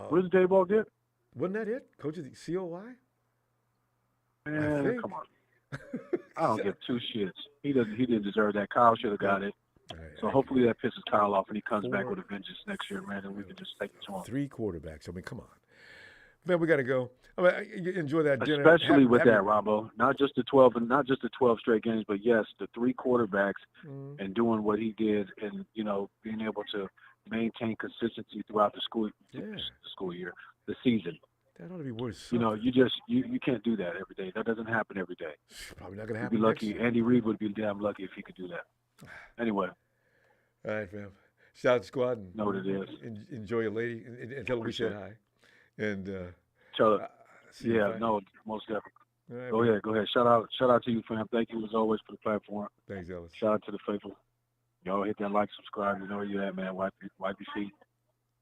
what did Dayball get? Wasn't that it? Coach of the COI? Man, come on. I don't give two shits. He didn't deserve that. Kyle should have got it. So hopefully that pisses Kyle off and he comes back with a vengeance next year, man, and we can just take it to him. 3 quarterbacks. I mean, come on. Man, we got to go. I mean, you enjoy that dinner. Especially with that, Ronbo. Not just the 12 straight games, but yes, the 3 quarterbacks and doing what he did and, being able to maintain consistency throughout the school year, the season. That ought to be worth something. You can't do that every day. That doesn't happen every day. Probably not going to happen. You'd be lucky. Andy Reid would be damn lucky if he could do that. Anyway. All right, fam. Shout out to squad. And know what it is. Enjoy your lady and tell her we said hi. And most definitely. Right, go ahead. Shout out to you, fam. Thank you as always for the platform. Thanks, Ellis. Shout out to the faithful. Y'all hit that like, subscribe. You know where you at, man. Wipe your feet.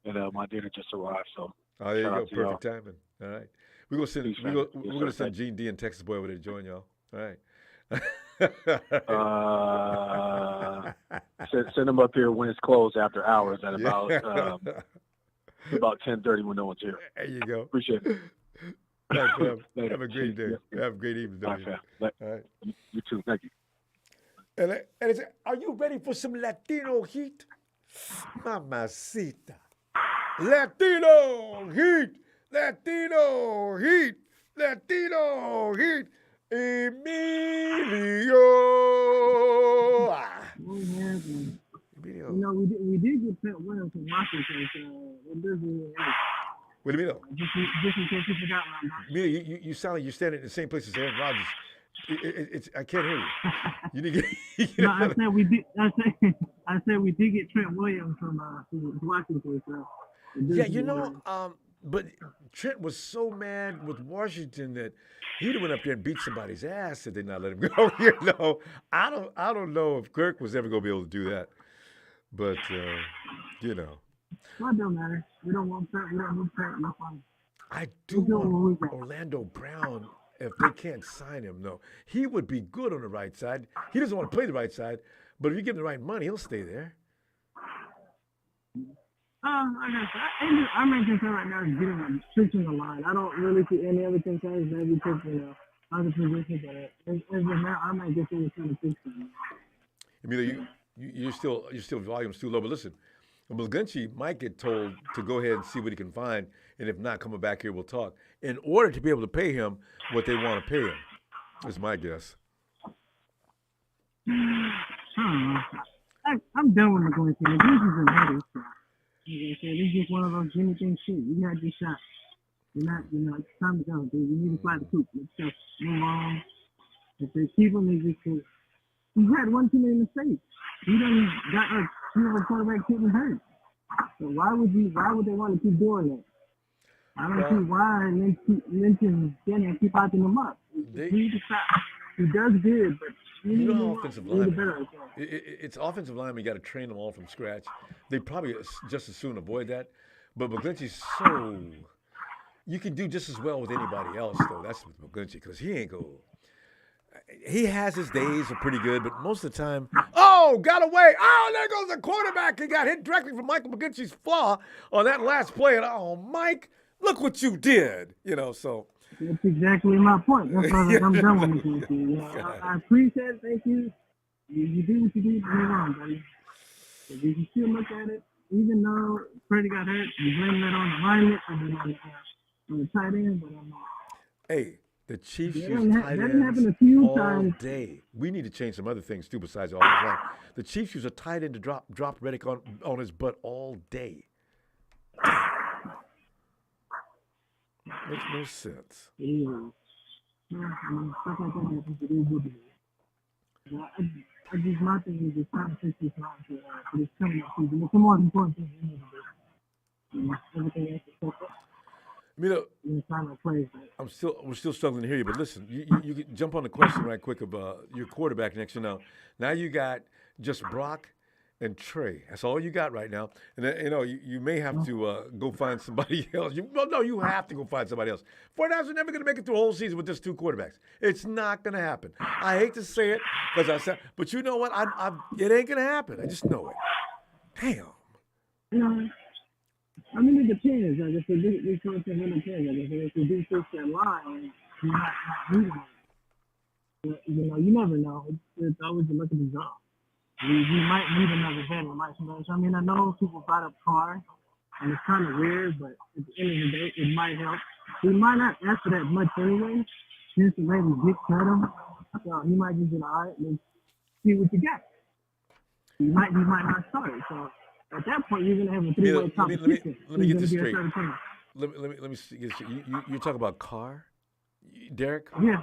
And my dinner just arrived, so Oh, there you Shout go. out to y'all. Perfect timing. All right. We're gonna send Peace, we're man. gonna, Yes, we're sir. gonna send Thank Gene D and Texas Boy over there to join y'all. All right. Send them up here when it's closed after hours at Yeah. about 10:30 when no one's here. There you go. Appreciate it. Thanks, fam. Later. Have a great day. Yeah. Have a great evening. All right, W. fam. All right. You too. Thank you. And it's, are you ready for some Latino heat? Mamacita. Latino heat. Latino heat. Latino heat. Emilio. Emilio. You know, we did get Trent Williams from Washington, so it doesn't. What do you mean? Just in case you forgot my mind. Emilio, you sound like you're standing in the same place as Aaron Rodgers. It's I can't hear you. You need to get. No, I said we did. I said we did get Trent Williams from Washington. So yeah, you know, but Trent was so mad with Washington that he'd have went up there and beat somebody's ass if they not let him go. You know, I don't know if Kirk was ever going to be able to do that, but you know. Well, it don't matter. We don't want Trent. We don't need Trent. No fun. I do want Orlando Brown. If they can't sign him, no, he would be good on the right side. He doesn't want to play the right side, but if you give him the right money, he'll stay there. I'm making sure right now is getting him switching the line. I don't really see any other concerns. Maybe because other positions, but as of now, I might just be trying to fix them. Emilio, you're still volume's too low. But listen, McGlinchey might get told to go ahead and see what he can find, and if not, coming back here, we'll talk. In order to be able to pay him what they want to pay him, is my guess. I'm done with McGlinchey. McGlinchey's a headache. It's just one of those Jimmy thing shit. You got your shot. You're not, it's time to go, dude. You need to fly the coop. Let's just move on. If they keep him, they just he's had one too many mistakes. He done got a quarterback getting hurt. So why would they want to keep doing that? I don't see why Lynch and Denny keep hyping him up. He needs to stop. He does good, but you know, offensive linemen. It's offensive linemen. You got to train them all from scratch. They probably just as soon avoid that. But McGlinchey's so you can do just as well with anybody else, though. That's with McGlinchey because he ain't go. He has his days are pretty good, but most of the time, got away. There goes the quarterback. He got hit directly from Michael McGlinchey's flaw on that last play. And Mike, look what you did. So. That's exactly my point. That's why I'm done with McGlinchey. I appreciate it. Thank you. You do what you do. Move on, buddy. If you still look at it, even though Purdy got hurt, you blame that on the lineman on the tight end, but I'm not. Hey. The Chiefs use tight ends all day. We need to change some other things, too, besides the offensive line. The Chiefs use a tight end to drop Reddick on his butt all day. Makes no sense. Yeah. Stuff like that happens. It is what it is. I just, my thing is just trying to fix this line for this coming up season. It's the most important thing we need to do. Everything else is separate. We're still struggling to hear you, but listen, you can jump on the question right quick of your quarterback next year. Now you got just Brock and Trey. That's all you got right now. And then, you may have to go find somebody else. You have to go find somebody else. 49ers are never going to make it through a whole season with just two quarterbacks. It's not going to happen. I hate to say it because I said, but you know what? It ain't going to happen. I just know it. Damn. I mean, it depends. Like, if we come to him, it depends. Like, if we do fix that line, you're not needing it. You never know. It's always a luck of the draw. We might need another vet. I mean, I know people brought up Carr, and it's kind of weird, but at the end of the day, it might help. We might not ask for that much anyway, since the way we get cut him. So he might just be all right, let's see what you got. He might not start. So at that point, you're going to have a three-way competition. Let me get this straight. Let me see. You're talking about Carr, Derek? Yeah.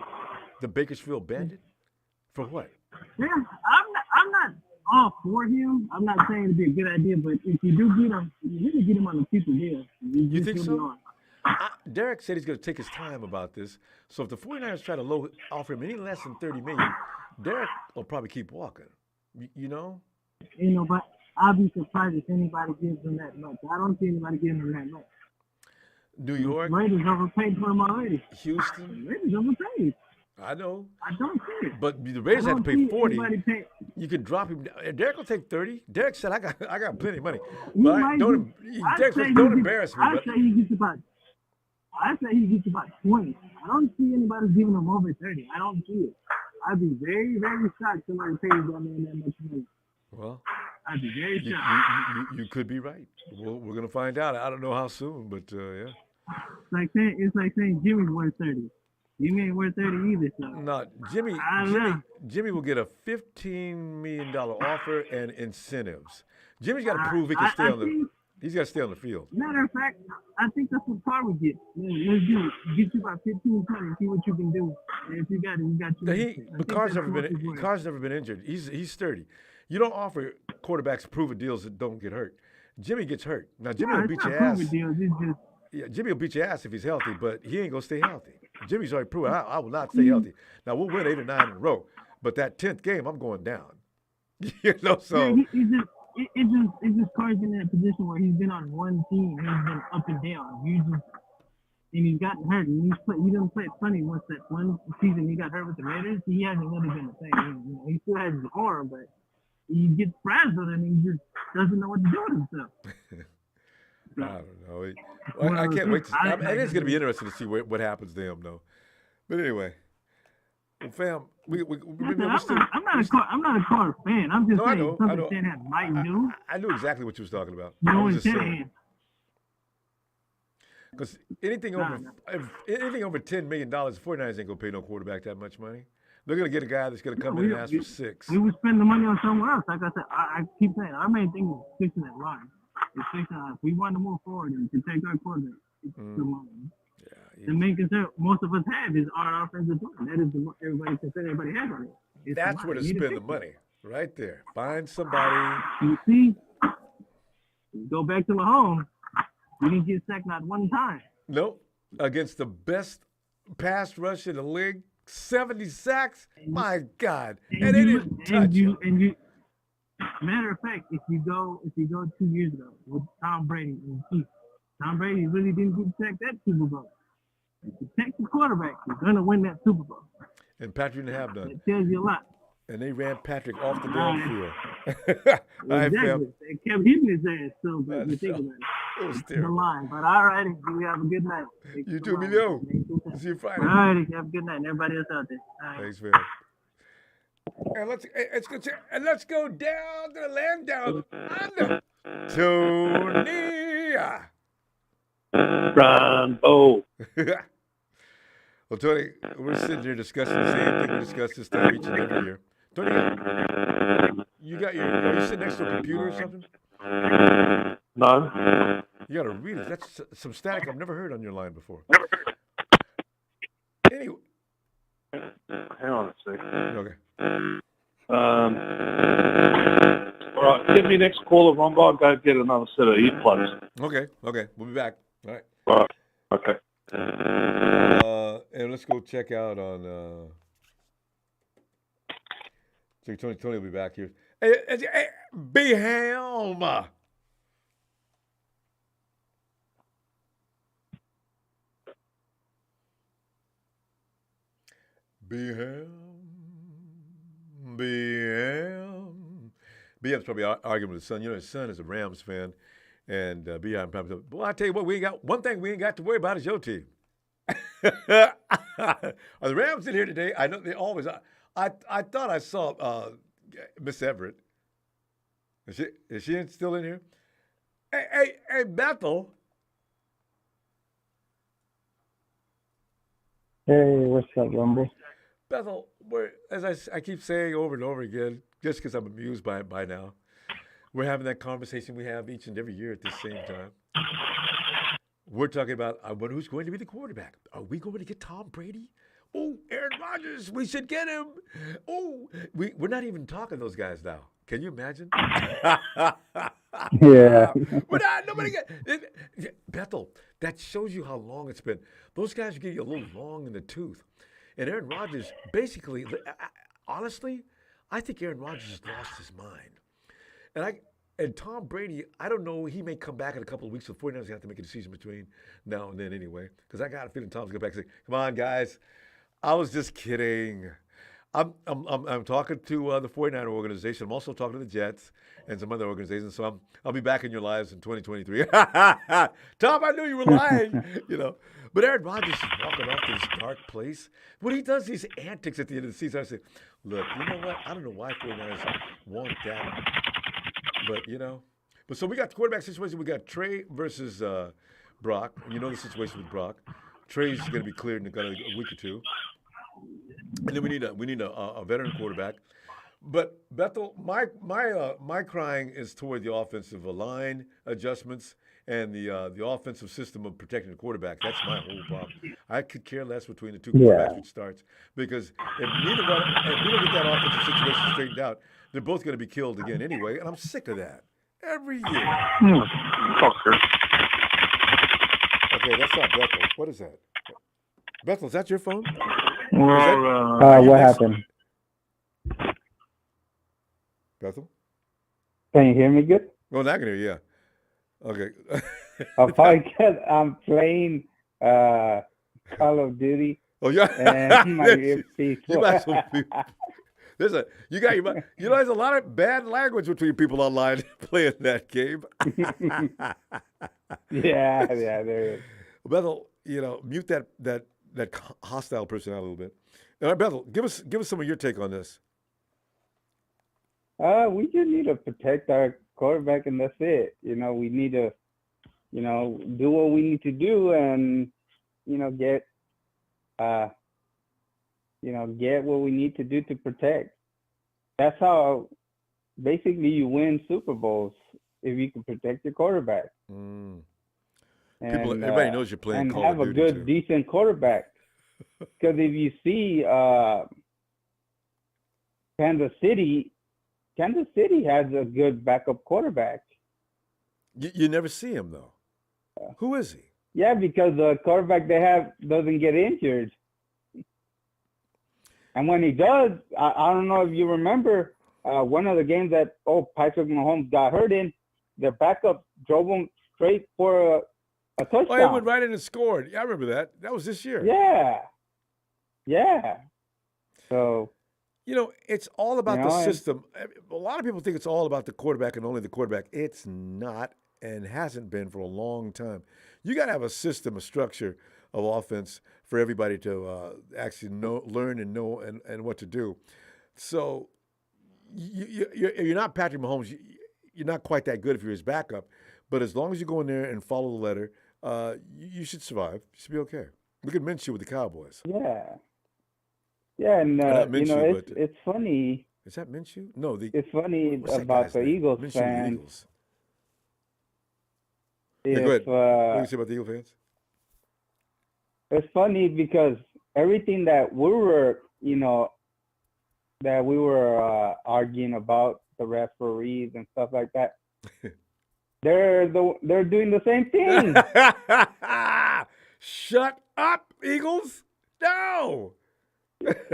The Bakersfield Bandit? For what? Yeah, I'm not all for him. I'm not saying it'd be a good idea, but if you do get him, you need to get him on a cheaper deal. You think so? Derek said he's going to take his time about this. So if the 49ers try to offer him any less than $30 million, Derek will probably keep walking. You know? But I'll be surprised if anybody gives him that much. I don't see anybody giving him that much. New York. Raiders overpaid for him already. Houston. Raiders overpaid. I know. I don't see it. But the Raiders have to pay 40. You can drop him. Derek will take 30. Derek said, I got plenty of money. But don't embarrass me. I say he gets about 20. I don't see anybody giving him over 30. I don't see it. I'd be very, very shocked somebody pays that man that much money. Well, I'd be very shocked. You could be right. We're going to find out. I don't know how soon, but yeah. It's like saying Jimmy's worth 30. Jimmy ain't worth 30 either. So. No, Jimmy will get a $15 million offer and incentives. Jimmy's got to prove he can stay on the. He's got to stay on the field. Matter of fact, I think that's what Carr would get. Let's do it. Get you about 15, 20, see what you can do. And if you got it, you got you. But Carr's never been injured. He's sturdy. You don't offer quarterbacks proven deals that don't get hurt. Jimmy gets hurt. Now Jimmy will beat your ass. Yeah, Jimmy will beat your ass if he's healthy, but he ain't gonna stay healthy. Jimmy's already proven I will not stay healthy. Now we'll win 8 or 9 in a row, but that 10th game I'm going down. So. Yeah, it's just Carr's in that position where he's been on one team and he's been up and down. And he's gotten hurt. And he doesn't play funny once that one season he got hurt with the Raiders. He hasn't really been the same. He still has his arm, but he gets frazzled and he just doesn't know what to do with himself. I don't know. Well, I can't wait. It is going to be interesting to see what happens to him, though. But anyway, well, fam, I'm not a Carr fan. I'm just saying something Shanahan might do. I knew exactly what you was talking about. No, it's Shanahan. Because anything over $10 million, the 49ers ain't gonna pay no quarterback that much money. They're gonna get a guy that's gonna come in and ask for 6. We would spend the money on somewhere else. Like I said, I keep saying our main thing is fixing that line. It's fixing if we want to move forward and protect our quarterback. The main concern most of us have is our offensive line. That is everybody has on it. That's where to spend the money, right there. Find somebody. You see, go back to Mahomes. We didn't get sacked not one time. Nope. Against the best pass rush in the league, 70 sacks. My God, and they didn't touch him. Matter of fact, if you go 2 years ago with Tom Brady and Chiefs, Tom Brady really didn't get sacked that Super Bowl. If you protect the quarterback, you're gonna win that Super Bowl. And Patrick didn't have none. It tells you a lot. And they ran Patrick off the damn field. Exactly. They kept hitting his ass so bad. You think about it. It was terrible. The line. But all righty, we have a good night. You too, Emilio. See you Friday. All righty, have a good night. And everybody else out there. Thanks, man. And let's go down to the land down under. Tony. Ronbo. Well, Tony, we're sitting here discussing the same thing we discuss this time each and every year. Tony, are you sitting next to a computer or something? No. You got to read it. That's some static I've never heard on your line before. Anyway. Hang on a second. Okay. All right, give me next caller, Ronbo. I'll go get another set of earplugs. Okay. We'll be back. All right. All right. Okay. And let's go check out on. Tony will be back here. Hey, B-Helm. B-Helm's probably arguing with his son. You know, his son is a Rams fan. And B-Helm probably said, well, I tell you what, one thing we ain't got to worry about is your team. Are the Rams in here today? I know they always are. I thought I saw Miss Everett. Is she still in here? Hey, Bethel. Hey, what's up, Ronbo? Bethel, as I keep saying over and over again, just because I'm amused by it by now, we're having that conversation we have each and every year at the same time. We're talking about who's going to be the quarterback. Are we going to get Tom Brady? Oh, Aaron Rodgers, we should get him. Oh, we're not even talking those guys now. Can you imagine? Yeah. Nobody Bethel, that shows you how long it's been. Those guys get you a little long in the tooth. And Aaron Rodgers, basically, honestly, I think Aaron Rodgers has lost his mind. And Tom Brady, I don't know. He may come back in a couple of weeks. So 49ers have to make a decision between now and then anyway. Because I got a feeling Tom's going to go back and say, come on, guys. I was just kidding. I'm talking to the 49er organization. I'm also talking to the Jets and some other organizations. So I'll be back in your lives in 2023. Tom, I knew you were lying. But Aaron Rodgers is walking off to this dark place. When he does these antics at the end of the season, I say, look, you know what? I don't know why 49ers want that. But so we got the quarterback situation. We got Trey versus Brock. You know the situation with Brock. Trey's going to be cleared in a week or two. And then we need a veteran quarterback. But Bethel, my crying is toward the offensive line adjustments and the offensive system of protecting the quarterback. That's my whole problem. I could care less between the two quarterbacks which starts, because if we don't get that offensive situation straightened out, they're both going to be killed again anyway. And I'm sick of that every year. Fucker. Okay, that's not Bethel. What is that? Bethel, is that your phone? What happened? Bethel? Can you hear me good? Oh, now I can hear you, yeah. Okay. Probably because I'm playing Call of Duty. Oh, yeah. And my earpiece. There's a lot of bad language between people online playing that game. yeah, there is. Bethel, mute that hostile personality a little bit. All right, Bethel, give us some of your take on this. We just need to protect our quarterback, and that's it. We need to, do what we need to do, and get what we need to do to protect. That's how basically you win Super Bowls, if you can protect your quarterback. Everybody knows you're playing and Call have of a Duty good, decent quarterback. Because if you see Kansas City has a good backup quarterback. You never see him, though. Who is he? Yeah, because the quarterback they have doesn't get injured. And when he does, I don't know if you remember one of the games that Patrick Mahomes got hurt in, their backup drove him straight for a touchdown. Oh, he went right in and scored. Yeah, I remember that. That was this year. Yeah. So, it's all about the system. A lot of people think it's all about the quarterback and only the quarterback. It's not, and hasn't been for a long time. You got to have a system, a structure of offense for everybody to actually learn and know and what to do. So you're not Patrick Mahomes. You're not quite that good if you're his backup. But as long as you go in there and follow the letter, you should survive. You should be okay. Look at Minshew with the Cowboys. Yeah, and Minshew, it's funny. Is that Minshew? No, it's funny about the Eagles Minshew fans. Eagles. Go ahead. What do you say about the Eagle fans? It's funny because everything that we were, arguing about, the referees and stuff like that, they're doing the same thing. Shut up, Eagles! No.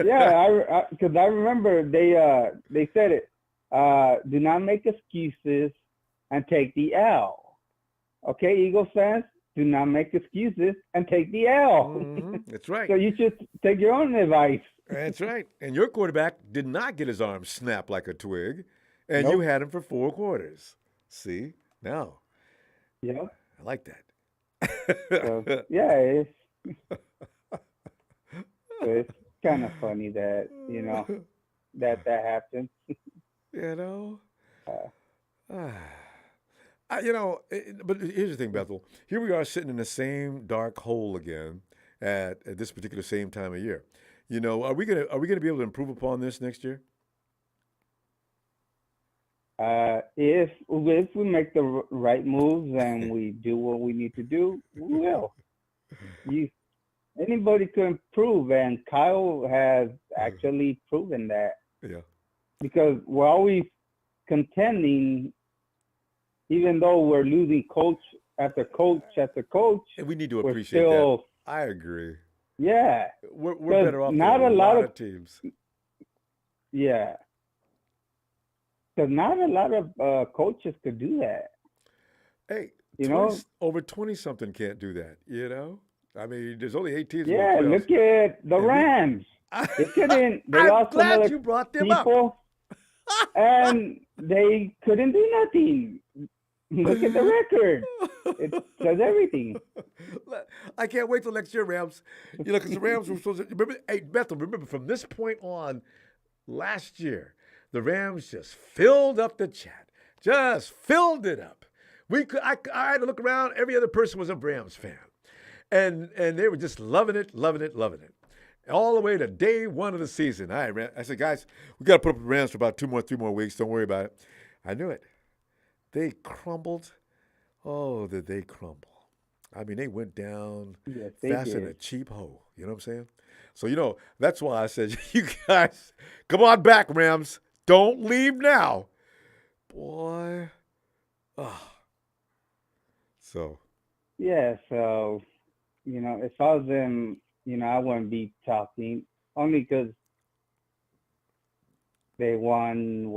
Yeah, because I remember they said it. Do not make excuses and take the L. Okay, Eagles fans, do not make excuses and take the L. That's right. So you should take your own advice. That's right. And your quarterback did not get his arm snapped like a twig, and you had him for 4 quarters. See? Now. Yeah. I like that. It's kind of funny that, that happens. But here's the thing, Bethel. Here we are sitting in the same dark hole again at this particular same time of year. Are we gonna be able to improve upon this next year? If we make the right moves and we do what we need to do, we will. Anybody can improve, and Kyle has actually proven that. Yeah. Because we're always contending, even though we're losing coach after coach after coach. And we need to appreciate that. I agree. Yeah. We're better off than not a lot of teams. Yeah. Because not a lot of coaches could do that. Hey, You know? over 20-something can't do that, you know? I mean, there's only 8 teams in the Yeah, playoffs. look at the Rams. They couldn't. They I'm lost some glad other you brought them people, and they couldn't do nothing. Look at the record. It says everything. I can't wait till next year, Rams. You know, because the Rams were supposed to remember. Hey, Bethel, remember from this point on, last year, the Rams just filled up the chat, just filled it up. I had to look around. Every other person was a Rams fan, and they were just loving it. All the way to day one of the season. I said, guys, we got to put up the Rams for about 3 more weeks. Don't worry about it. I knew it. They crumbled. Oh, did they crumble? I mean, they went down fast in a cheap hole. You know what I'm saying? So, you know, that's why I said, you guys, come on back, Rams. Don't leave now. Boy. Oh. So. Yeah, so, you know, if I was them, you know, I wouldn't be talking only because they won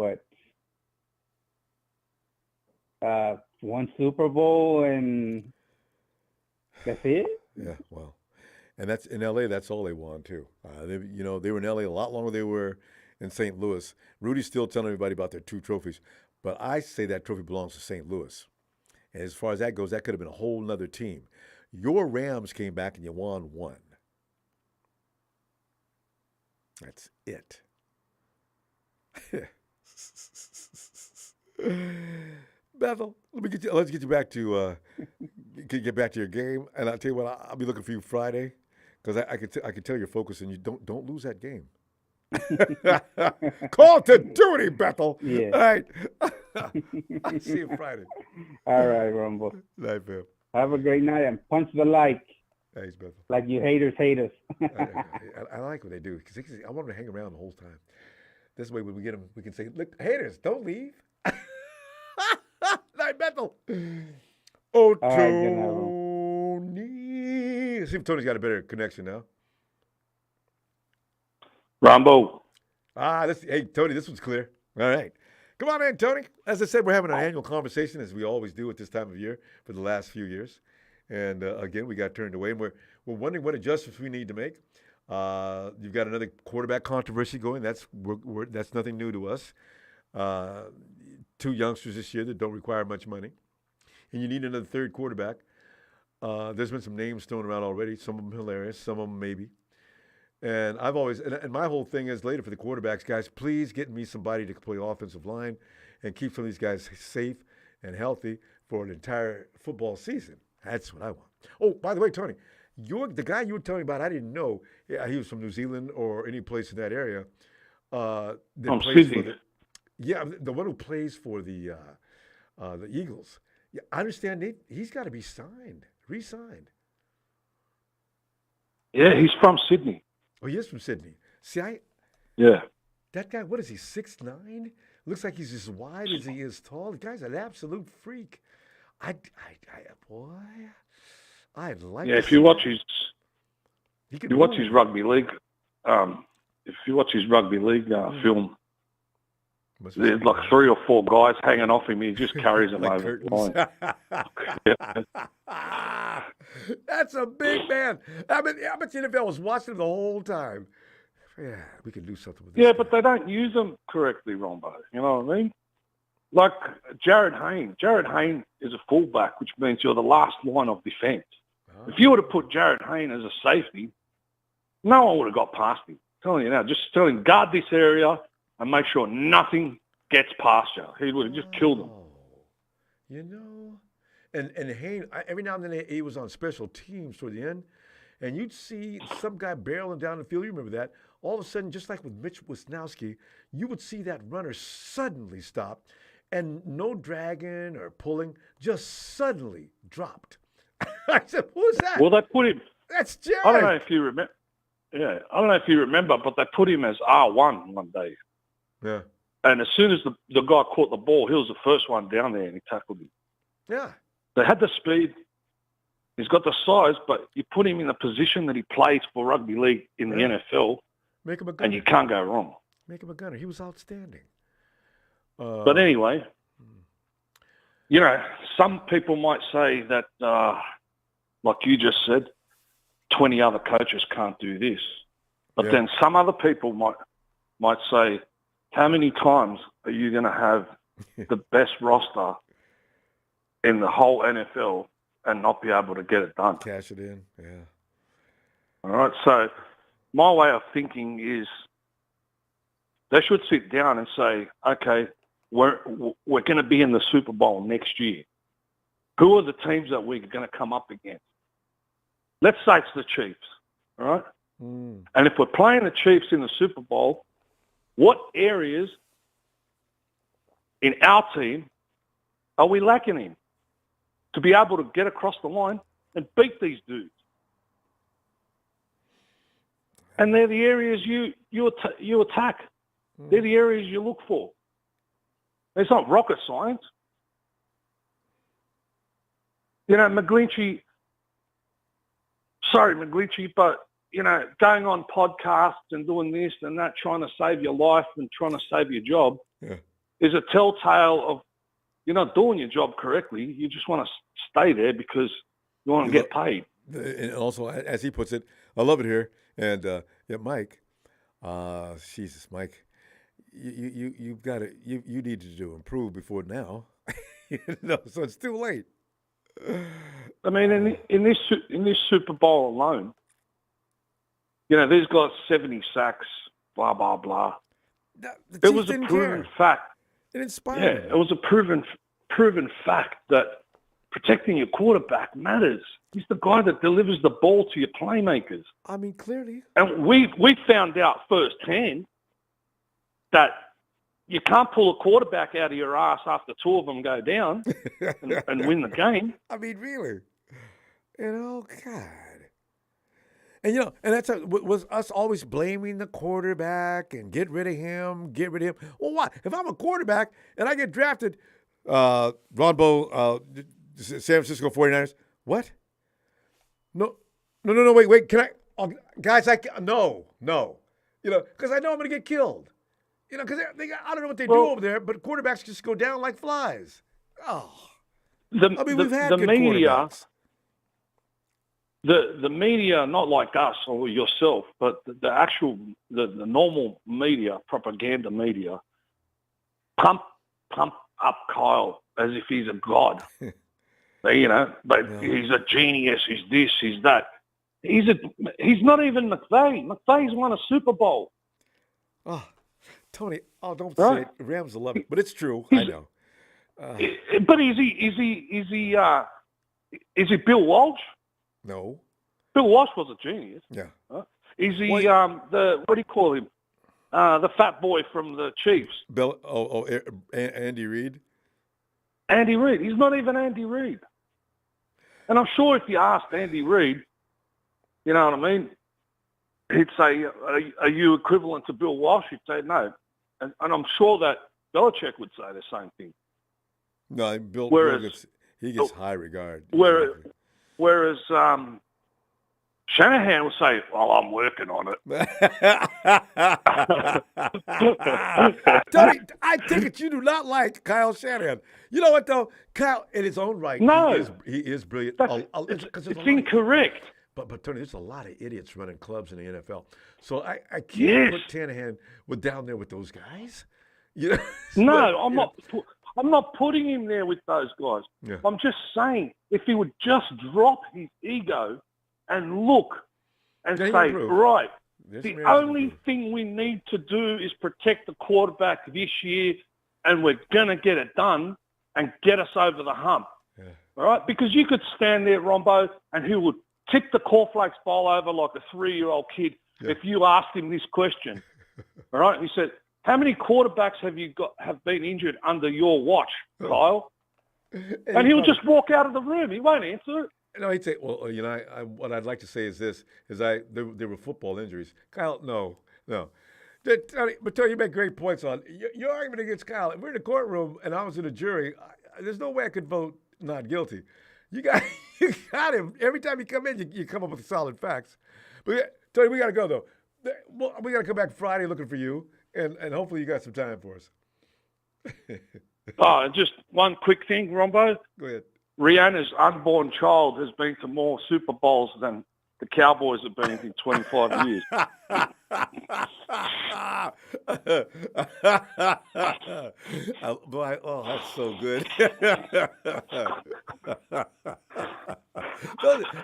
one Super Bowl and that's it. Yeah, well, and that's in LA. That's all they won too. They were in LA a lot longer than they were in St. Louis. Rudy's still telling everybody about their 2 trophies, but I say that trophy belongs to St. Louis. And as far as that goes, that could have been a whole nother team. Your Rams came back and you won 1. That's it. Bethel, let's get you back to get back to your game, and I'll tell you what, I'll be looking for you Friday, because I can tell you're focused, and you don't lose that game. Call to duty, Bethel. Yeah. All right. I'll see you Friday. All right, Ronbo. Night, man. Have a great night and punch the like. Thanks, Bethel. Like you haters hate us. I like what they do, because I want them to hang around the whole time. This way, when we get them, we can say, look, haters, don't leave. Night, Bethel. Oh, Tony. Let's see if Tony's got a better connection now. Ronbo. Hey, Tony, this one's clear. All right. Come on, man, Tony. As I said, we're having an annual conversation, as we always do at this time of year for the last few years. And, again, we got turned away, and we're wondering what adjustments we need to make. You've got another quarterback controversy going. That's nothing new to us. 2 youngsters this year that don't require much money. And you need another third quarterback. There's been some names thrown around already. Some of them hilarious, some of them maybe. And I've always, and my whole thing is later for the quarterbacks, guys, please get me somebody to play offensive line and keep some of these guys safe and healthy for an entire football season. That's what I want. Oh, by the way, Tony, the guy you were telling me about, I didn't know he was from New Zealand or any place in that area. From Sydney. The one who plays for the Eagles. Yeah, I understand he's got to be re-signed. Yeah, he's from Sydney. Oh, he is from Sydney. See, Yeah. That guy, what is he, 6'9"? Looks like he's as wide as he is tall. The guy's an absolute freak. I'd like. Yeah, if you watch his rugby league, film, there's like 3 or 4 guys hanging off him. He just carries them over the line. That's a big man. I bet the NFL was watching him the whole time. Yeah, we could do something with this. Yeah, but they don't use them correctly, Ronbo. You know what I mean? Like Jared Hayne. Jared Hayne is a fullback, which means you're the last line of defence. Oh. If you would have put Jared Hayne as a safety, no one would have got past him. I'm telling you now, just tell him, guard this area and make sure nothing gets past you. He would have just killed them. You know, and Hayne, every now and then he was on special teams toward the end, and you'd see some guy barreling down the field. You remember that? All of a sudden, just like with Mitch Wisnowski, you would see that runner suddenly stop, and no dragging or pulling, just suddenly dropped. I said, "Who's that?" Well, they put him. That's Jared. I don't know if you remember. Yeah, I don't know if you remember, but they put him as R1 one day. Yeah. And as soon as the guy caught the ball, he was the first one down there and he tackled him. Yeah. They had the speed. He's got the size, but you put him in the position that he plays for rugby league in the NFL, make him a gunner. and you can't go wrong. Make him a gunner. He was outstanding. But anyway, some people might say that, like you just said, 20 other coaches can't do this. But then some other people might say, how many times are you going to have the best roster in the whole NFL and not be able to get it done? Cash it in, yeah. All right, so my way of thinking is they should sit down and say, okay, we're going to be in the Super Bowl next year. Who are the teams that we're going to come up against? Let's say it's the Chiefs, all right? And if we're playing the Chiefs in the Super Bowl, what areas in our team are we lacking in to be able to get across the line and beat these dudes? And they're the areas you attack. They're the areas you look for. It's not rocket science. McGlinchey, but, going on podcasts and doing this and that, trying to save your life and trying to save your job is a telltale of you're not doing your job correctly. You just want to stay there because you want to get paid. And also, as he puts it, I love it here. And Mike, Jesus, Mike, you've got to you need to improve before now. So it's too late. I mean, in this Super Bowl alone, these guys 70 sacks, blah blah blah. It was a proven fact. It inspired. Yeah, it was a proven fact that protecting your quarterback matters. He's the guy that delivers the ball to your playmakers. I mean, clearly. And we found out firsthand that you can't pull a quarterback out of your ass after two of them go down and win the game. I mean, really. God. And, and that's was us always blaming the quarterback and get rid of him. Well, what? If I'm a quarterback and I get drafted, Ronbo, San Francisco 49ers, what? No, wait, can I? Guys, no. Because I know I'm going to get killed. Because I don't know what they do over there, but quarterbacks just go down like flies. Oh. We've had good quarterbacks. The media, not like us or yourself, but the normal media, propaganda media, pump up Kyle as if he's a god. But he's a genius. He's this. He's that. He's not even McVay. McVay's won a Super Bowl. Oh, Tony. Oh, don't say it. Rams 11, but it's true. I know. But is he Bill Walsh? No. Bill Walsh was a genius. Yeah. Is he what do you call him? The fat boy from the Chiefs. Andy Reid. Andy Reid. He's not even Andy Reid. And I'm sure if you asked Andy Reid, you know what I mean, he'd say, are you equivalent to Bill Walsh? He'd say no. And I'm sure that Belichick would say the same thing. No, Bill gets high regard. Whereas Shanahan would say, well, I'm working on it. Tony, I take it you do not like Kyle Shanahan. You know what, though? Kyle, in his own right, he is brilliant. It's incorrect. But Tony, there's a lot of idiots running clubs in the NFL. So I can't put Shanahan down there with those guys. No, I'm not putting him there with those guys. Yeah. I'm just saying, if he would just drop his ego and look and say, right, the only thing we need to do is protect the quarterback this year, and we're going to get it done and get us over the hump. Yeah. All right? Because you could stand there, Ronbo, and he would tip the cornflakes bowl over like a 3-year-old kid if you asked him this question. All right? And he said, how many quarterbacks have been injured under your watch, Kyle? And he'll just walk out of the room. He won't answer it. No, he'd say, well, what I'd like to say is this, there were football injuries. Kyle, no. But Tony, you make great points on your argument against Kyle. If we're in the courtroom and I was in a jury, there's no way I could vote not guilty. You got him. Every time you come in, you come up with solid facts. But Tony, we got to go, though. We got to come back Friday looking for you, and hopefully you got some time for us. Oh, and just one quick thing, Rombo. Go ahead. Rihanna's unborn child has been to more Super Bowls than the Cowboys have been in 25 years. Oh, that's so good.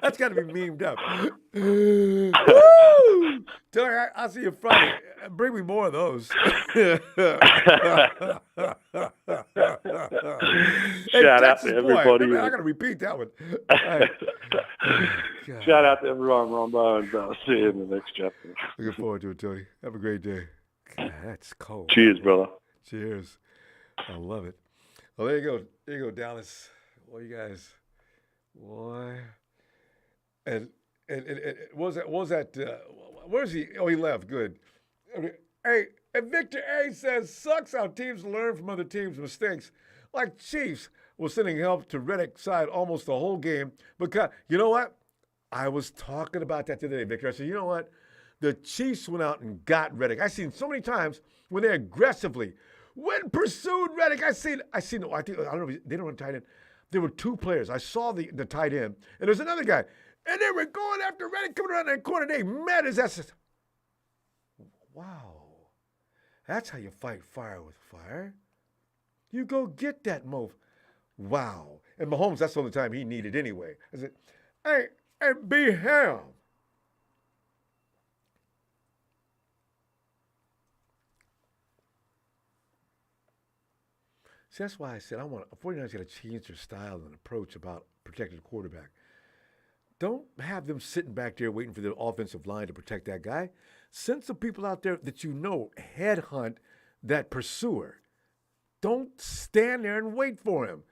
That's got to be memed up. Woo! Tony, I'll see you Friday. Bring me more of those. Shout out to everybody. I got to repeat that one. Right. Shout out to everyone, Ronbo, and see you in the next chapter. Looking forward to it, Tony. Have a great day. God, that's cold. Cheers, brother. Cheers. I love it. Well, there you go. There you go, Dallas. Well, you guys, boy. And what was that? Where's he? Oh, he left. Good. Hey, and Victor A says, sucks how teams learn from other teams' mistakes. Like Chiefs was sending help to Reddick's side almost the whole game. Because, you know what? I was talking about that today, Victor. I said, you know what? The Chiefs went out and got Reddick. I've seen so many times when they aggressively pursued Reddick. I don't know, they don't want tight end. There were two players. I saw the tight end, and there's another guy. And they were going after Reddick coming around that corner. They met his ass. Wow. That's how you fight fire with fire. You go get that move. Wow. And Mahomes, that's the only time he needed anyway. I said, hey, be him. See, that's why I said 49ers got to change their style and approach about protecting the quarterback. Don't have them sitting back there waiting for the offensive line to protect that guy. Send some people out there that you know headhunt that pursuer. Don't stand there and wait for him.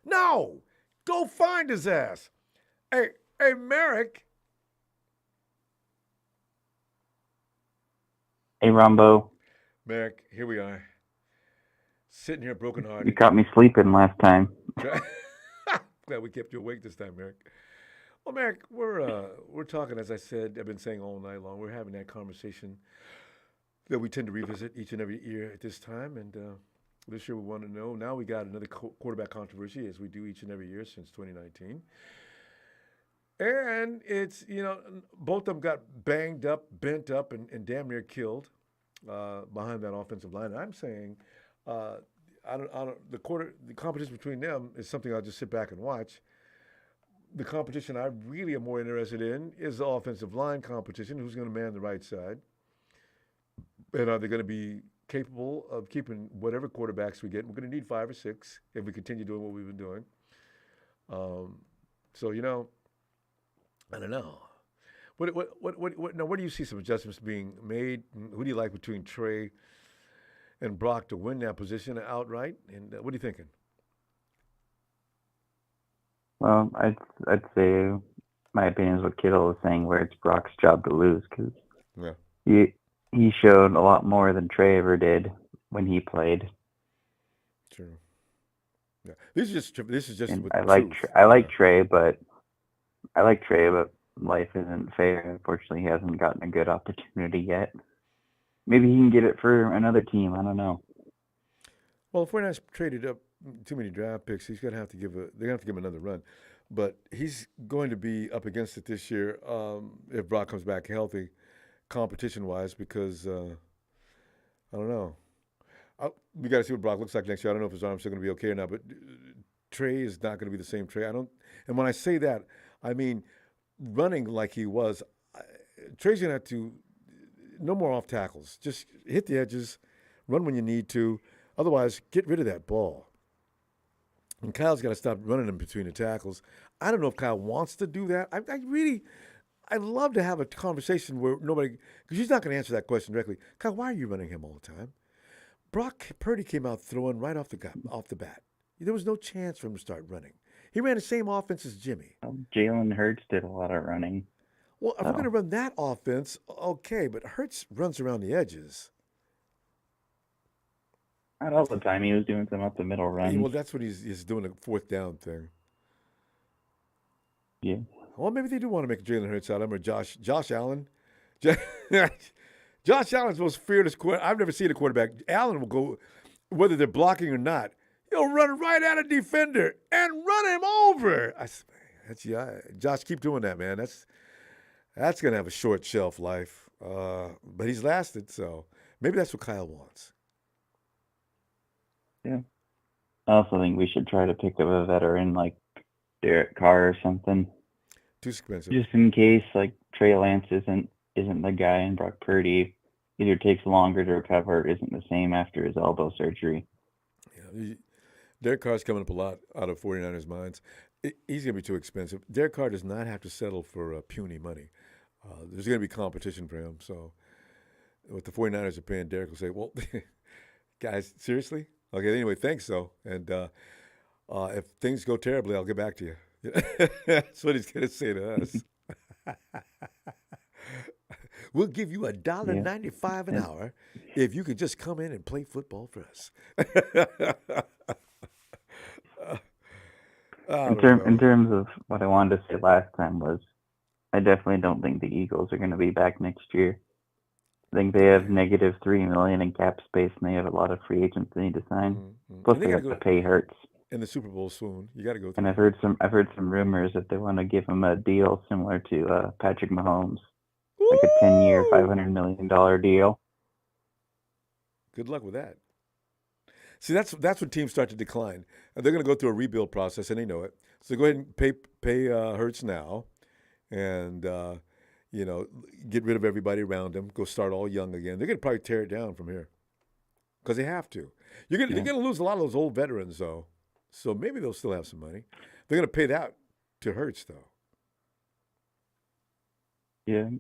No, go find his ass. Hey, Merrick. Hey, Ronbo. Merrick, here we are. Sitting here brokenhearted. You caught me sleeping last time. Glad we kept you awake this time, Merrick. Well, Merrick, we're talking, as I said, I've been saying all night long, we're having that conversation that we tend to revisit each and every year at this time. And this year we want to know, now we got another quarterback controversy, as we do each and every year since 2019. And it's, both of them got banged up, bent up, and damn near killed behind that offensive line. And I'm saying, the competition between them is something I'll just sit back and watch. The competition I really am more interested in is the offensive line competition. Who's going to man the right side? And are they going to be capable of keeping whatever quarterbacks we get? We're going to need 5 or 6 if we continue doing what we've been doing. So, I don't know. Now, where do you see some adjustments being made? Who do you like between Trey and Brock to win that position outright? And what are you thinking? Well, I'd say my opinion is what Kittle was saying, where it's Brock's job to lose, because he showed a lot more than Trey ever did when he played. True. Yeah. This is just. I like Trey, but life isn't fair. Unfortunately, he hasn't gotten a good opportunity yet. Maybe he can get it for another team. I don't know. Well, if we're not traded up too many draft picks, they're gonna have to give him another run. But he's going to be up against it this year if Brock comes back healthy, competition-wise, because I don't know. We got to see what Brock looks like next year. I don't know if his arm's still going to be okay or not. But Trey is not going to be the same Trey. And when I say that, I mean running like he was. Trey's going to have to. No more off tackles. Just hit the edges, run when you need to. Otherwise, get rid of that ball. And Kyle's got to stop running in between the tackles. I don't know if Kyle wants to do that. I'd love to have a conversation where nobody, because he's not going to answer that question directly. Kyle, why are you running him all the time? Brock Purdy came out throwing right off the bat. There was no chance for him to start running. He ran the same offense as Jimmy. Jalen Hurts did a lot of running. Well, if we're going to run that offense, okay, but Hurts runs around the edges. Not all the time. He was doing some up the middle runs. Well, that's what he's doing, a fourth down thing. Yeah. Well, maybe they do want to make Jalen Hurts out of him, or Josh Allen. Josh Allen's the most fearless quarterback. I've never seen a quarterback. Allen will go, whether they're blocking or not, he'll run right at a defender and run him over. Josh, keep doing that, man. That's going to have a short shelf life. But he's lasted, so maybe that's what Kyle wants. Yeah. I also think we should try to pick up a veteran like Derek Carr or something. Too expensive. Just in case, like, Trey Lance isn't the guy, and Brock Purdy either takes longer to recover or isn't the same after his elbow surgery. Yeah, Derek Carr's coming up a lot out of 49ers' minds. He's going to be too expensive. Derek Carr does not have to settle for puny money. There's going to be competition for him. So what the 49ers are paying, Derek will say, well, guys, seriously? Okay, anyway, thanks, so. And if things go terribly, I'll get back to you. That's what he's going to say to us. We'll give you $1.95 an hour if you could just come in and play football for us. In terms of what I wanted to say last time was, I definitely don't think the Eagles are going to be back next year. I think they have -$3 million in cap space, and they have a lot of free agents they need to sign. Mm-hmm. Plus, they have to pay Hurts. In the Super Bowl soon, you got to go through. And I've heard some rumors that they want to give him a deal similar to Patrick Mahomes, like a 10-year, $500 million deal. Good luck with that. See, that's when teams start to decline. They're going to go through a rebuild process, and they know it. So go ahead and pay Hurts now, and get rid of everybody around him. Go start all young again. They're going to probably tear it down from here because they have to. You're going to lose a lot of those old veterans, though. So maybe they'll still have some money. They're going to pay that to Hurts, though. Yeah.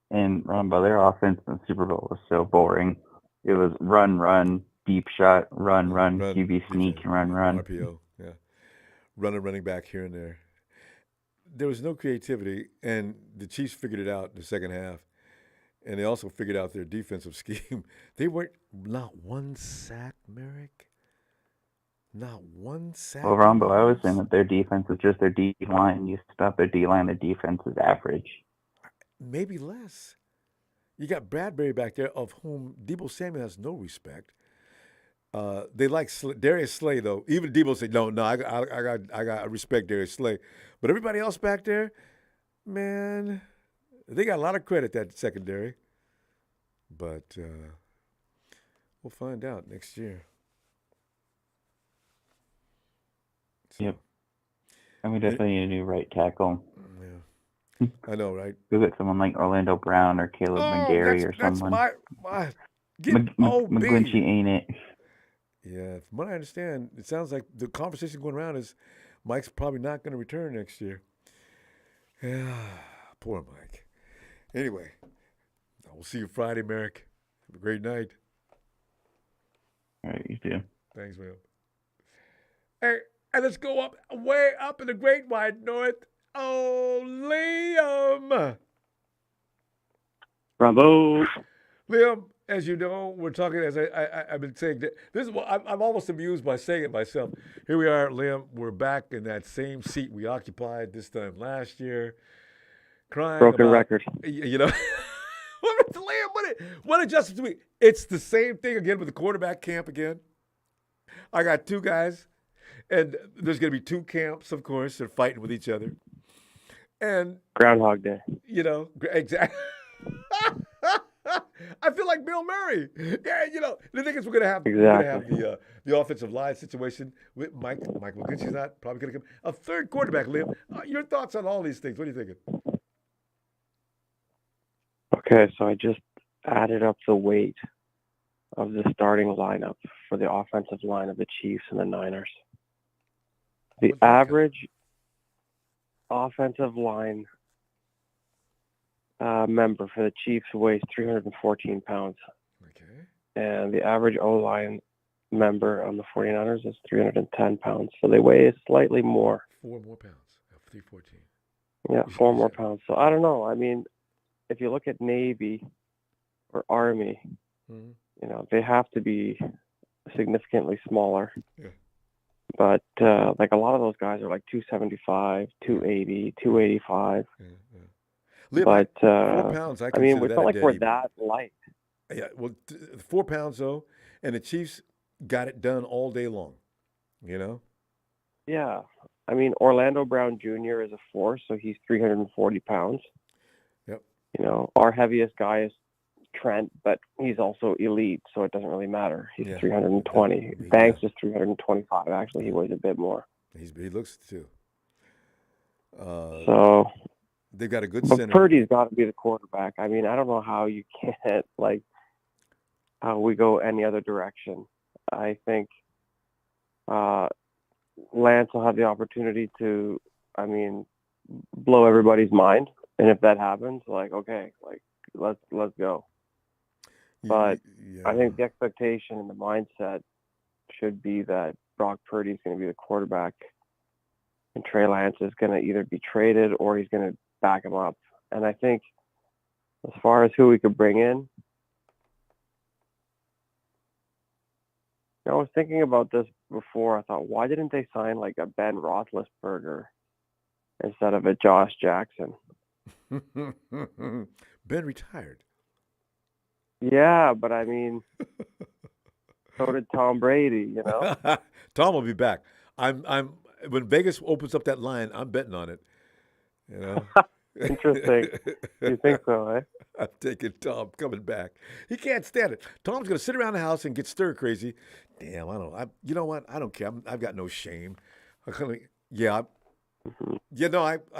And Ronbo, their offense in the Super Bowl was so boring. It was run, deep shot, run, QB sneak, run. RPO, yeah. Running back here and there. There was no creativity, and the Chiefs figured it out in the second half. And they also figured out their defensive scheme. They weren't not one sack, Merrick. Not one sack. Well, Ronbo, I was saying that their defense is just their D line. You stop their D line, their defense is average. Maybe less. You got Bradbury back there, of whom Deebo Samuel has no respect. They like Darius Slay, though. Even Deebo said, "No, I got respect Darius Slay." But everybody else back there, man, they got a lot of credit, that secondary. But we'll find out next year. So. Yep. And we definitely need a new right tackle. Yeah. I know, right? Go get someone like Orlando Brown or Caleb McGarry or someone. That's McGlinchey ain't it? Yeah, from what I understand, it sounds like the conversation going around is Mike's probably not going to return next year. Yeah, poor Mike. Anyway, we'll see you Friday, Merrick. Have a great night. All right, you too. Thanks, man. Hey, and let's go up, way up in the great wide north. Oh, Liam. Bravo. Liam, as you know, we're talking, as I've been saying, this is what I'm almost amused by saying it myself. Here we are, Liam. We're back in that same seat we occupied this time last year. Crying Broken about, record. You know. Liam, what adjusted to me? It's the same thing again with the quarterback camp again. I got two guys, and there's going to be two camps, of course. They're fighting with each other. And Groundhog Day. You know, exactly. I feel like Bill Murray. Yeah, you know, the thing is we're going to have the offensive line situation with Mike McGlinchey's not probably going to come. A third quarterback, Liam. Your thoughts on all these things? What are you thinking? Okay, so I just added up the weight of the starting lineup for the offensive line of the Chiefs and the Niners. The average offensive line member for the Chiefs weighs 314 pounds. Okay. And the average O-line member on the 49ers is 310 pounds. So they weigh slightly more. 4 more pounds. 314. Yeah, 4 more pounds. So I don't know. I mean, if you look at Navy or Army, you know, they have to be significantly smaller. Yeah. But like a lot of those guys are like 275, 280, 285. Liam, But 4 pounds, I mean, it's not like we're that light. Yeah, well, 4 pounds though, and the Chiefs got it done all day long. You know. Yeah. I mean, Orlando Brown Jr. is a force, so he's 340 pounds. Yep. You know, our heaviest guy is Trent, but he's also elite, so it doesn't really matter. He's 320. Banks is 325. Actually, he weighs a bit more. He looks too. So they've got a good but center. Purdy's got to be the quarterback. I mean, I don't know how you can't how we go any other direction. I think Lance will have the opportunity to, I mean, blow everybody's mind, and if that happens, okay, let's go. But I think the expectation and the mindset should be that Brock Purdy is going to be the quarterback, and Trey Lance is going to either be traded or he's going to back him up. And I think as far as who we could bring in, I was thinking about this before. I thought, why didn't they sign like a Ben Roethlisberger instead of a Josh Jackson? Ben retired. Yeah, but I mean, so did Tom Brady, you know? Tom will be back. I'm when Vegas opens up that line, I'm betting on it. You know? Interesting. You think so, eh? I'm taking Tom coming back. He can't stand it. Tom's going to sit around the house and get stir crazy. Damn, you know what? I don't care. I've got no shame. I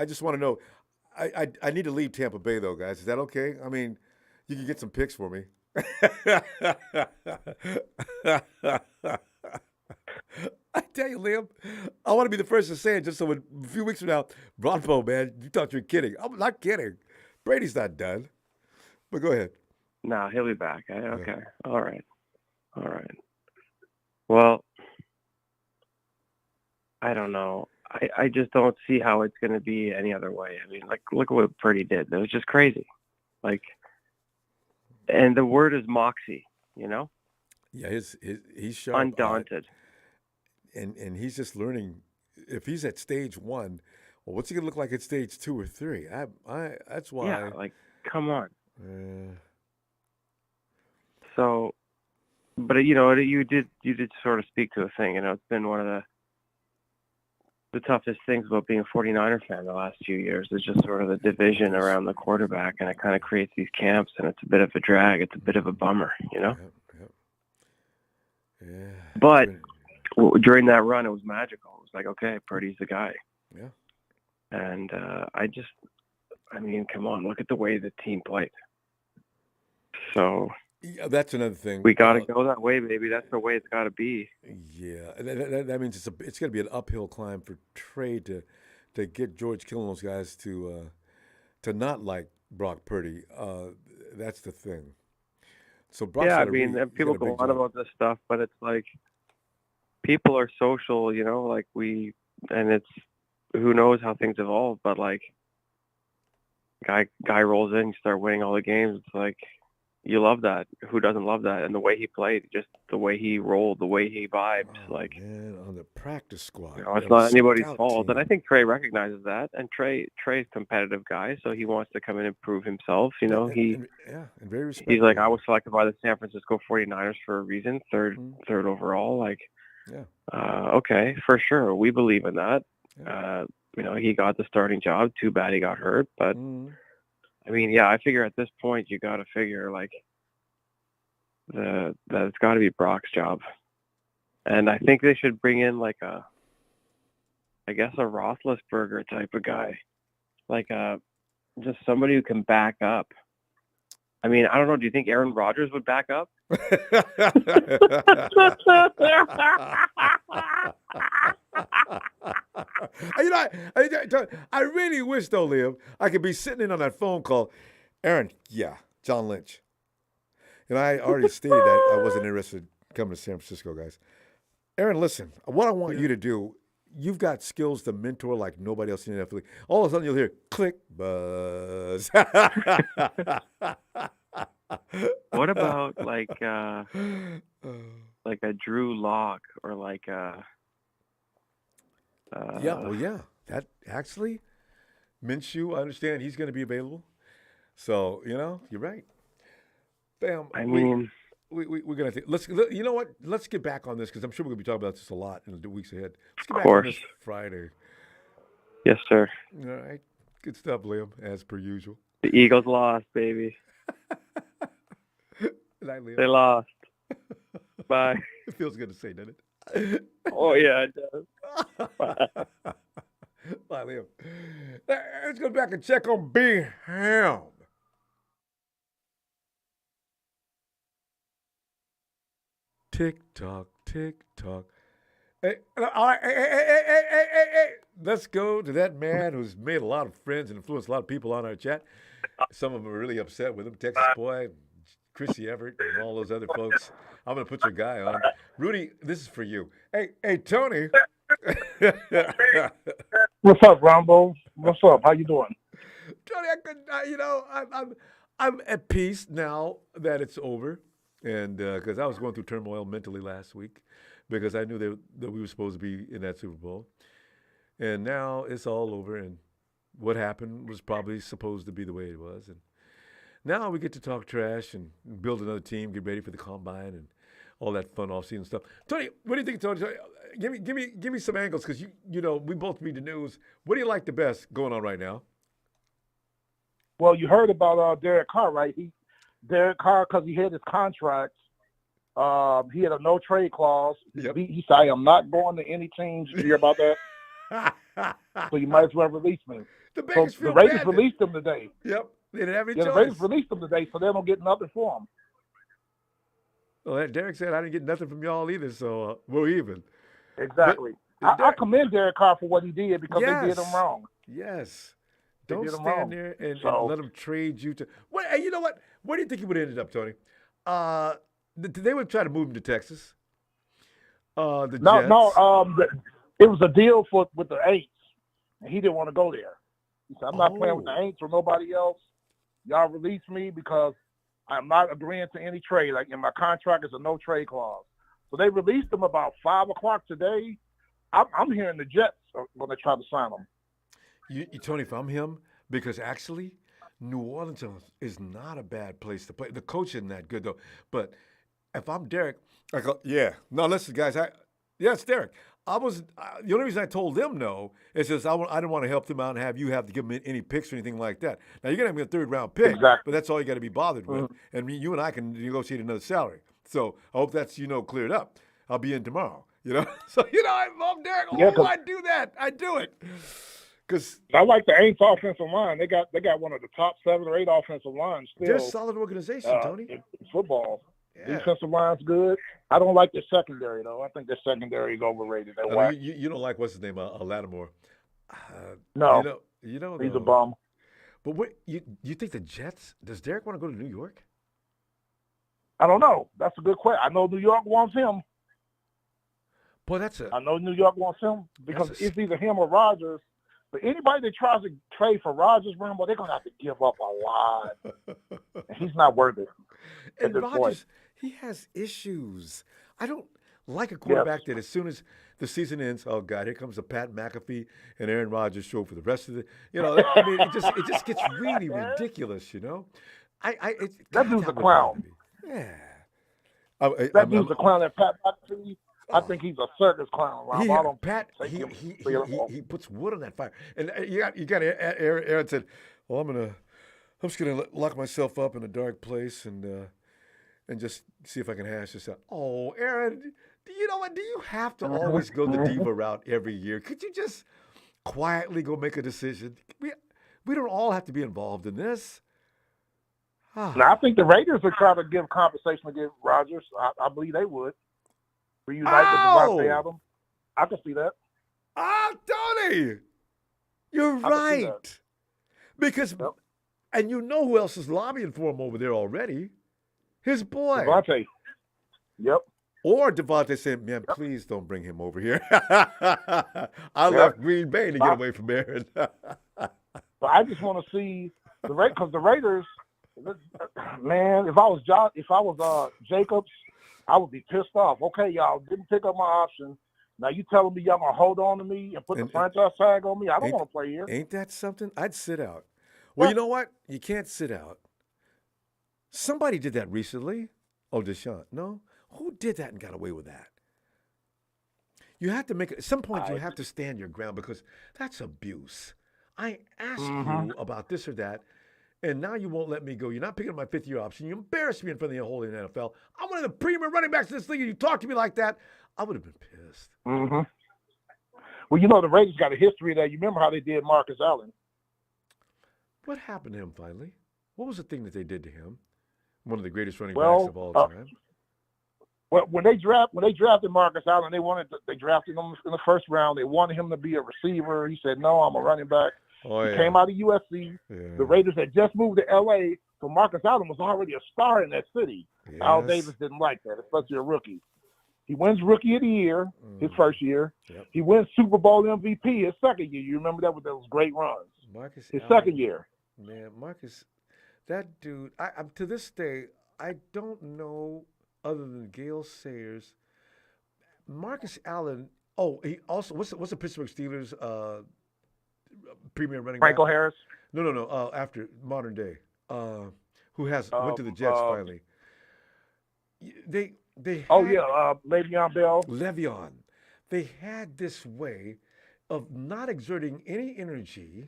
just want to know. I need to leave Tampa Bay, though, guys. Is that okay? I mean, you can get some picks for me. I tell you, Liam, I want to be the first to say it just so a few weeks from now, Ronbo, man, you thought you were kidding. I'm not kidding. Brady's not done. But go ahead. No, he'll be back. Okay. All right. Well, I don't know. I just don't see how it's going to be any other way. I mean, look at what Purdy did. It was just crazy. And the word is moxie, you know? Yeah, he's sharp. Undaunted. And he's just learning. If he's at stage 1, well, what's he going to look like at stage 2 or 3? That's why. Yeah, come on. So, but you know, you did sort of speak to a thing. You know, it's been one of the toughest things about being a 49er fan the last few years is just sort of the division around the quarterback, and it kind of creates these camps, and it's a bit of a drag. It's a bit of a bummer, you know? Yeah. But during that run, it was magical. It was like, okay, Purdy's the guy. Yeah. And I mean, come on, look at the way the team played. So yeah, that's another thing. We got to go that way, baby. That's the way it's got to be. Yeah, that means it's going to be an uphill climb for Trey to get George Kittle and those guys to not like Brock Purdy. That's the thing. So Brock's I mean, people go on about this stuff, but it's like people are social, you know. And it's who knows how things evolve, but guy rolls in, you start winning all the games. It's like you love that. Who doesn't love that? And the way he played, just the way he rolled, the way he vibed, man, on the practice squad. You know, it's not anybody's fault. And I think Trey recognizes that. And Trey's a competitive guy, so he wants to come in and prove himself. You know, and very respectful. He's like, I was selected by the San Francisco 49ers for a reason, third overall. Okay, for sure, we believe in that. Yeah. You know, he got the starting job. Too bad he got hurt, but. I mean, I figure at this point you got to figure that it's got to be Brock's job, and I think they should bring in a Roethlisberger type of guy, just somebody who can back up. I mean, I don't know. Do you think Aaron Rodgers would back up? You know, I really wish, though, Liam, I could be sitting in on that phone call. Aaron, John Lynch. And I already stated that I wasn't interested in coming to San Francisco, guys. Aaron, listen, what I want you to do, you've got skills to mentor like nobody else in the NFL. All of a sudden, you'll hear click, buzz. What about a Drew Lock or that actually, Minshew, I understand he's going to be available. So, you know, you're right. Bam. I mean, we're gonna you know what? Let's get back on this because I'm sure we're gonna be talking about this a lot in the weeks ahead. Let's get of back on course. this Friday. Yes, sir. All right. Good stuff, Liam, as per usual. The Eagles lost, baby. Good night, Liam. They lost. Bye. It feels good to say, doesn't it? Oh, yeah, it does. Bye, Liam. Let's go back and check on B. Ham. Tick tock, tick tock. Hey, all right, hey. Let's go to that man who's made a lot of friends and influenced a lot of people on our chat. Some of them are really upset with him. Texas Boy, Chrissy Everett, and all those other folks. I'm going to put your guy on. Rudy, this is for you. Hey, Tony. What's up, Ronbo? What's up? How you doing? Tony, I'm at peace now that it's over. And because I was going through turmoil mentally last week because I knew that we were supposed to be in that Super Bowl. And now it's all over, and what happened was probably supposed to be the way it was. And now we get to talk trash and build another team, get ready for the combine, and all that fun off-season stuff. Tony, what do you think, Tony? Give me some angles because you know we both read the news. What do you like the best going on right now? Well, you heard about Derek Carr, right? Derek Carr, because he had his contract, he had a no trade clause. Yep. He said, "I'm not going to any teams." You hear about that? So you might as well release me. The Raiders released him today. Yep, they didn't have any The choice. Raiders released him today, so they don't get nothing for him. Well, Derek said I didn't get nothing from y'all either, so we're even. Exactly. I commend Derek Carr for what he did because they did him wrong. Yes. They Don't did him stand wrong. there and So- let them trade you to. Well, hey, you know what? Where do you think he would have ended up, Tony? They would try to move him to Texas. The Jets. It was a deal with the Aints, and he didn't want to go there. He said, "I'm not playing with the Aints or nobody else. Y'all release me because I'm not agreeing to any trade. Like in my contract is a no trade clause." So they released him about 5:00 today. I'm hearing the Jets are going to try to sign him. Tony, if I'm him, because actually, New Orleans is not a bad place to play. The coach isn't that good though. But if I'm Derek, I go, yeah. No, listen, guys. It's Derek. The only reason I told them no is just I didn't want to help them out and have to give them any picks or anything like that. Now, you're going to have me a third-round pick, but that's all you got to be bothered with. And you and I can negotiate another salary. So I hope that's, cleared up. I'll be in tomorrow, So, I'm Derek. I do that. I do it. Because I like the Aints offensive line. They got one of the top 7 or 8 offensive lines still. They're a solid organization, Tony. In football. Yeah. Defensive line's good. I don't like the secondary, though. I think the secondary is overrated. You don't like, what's his name, Lattimore. No. He's a bum. But what you think the Jets, does Derek want to go to New York? I don't know. That's a good question. I know New York wants him. Boy, I know New York wants him because it's either him or Rodgers. But anybody that tries to trade for Rodgers, Ronbo, they're going to have to give up a lot. He's not worth it. And Rodgers, he has issues. I don't like a quarterback that as soon as the season ends, oh, God, here comes a Pat McAfee and Aaron Rodgers show for the rest of the it just gets really ridiculous, That dude's a clown. Yeah. That dude's a clown. That Pat McAfee, I think he's a circus clown. He puts wood on that fire. And you got Aaron said, well, I'm just gonna lock myself up in a dark place and just see if I can hash this out. Oh, Aaron, you know what? Do you have to always go the diva route every year? Could you just quietly go make a decision? We don't all have to be involved in this. Now, I think the Raiders would try to give compensation against Rodgers. I believe they would. Reunite with Devontae Adams. I can see that. Tony, you're right. Because, and you know who else is lobbying for him over there already? His boy. Devontae. Yep. Or Devontae saying, man, please don't bring him over here. I left Green Bay to get away from Aaron. But I just want to see because the Raiders, man, if I was Jacobs, I would be pissed off. Okay, y'all didn't pick up my option. Now you telling me y'all gonna hold on to me and put the franchise tag on me? I don't want to play here. Ain't that something? I'd sit out. Well, you know what? You can't sit out. Somebody did that recently. Oh, Deshaun. No? Who did that and got away with that? You have to make at some point. You have to stand your ground because that's abuse. I asked you about this or that, and now you won't let me go. You're not picking up my fifth-year option. You embarrassed me in front of the whole NFL. I'm one of the premier running backs in this league, and you talk to me like that. I would have been pissed. Mm-hmm. Well, you know, the Raiders got a history there. You remember how they did Marcus Allen? What happened to him finally? What was the thing that they did to him? One of the greatest running backs of all time. Well, when they drafted Marcus Allen, they drafted him in the first round. They wanted him to be a receiver. He said, "No, I'm a running back." He came out of USC. Yeah. The Raiders had just moved to LA, so Marcus Allen was already a star in that city. Yes. Al Davis didn't like that, especially a rookie. He wins Rookie of the Year his first year. Yep. He wins Super Bowl MVP his second year. You remember that with those great runs. His second year. Man, Marcus, that dude. I'm to this day, I don't know. Other than Gale Sayers, Marcus Allen. Oh, he also what's the Pittsburgh Steelers premier running back? Franco Harris. No. After modern day, who went to the Jets finally. They Le'Veon Bell. Le'Veon. They had this way of not exerting any energy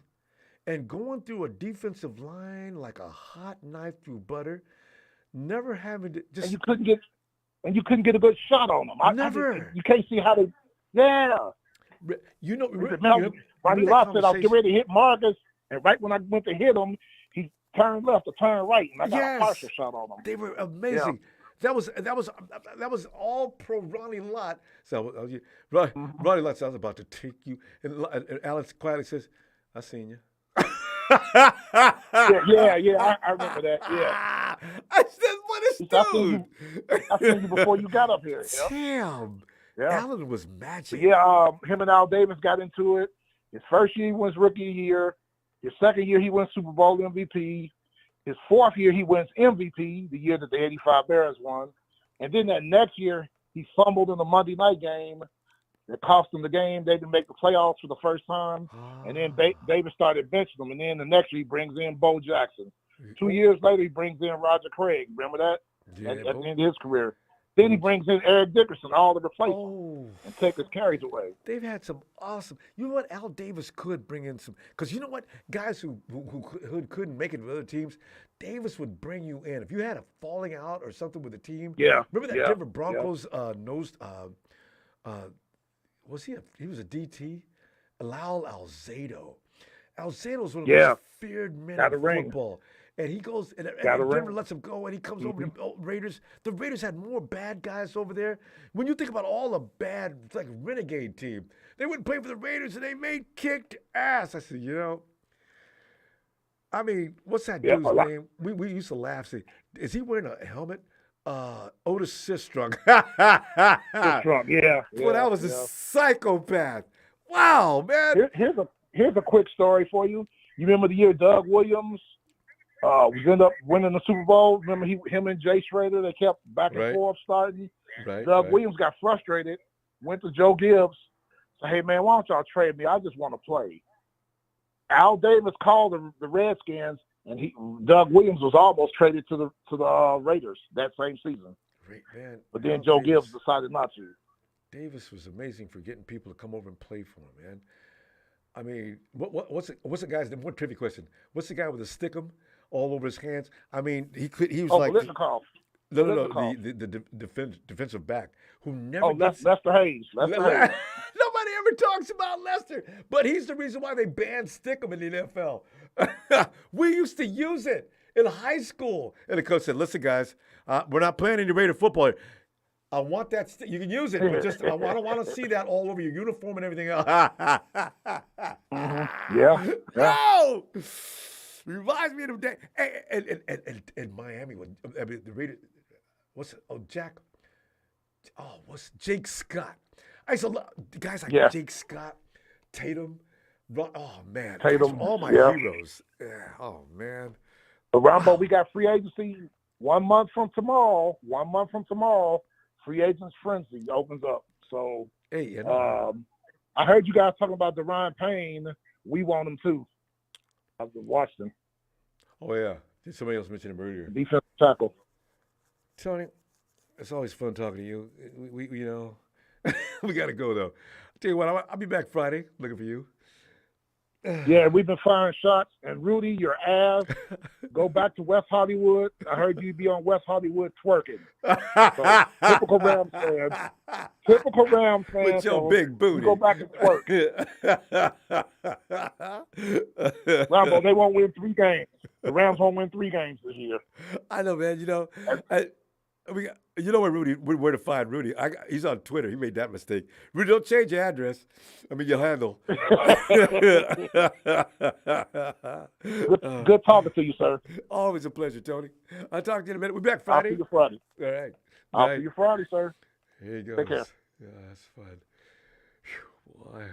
and going through a defensive line like a hot knife through butter. Never having to just and you couldn't get a good shot on them. Never. You can't see how they. Yeah. You know, Ronnie Lott said I was getting ready to hit Marcus, and right when I went to hit him, he turned left or turned right, and I got a partial shot on him. They were amazing. Yeah. That was all pro Ronnie Lott. So Ronnie Lott said, I was about to take you, and Alex quietly says, "I seen you." yeah, I remember that. Yeah, I said, "What is dude?" I seen you before you got up here. Damn, Allen was magic. Yeah, him and Al Davis got into it. His first year he wins Rookie of the Year. His second year he wins Super Bowl MVP. His fourth year he wins MVP, the year that the '85 Bears won. And then that next year he fumbled in the Monday night game. It cost them the game. They didn't make the playoffs for the first time. And then Davis started benching them. And then the next year he brings in Bo Jackson. 2 years later, he brings in Roger Craig. Remember that? Yeah, at the end of his career. Then he brings in Eric Dickerson, all to replace him and take his carries away. They've had some awesome. You know what? Al Davis could bring in some. Because you know what? Guys who couldn't make it with other teams, Davis would bring you in. If you had a falling out or something with the team. Yeah. Remember that Denver Broncos was he was a DT? Lal Alzado. Alzado's one of the most feared men in football. And he goes, and Denver lets him go, and he comes over to Raiders. The Raiders had more bad guys over there. When you think about all the bad, like renegade team, they wouldn't play for the Raiders, and they kicked ass. I said, I mean, what's that dude's name? We used to laugh. Say, is he wearing a helmet? Otis Sistrunk. Well, that was a psychopath. Wow, man. Here's a quick story for you. You remember the year Doug Williams we ended up winning the Super Bowl? Remember him and Jay Schrader, they kept back and forth starting. Doug Williams got frustrated, went to Joe Gibbs, said, "Hey man, why don't y'all trade me? I just want to play." Al Davis called the Redskins, and Doug Williams was almost traded to the Raiders that same season. Great man. But then Joe Gibbs decided not to. Davis was amazing for getting people to come over and play for him, man. I mean, what's the guy's name? One trivia question. What's the guy with the stickum all over his hands? I mean, he was like Biletnikoff. No, the defensive back who never Lester Hayes. Lester Hayes. Nobody ever talks about Lester, but he's the reason why they banned stickum in the NFL. We used to use it in high school. And the coach said, "Listen, guys, we're not playing any Raider football here. I want that. You can use it, but just I don't want to see that all over your uniform and everything else." Yeah. No. Reminds me of the day. And Miami, the Raiders. What's Jake Scott? I used to love guys like Jake Scott, Tatum. Oh man, Tatum, all my heroes. Yeah. Oh man. But Ronbo, we got free agency 1 month from tomorrow. Free agents frenzy opens up. So hey, I heard you guys talking about Deron Payne. We want him too. I've been watching. Oh yeah, somebody else mentioned him earlier. Defense tackle. Tony, it's always fun talking to you. We you know, we got to go, though. I'll tell you what, I'll be back Friday looking for you. Yeah, we've been firing shots. And Rudy, your ass, go back to West Hollywood. I heard you be on West Hollywood twerking. So, typical Rams fans. Typical Rams fans. With your big booty. You go back and twerk. Ronbo, they won't win 3 games. The Rams won't win 3 games this year. I know, man. You know, you know where to find Rudy. He's on Twitter. He made that mistake. Rudy, don't change your address. I mean, your handle. Good talking to you, sir. Always a pleasure, Tony. I'll talk to you in a minute. We'll be back Friday. I'll see you Friday. All right. I'll see you Friday, sir. Here you go. Take care. Yeah, that's fun. Whew, boy.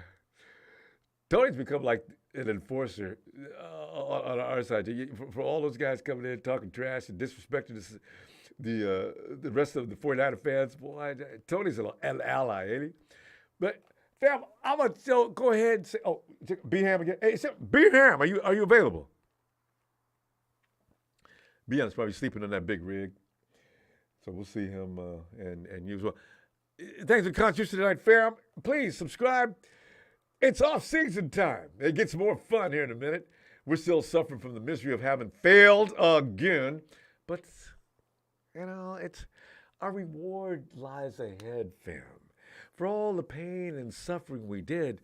Tony's become like an enforcer on our side. For all those guys coming in talking trash and disrespecting the rest of the 49er fans, boy, Tony's an ally, ain't he? But fam, I'm gonna go ahead and say, B-Ham again. Hey, B-Ham, are you available? B-Ham's probably sleeping on that big rig, so we'll see him and you as well. Thanks for the contribution tonight, fam. Please subscribe. It's off-season time. It gets more fun here in a minute. We're still suffering from the misery of having failed again, but you know, our reward lies ahead, fam. For all the pain and suffering we did,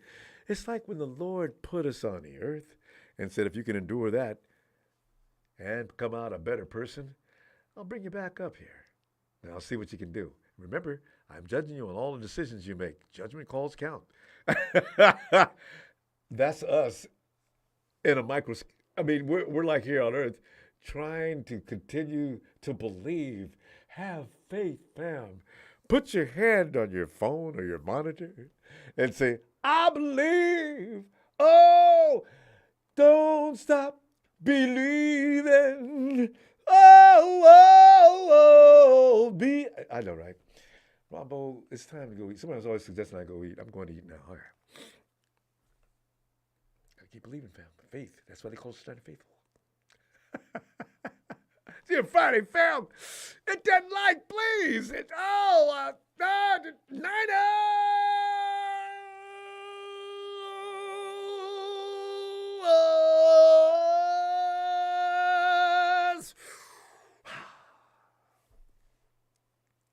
it's like when the Lord put us on the earth and said, if you can endure that and come out a better person, I'll bring you back up here. Now I'll see what you can do. Remember, I'm judging you on all the decisions you make. Judgment calls count. That's us in a microscope. I mean, we're like here on earth trying to continue to believe. Have faith, fam. Put your hand on your phone or your monitor and say, I believe. Oh, don't stop believing. I know, right? Ronbo, it's time to go eat. Somebody's always suggesting I go eat. I'm going to eat now. All right. Gotta keep believing, fam. Faith. That's why they call us United Faithful. See you Friday, fam. Hit that like, please. Niners!